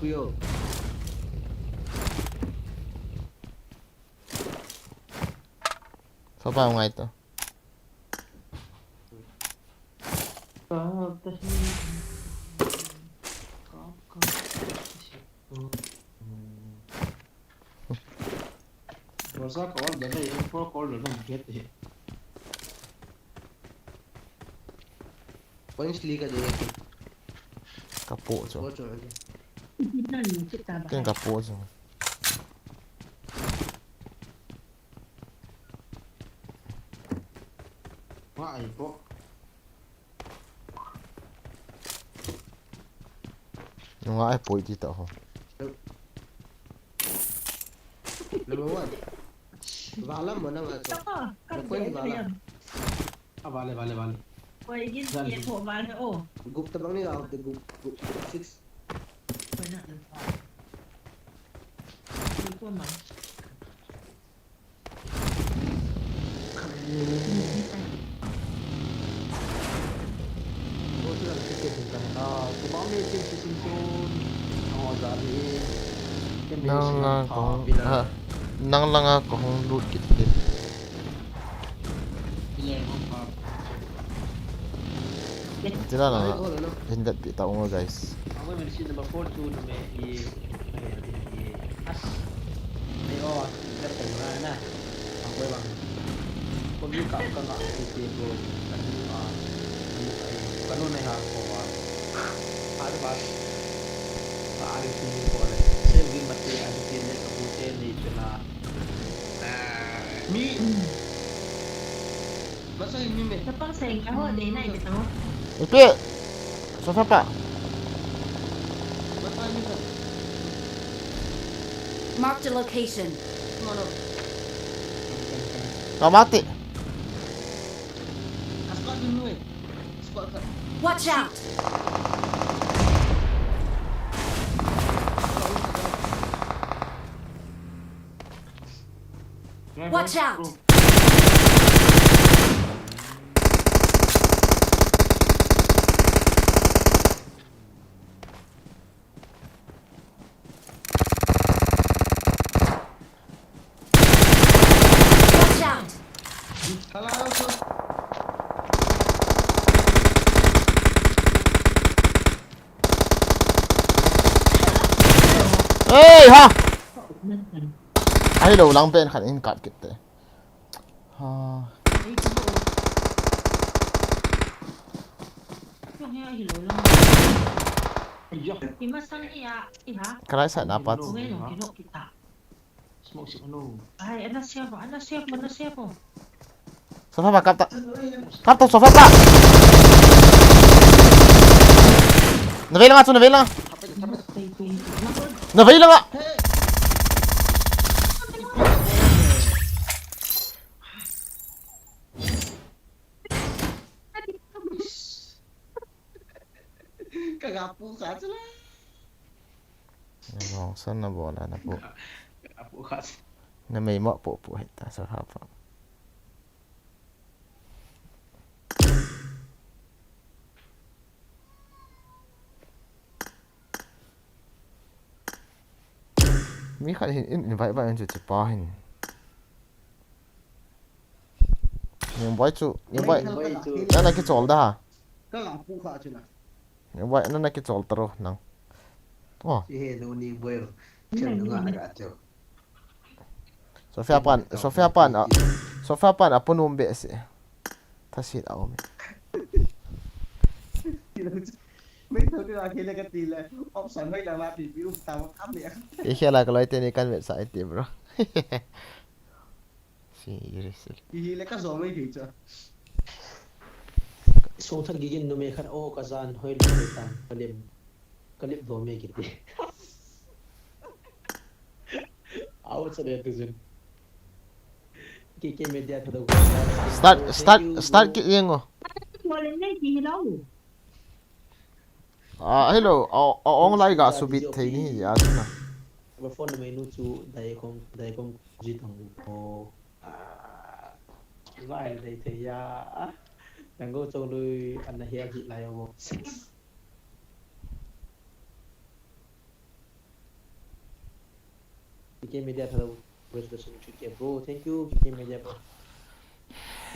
Kuyo. Sopa nga ito. Rosa call dala yung pro call dala get eh. Points liga deh. Kapo so. Bocor aja. Kaya kapo so. Wah ay po. Yung nga ay po dito ako. Number 1. Valam mo na nga to. Nakuha ni Valam. Ah, vale. Quay cái điện thoại vào nữa. Ồ, Gup tabang ni out the gup 6. quay lại điện thoại. Đi qua mà. Nang lang ako kung loot kit. Tira na nga. Hindi kita ko guys. Ako may machine number 4 to may as may dapat na ang bang kung yung ka nga ito ano na ako ano ba maaari sini ko rin kasi yung mati ang tinit ang puti nito na Mi. Masa ini me. Nó có xèn cả hồi đến này biết không? Ipi! Sofa pa. Masa ini kan. Marked a location. Mana? Kau mati. Squad dulu eh. Squad kan. Watch out! Watch out! Watch out! Halau tu. Hey ha! Ai đầu lang bên khẩn in cắt kịp đấy. Ha. Không nghe gì lỗi lắm. Thì mà sang đi à? Đi hả? Cái sai dapat. Nghe rồi cái độ kita. Smoke si ano. Ay, anak siapa? Sofa pa kapta. Kapta sofa pa. Navay lang nga. Navay lang nga. Kagapu ka sila. Ano, saan na bola na po? Apo kas. Na may mo po hita sa hapa. Mi khai invite ba into pahin. Yung boy chu, na ki chol da. Kagapu ka sila. Yung boy na ki chol taro nang. Oh, Si no ni boy. Chen nga agak tu. Sofia pan apa numbe si. Tasit ako mi. Mấy thứ đó khi là cái gì là option mấy là mà review tao cắm vậy. Ikhe la kalau itu ni kan website dia bro. si irisil Hi le ka zo mai thi cha. Song thang gigin no me khan o kazan hoi le tam kalim do me kiti. Aw sa le tuzin. Kiki media thado ko. start ki yengo Ngồi lên đây gì đâu. hello ong lai ga su bit thei ni ya na Ba phone menu chu dai kom ji thang ko. Vai dai the ya. Đang go chong lui anh hiya ji lai mo. Kiki media thado resolution chu bro. Thank you Kiki media bro.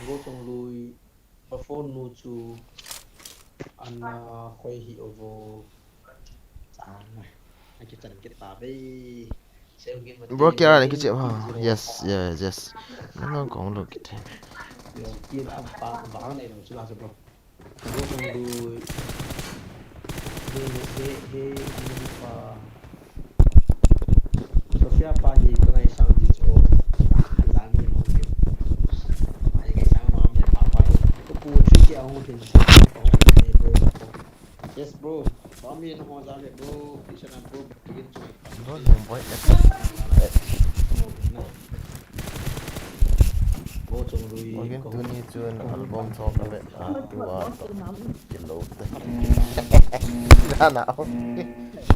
Go chong lui ba phone nu chu anh khoi hi ovo. Anh chỉ cần cái tà đi xem game mà bro kira ni ki che ha yes yes no kong lo ki the kia là vàng này nó sẽ là gì bro bro trong đuôi he pa Sofia pa hi cái này sang gì chỗ làm gì nó kiểu ai cái sang mà mình pa pa cái cua truy kia ông thì bro yes bro bao nhiêu nó hoa ra đấy bro đi xem bro begin to bro no boy bố trong lui Mungkin tu ni cuan album top le dua kilo tidak nak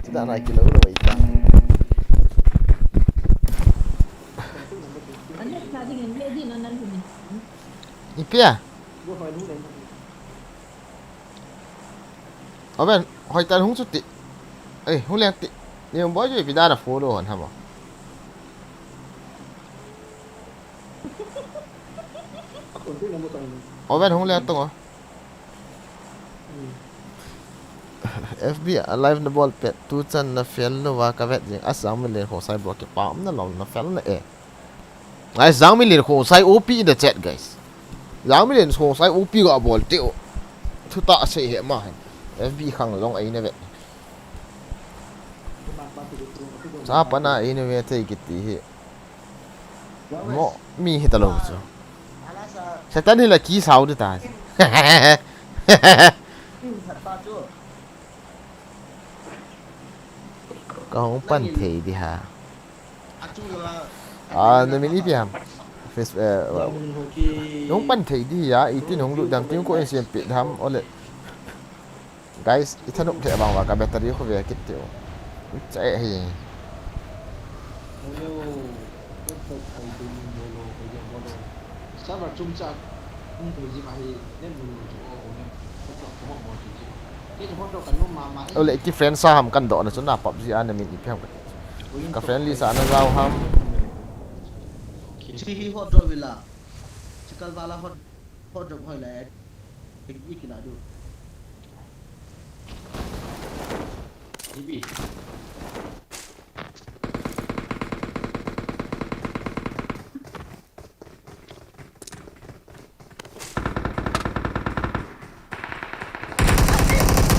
tidak nak kilo le baik Anh ấy sao thì nghe gì nó năn mình. ipia bố hỏi đúng đấy aben hoi tan hung suti hung lek ti ni boy je pida na follow han hama còn cái là một tuần aben hung lek to FB live na ball pet tu chan na fel no wa ka vet jing asang mi le ho sai block pam na long na fel na ai zang mi le ho sai op in the chat guys zang mi le ho sai op ga ball ti thu ta se he ma FB khang long ai na vet sa pa na ai na vet thei ki ti hi mo mi hi ta lo chu Ala sa sa tan hi la ki sao de ta thật ba chu. ka hong pan thei di ha A chu la na min ipiam face hong pan thei di ya itin hong lu dam tim ko en siam pi dham ole guys ithanuk the bang wa ka battery ko ve kit teo chạy hi sao mà trung trang không thấy gì mà thì nên mình chỗ nên có một món gì cái chỗ đó cần nó mà ole ki friend sa ham kan do na chuna PUBG an min ipiam ka friendly sa na raw ham chi hi hot rồi villa. Chikal wala hot rồi hỏi lại. Cái gì nào được. gì bị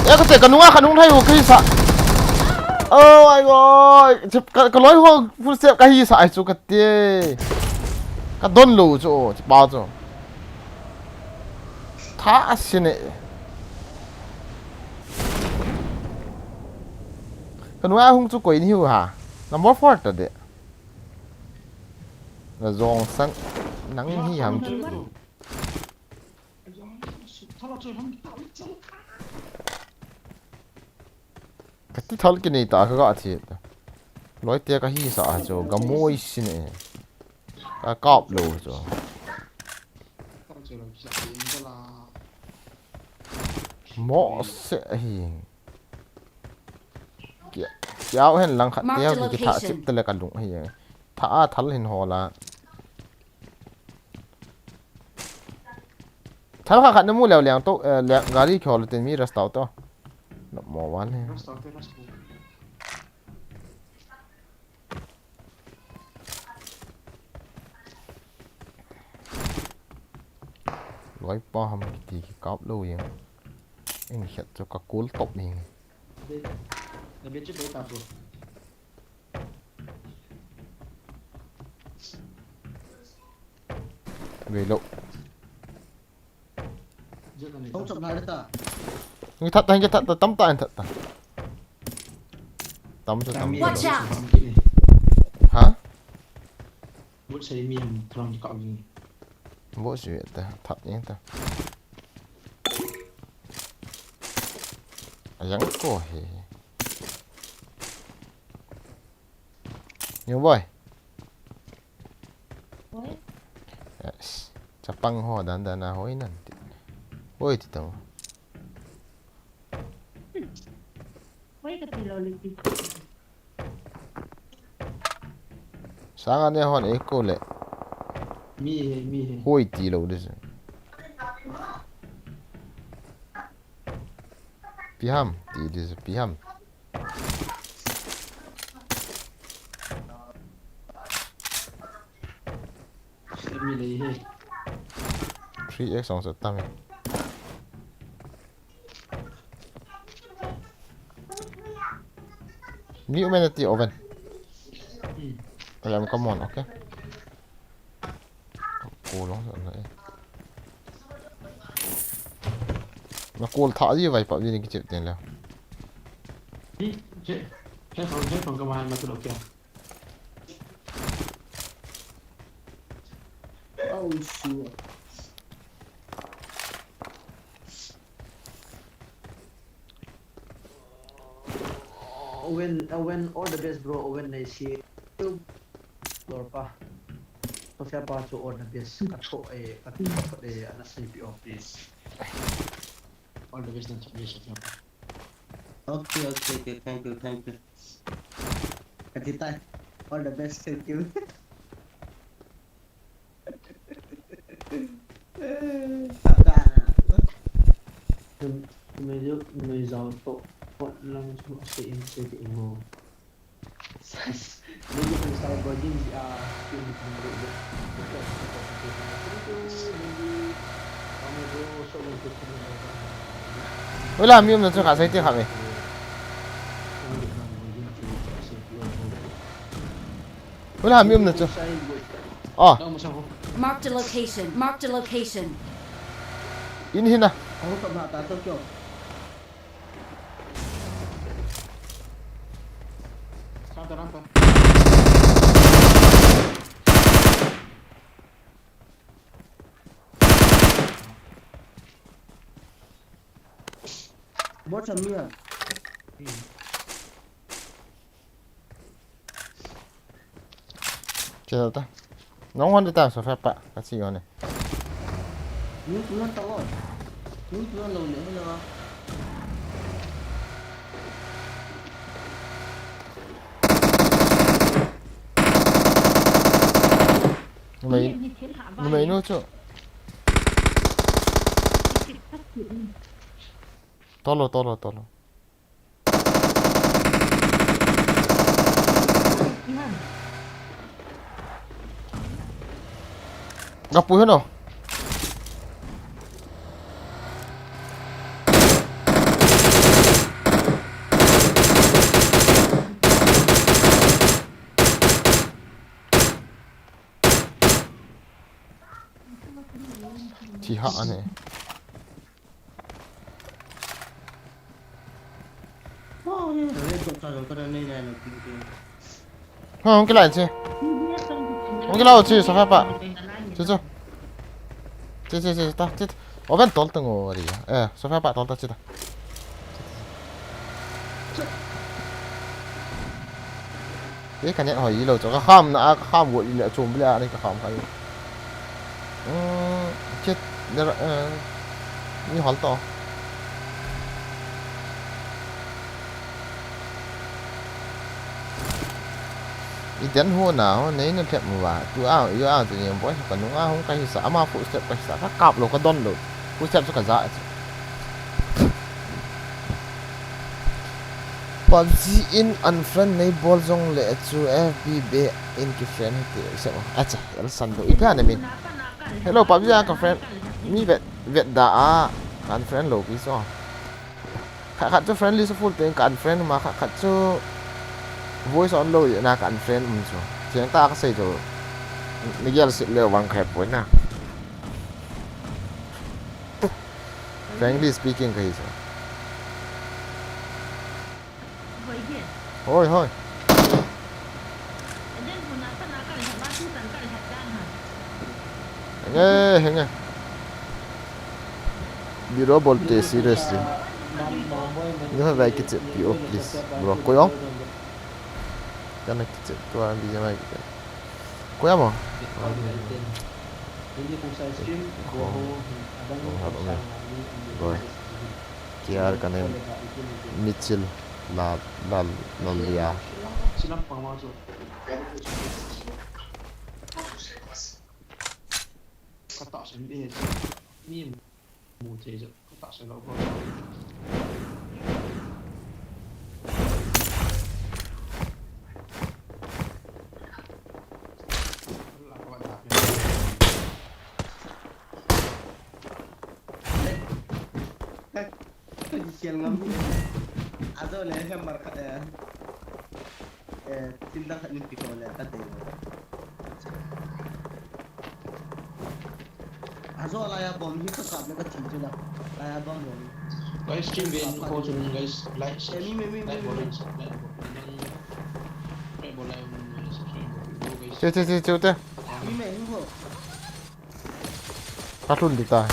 có thể cần đúng thay một cái sa oh my god chụp cái lối hoa phun xếp cái hi sa chú cái tê cái đôn lù chú bao chú thả xin nè cần không chú quỷ hiu hả number 4 rồi đấy là dòng sáng nắng hi hàm chú cái tí thල් cái này ta cái gì đó nói tiếc cái hi sa cho cái môi xin nè cái cọp lù cho mỏ sẽ hi kéo hen lăng khát kéo thì cái thả chip tên là cái lủng hi thả thල් hình hồ là thằng khác nó mua lèo lèo to lèo gari khổ là tiền mi rasta to nó mò ván này gói po hầm thì cọp luôn vậy anh hiện cho các cuốn tóc này để biết chút đấy tao rồi về lộ Không chậm lại nữa ta. người thật anh cái thật tắm tay thật tắm cho tắm Watch out! hả Bút xây miền trong cọ gì. vô chuyện ta thật nhé ta vẫn có hệ nhưng boy yes Japang ho dan na hoy nanti hoy tito Wait a minute. sanga ne hon eko le Mi hoy ti lo des piham ti des piham mi lấy hết. 3x 2 sa tami ni umenati oven làm come on okay cô nó rồi này nó cô thả gì vậy bảo gì cái chuyện tiền nào Đi, chết phòng công an mà tôi đổ kìa. Oh shit. Owen all the best bro. Owen này si lor pa. So siya pa cho all the best. Kato anak CPO please. All the best ng Chinese. Okay, thank you. Katita, all the best, thank you. Người giàu tội quận Long Thọ sẽ in xây dựng mồ. Nếu như mình sai bao nhiêu chuyện mình được được. với làm miếng là cho cả xây tiền hả mày với làm miếng là cho Marked a location. Marked a location. in hin à Không chậm lại ta Tokyo. Rampa. Bot chậm miệng. chơi ta nó ngon đi ta sao phép bạ cái gì này Nhưng chúng nó to rồi. Nhưng chúng nó lâu nữa hơn nữa. mày nó chứ to lo gặp bụi hết rồi thì hạ này không cái này chứ không cái nào chứ sao phép bạ chứ ta ở bên tol từng ngồi đi sao phép bạ tol ta chứ ta cái cái nhận hỏi ý lâu cho cái kham của đi lại chùm bây giờ đây cái kham hay chết như hỏi to ý đến hua nào nấy nó thèm mà tôi yêu tự nhiên bói còn nó không cái xã mà phụ sẽ cái xã các cặp luôn cái đòn rồi phụ sẽ cho cả dại PUBG in unfriend này ball zong lệ chu FBB in cái friend thì sẽ mà chà el san do ipa này mình hello PUBG ka friend mi vet da unfriend lo pi so khát cho friendly so full tên ka unfriend mà khát cho voice on low na ka unfriend mình so tiếng ta có xây rồi Miguel sẽ leo bằng khép với nào Frankly speaking cái gì Vậy chứ. thôi thôi And then when I can have my two and can have done nghe nghe biro bolte seriously you have like it biro please bro koyo kana kit to an di mai koyo mo Hindi kung sa stream go abang rồi kia cái này Mitchell là lia silang pangmasok. Kata sa hindi ni mo teja kata sa loob. Siang ngam azo le hem mar tinda khat ni piko le khat de azo la ya bom hi ka kap le ka thi chu la ya bom le Guys, stream bin ko chun guys like me like boleh subscribe guys. chơi thế mi me hu ho phát luôn đi ta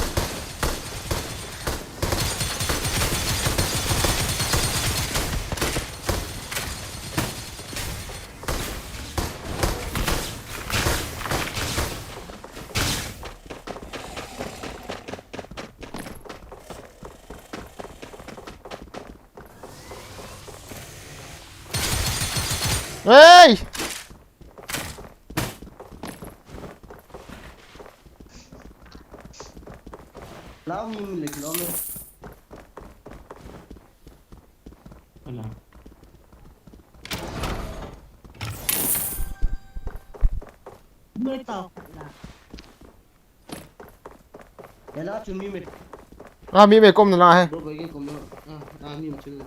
hey lao mi le lo me Ala. Mới tỏ là la chu mi me à mi mày công là hay Bro bagi ko mo. Ni macam tu.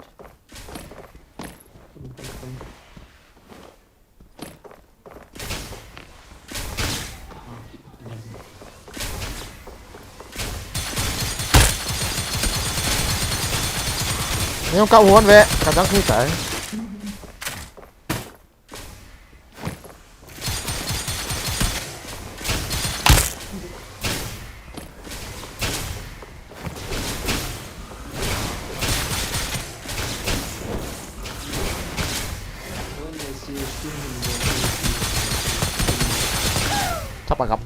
nhưng cậu muốn về cả đăng khi cái sắp gặp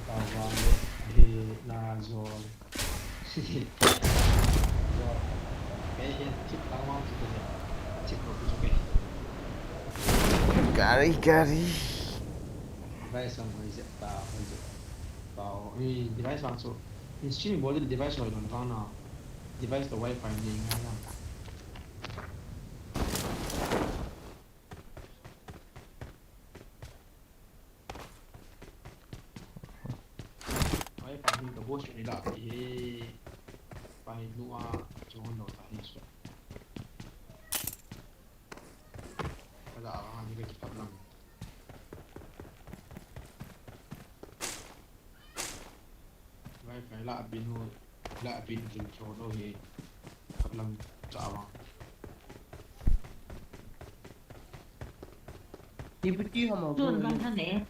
Gary Device on reset tao ni device langsung ni streaming boleh device lain orang na device tu wifi ni ngana wifi ni tu bos ni lah wifi luar jangan nak tadi so ada orang ni kita bilang phải lạ pin thôi lạ pin dừng chỗ đâu thì thật lòng trả vào TPT hả mà tuần văn thân nè.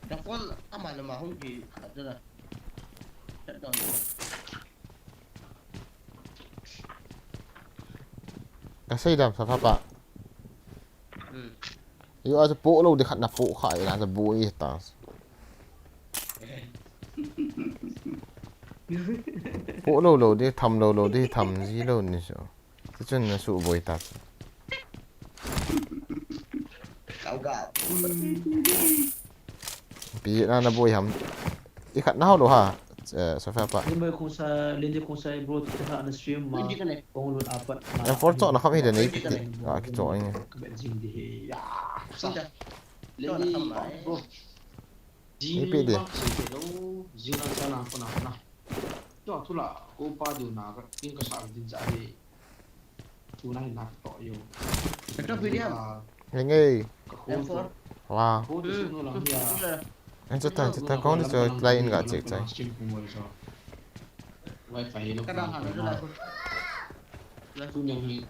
đặc con mà không chỉ thật ra là rất đòn cái xây đầm sao bạn yêu ai bộ lâu để khăn nạp bộ khỏi làจะbộ gì ta bộ lâu để thầm lâu để thầm gì lâu như sao cái chân là sụ bồi tạt gạo bị nó bồi hầm cái khăn nào đâu hả sao phải bạn ini mau kung sa bro kita na stream ma kung lun apat em phốt chọn nó không hiểu đấy cái chỗ anh benzin di ya sao Lendi bro Ini pede. Zina sana na cho tu la ko pa du na tin ka sa din sa di tu na na to yo Itu video anh ơi M4 wow ko tu no lang ya anh cho ta có được cho play in gạt chạy chạy wifi nó cái nào hẳn nó lại không tu nhung hi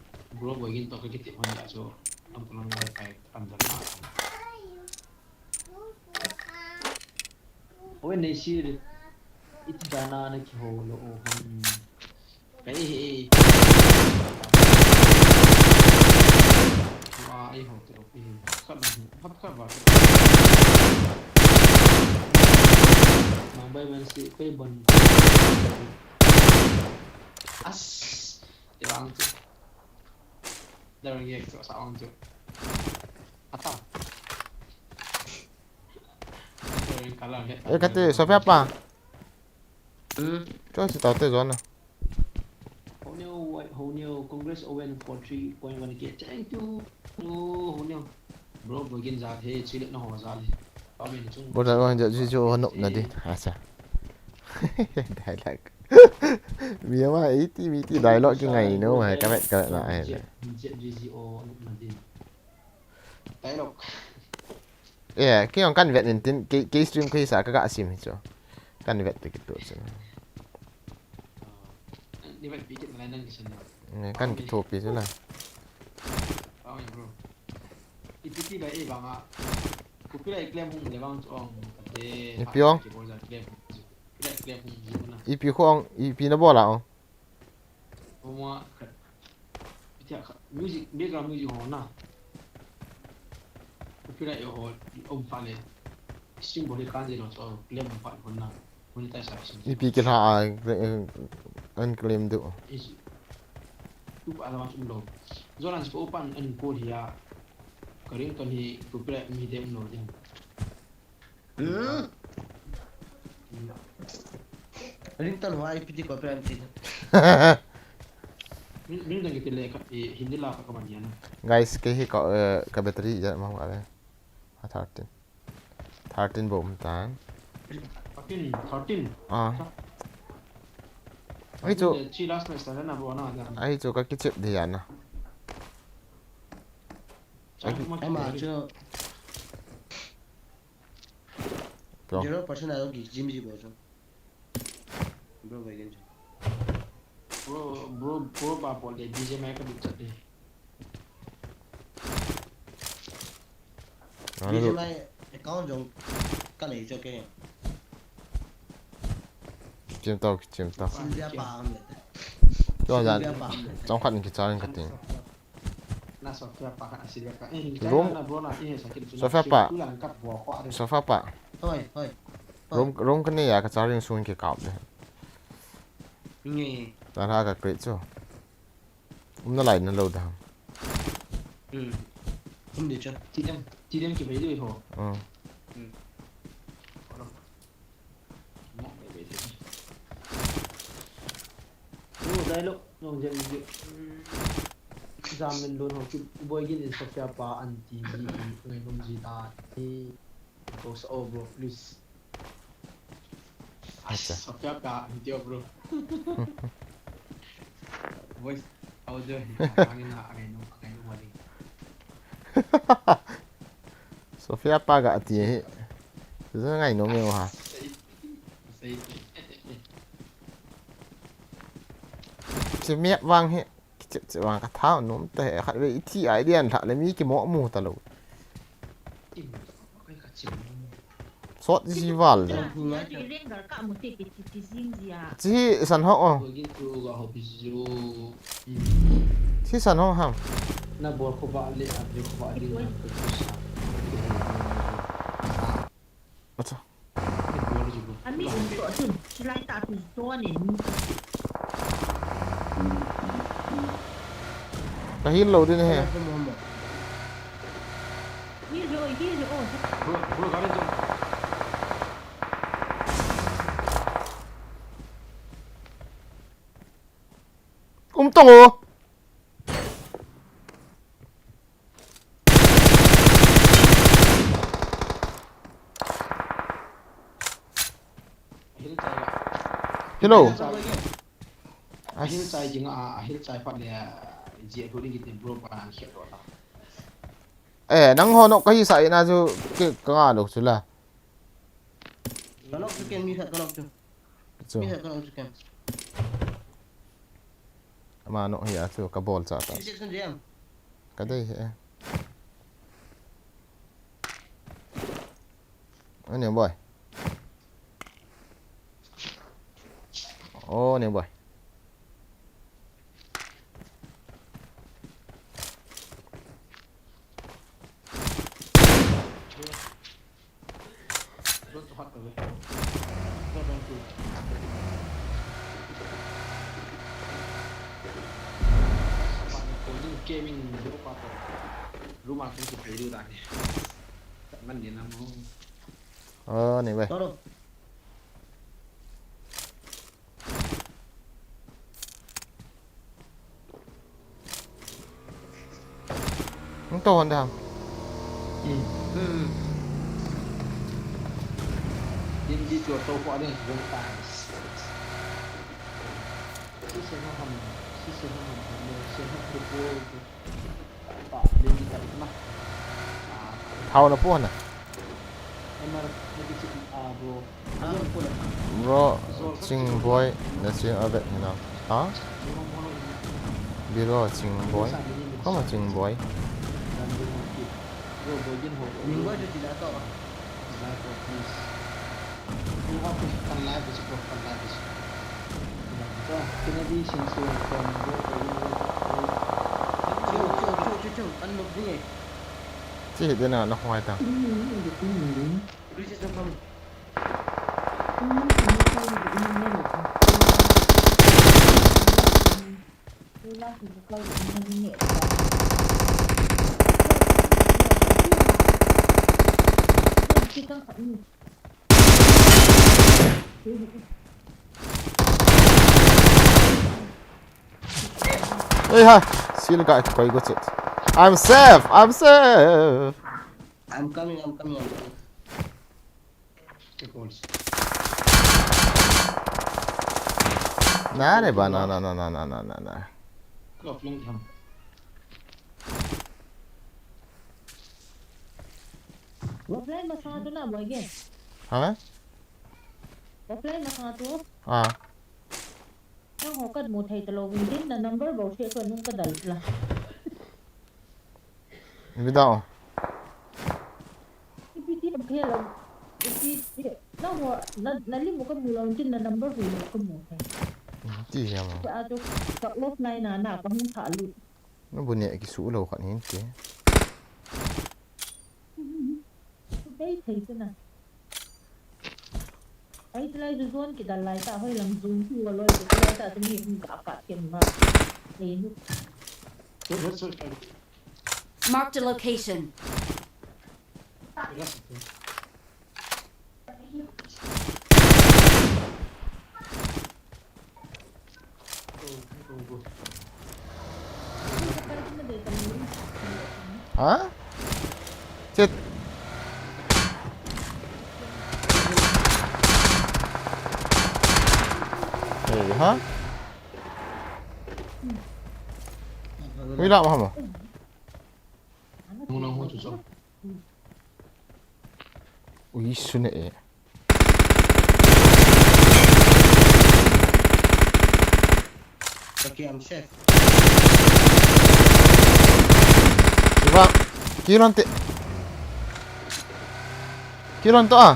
bro boy gin to cái tiệm hoa so ông còn wifi cầm được mà ôi này xí ít dana này ki hồ lo cái wow ai hồ tự khát nó khát vào mà bây mình sẽ quay bần as di bang tu dari yang tu saung tu atau dari kalau Ê cái tên sao phép à? ừ Cho chị tao tên rồi nè. How new Congress Owen for 3.1 get thank you how new bro begin ra thế chỉ được nó hồ ra đi bao nhiêu chung Bữa nay anh giờ cho hắn nộp nè đi. À sao? Đại lại. Vì mà ý tí đại loại cái ngày nữa mà các bạn lại. tay lộc Ê cái ông căn vẹt nên cái stream cái sao cái sim hết rồi. Căn vẹt thì cái tổ chứ. đi vậy bị chuyện này nên cái Này căn cái thộp gì thế này. bao nhiêu bro itu tidak bang ah kupila claim hung le bang ong de Ipiong. claim hung na Ipi không? Ipi nó bỏ lại. semua music background music ho na kupila ho fale symbol kan je no so claim hung fale hon na monetization Ipi cái hạ anh claim được. tu ala masuk lo zoran se open an code ya karing kan hi kupila mi dem no jam ừ riêng tân hoa IPT có plan gì min dan kita le hindi la ka man yan Guys cái có cái battery giờ mà không phải 13 bom tan. 13 À. Ấy chỗ chi last night sana na bo na ấy chỗ cái chip thì à nè. em mà chưa Rồi. 0% nào gì gym gì bao giờ bro vậy cái bro ba po le DJ mai ka bi chat đi gì gym này account dùng cái này cho cái Chim tao. xin ra bà không được Cho ra xin ra bà trong khoản cái cho anh cái tiền. na software pa ka asili ka Room. na bro na sakit Software pa. tu lang kap bo ko Sao pháp ạ? thôi Rom cái này à cái cho riêng xuống cái cọp này. nghe Ta ra cái крит chứ. Nó lại nó lâu đào. ừ không được chưa ti dem ki bai doi ho Ừ. mo bai doi dai lo no je zaman luôn học boy gin software pa anti ni nung ji ta ni goes over please software pa anti bro voice audio angin na angin wali Sophia pa gạ thì rất ngày nó nghèo hả? Chỉ mẹ vang hết. Chỉ vang cái tháo nó tệ khát về thì ai điên thả lấy mi cái mỏ mù ta lâu. Sót gì vào rồi. Chỉ riêng cái cả một tí riêng gì à? Chỉ sẵn họ. begitu gak hobi zero Chỉ sẵn họ hả? na bol ko ba ali abri ko ba ali na Macam. bol juga Ami untuk tu, selain tak tu tuan ni. Cái hít lâu đi nè. không muốn bảo Ni rồi. bro kalian tu Tunggu. Hello. akhir saya jeung akhir saya pat dia je ko ni kita bro pa khit ro ta Nang ho nó cái sai na ju cái ngà được chứ là. tolong tu kan mi thật tolong tu Chứ. mi thật tolong tu kan mà nó hiện cho cái ball chả ta 600 jam. cái đây hệ anh em boy ô anh em boy Rất hot rồi. Rất đông tù. Bạn cố những gaming dữ quá rồi. Rumah cũng chỉ thấy đưa lại. Tận văn điện làm không? anh em boy Đó đâu. không to hơn đâu Đi chuột tàu qua đây vòng tài. Xí xe nó hầm xe nó được vô tỏ lên đi tận mắt hao nó buồn à em mà cái chuyện bro bro ching boy là ching ở vậy nào đó biro ching boy có mà ching boy rồi với dân hộ Mình quay được thì đã to. you have to come live with support come live with so kena di sensor from Chill. Ăn một cái chỉ thế nào nó hoài tao This is from ê ha xin cái quay của chết I'm safe I'm coming. nã này bà nã Lọc lên thầm. Offline masyado na, boy, again. hả Offline masyado. à Ang hukad mo tayo talawin din na number ba siya ko nung kadalala. biết đâu Ipiti na kaya lang. Ipiti na nalim mo ka mula din na number ba mo ka mo tayo. gì mà Sa ato sa offline na pa hong talo. nó buồn nhẹ cái sũ lâu khoản hiến kia Bay tayo na. Ay tulay doon kita lay ta hoy lang zoom si waloy ko tulay ta tumi yung kapat ken ma. Ayun. Marked a location. hả chết hả Huy lạ mà hả Muna mo chuso. ui xuân nệ Okay, I'm chef. vâng kí lon to à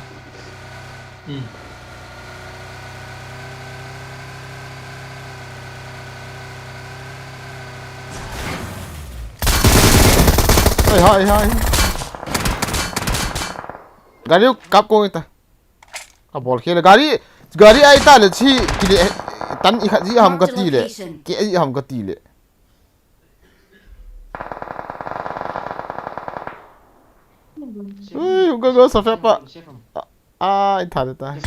ơi गाड़ी कब को इता अब बोल खेल गाड़ी आई ता ले छी कि तन जी हम गति ले के हम गति ले go सफे पा आ था देता है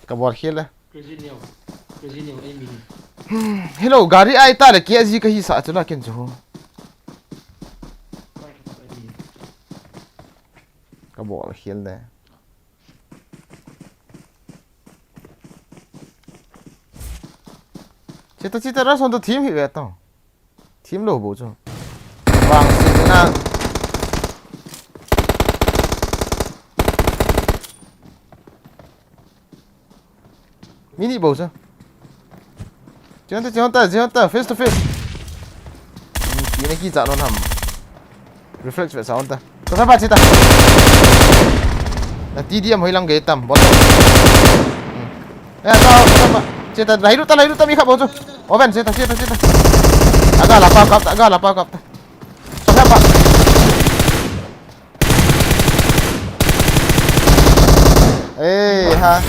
कब बोल खेल Crazy Neo Amy. हेलो गाड़ी आई ता ले के जी कहीं सा चला केन जो कब बोल खेल दे Cita-cita ra son team hi ve ta. Team lo bo cho. Wang sin na. Mini bo cho. Chỉ face to face. Tí này kia dạo nó nằm. Reflex về sao ta? Có phải chết ta? Là tí điểm hơi lăng ghế tầm bot. Tao chết ta lấy rút ta mi khắp bot. Oven chết ta. Agak lapar kap. Sao phép bạn? Ê ha.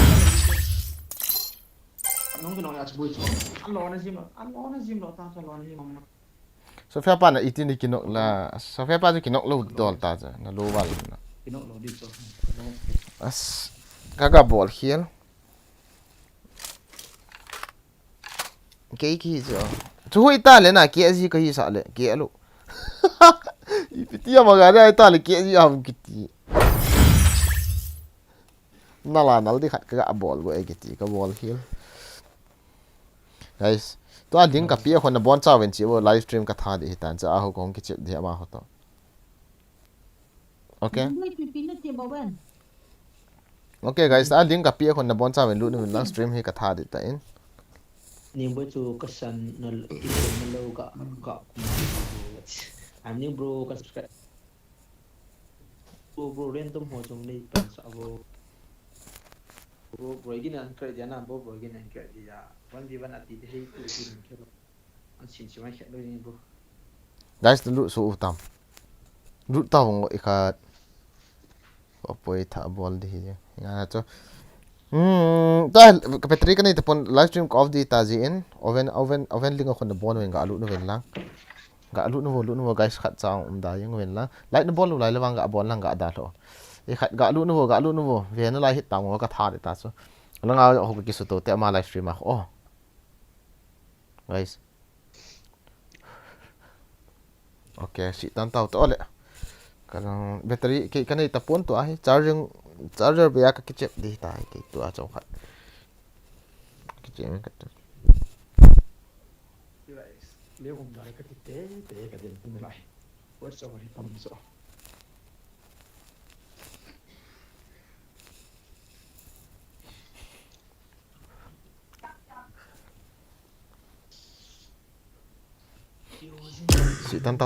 Nung cái nồi bùi ăn lò nó zim lò tao cho lò nó zim mà Sao phép bạn là ít tin đi kinok là sao phép bạn kinok lâu đòn ta chứ nó lâu vào cái nồi lò đi cho as kaga ball here cái chứ chú hội ta lên à kia gì cái sao lên kia luôn ipitia mà cái ta lên kia gì ham kiti nala nal đi khát kaga ball của kiti cái ball here guys to ading ka pia khona bon chawen chi wo live stream ka tha di tan cha ho kong ki chep di ama ho to okay okay guys ading ka pia khona bon chawen lu ni lang stream hi ka tha di ta in niềm vui chu kasan na lâu cả I'm new bro ka subscribe bro ren tum ho chung ni pan sa bro gin an kre dia na bro gin an kre dia 1v1 ati de hei tu gin ke an sin chi mai khet lo ni bro guys lu su utam lu ta ngo ikha opoi tha bol di hi nga cho ta ka petri ka ni te pon live stream off di ta ji in oven ling khona bon wen ga lu no wen lang ga lu no guys khat chang da yang wen la lai no bol lu lai lawang ga bon lang ga da lo e khat ga lu no ve na lai hit ta ngo ka tha de ta so langa ho ki su to te ma live stream a oh guys okay si tan tau to le kan battery ke kan ita pon to ai charger be ka kichep di ta ke to a chau khat kichep ka to nếu không đợi cái thực tế cả tiền không lại quá sao mà không sợ si tan tau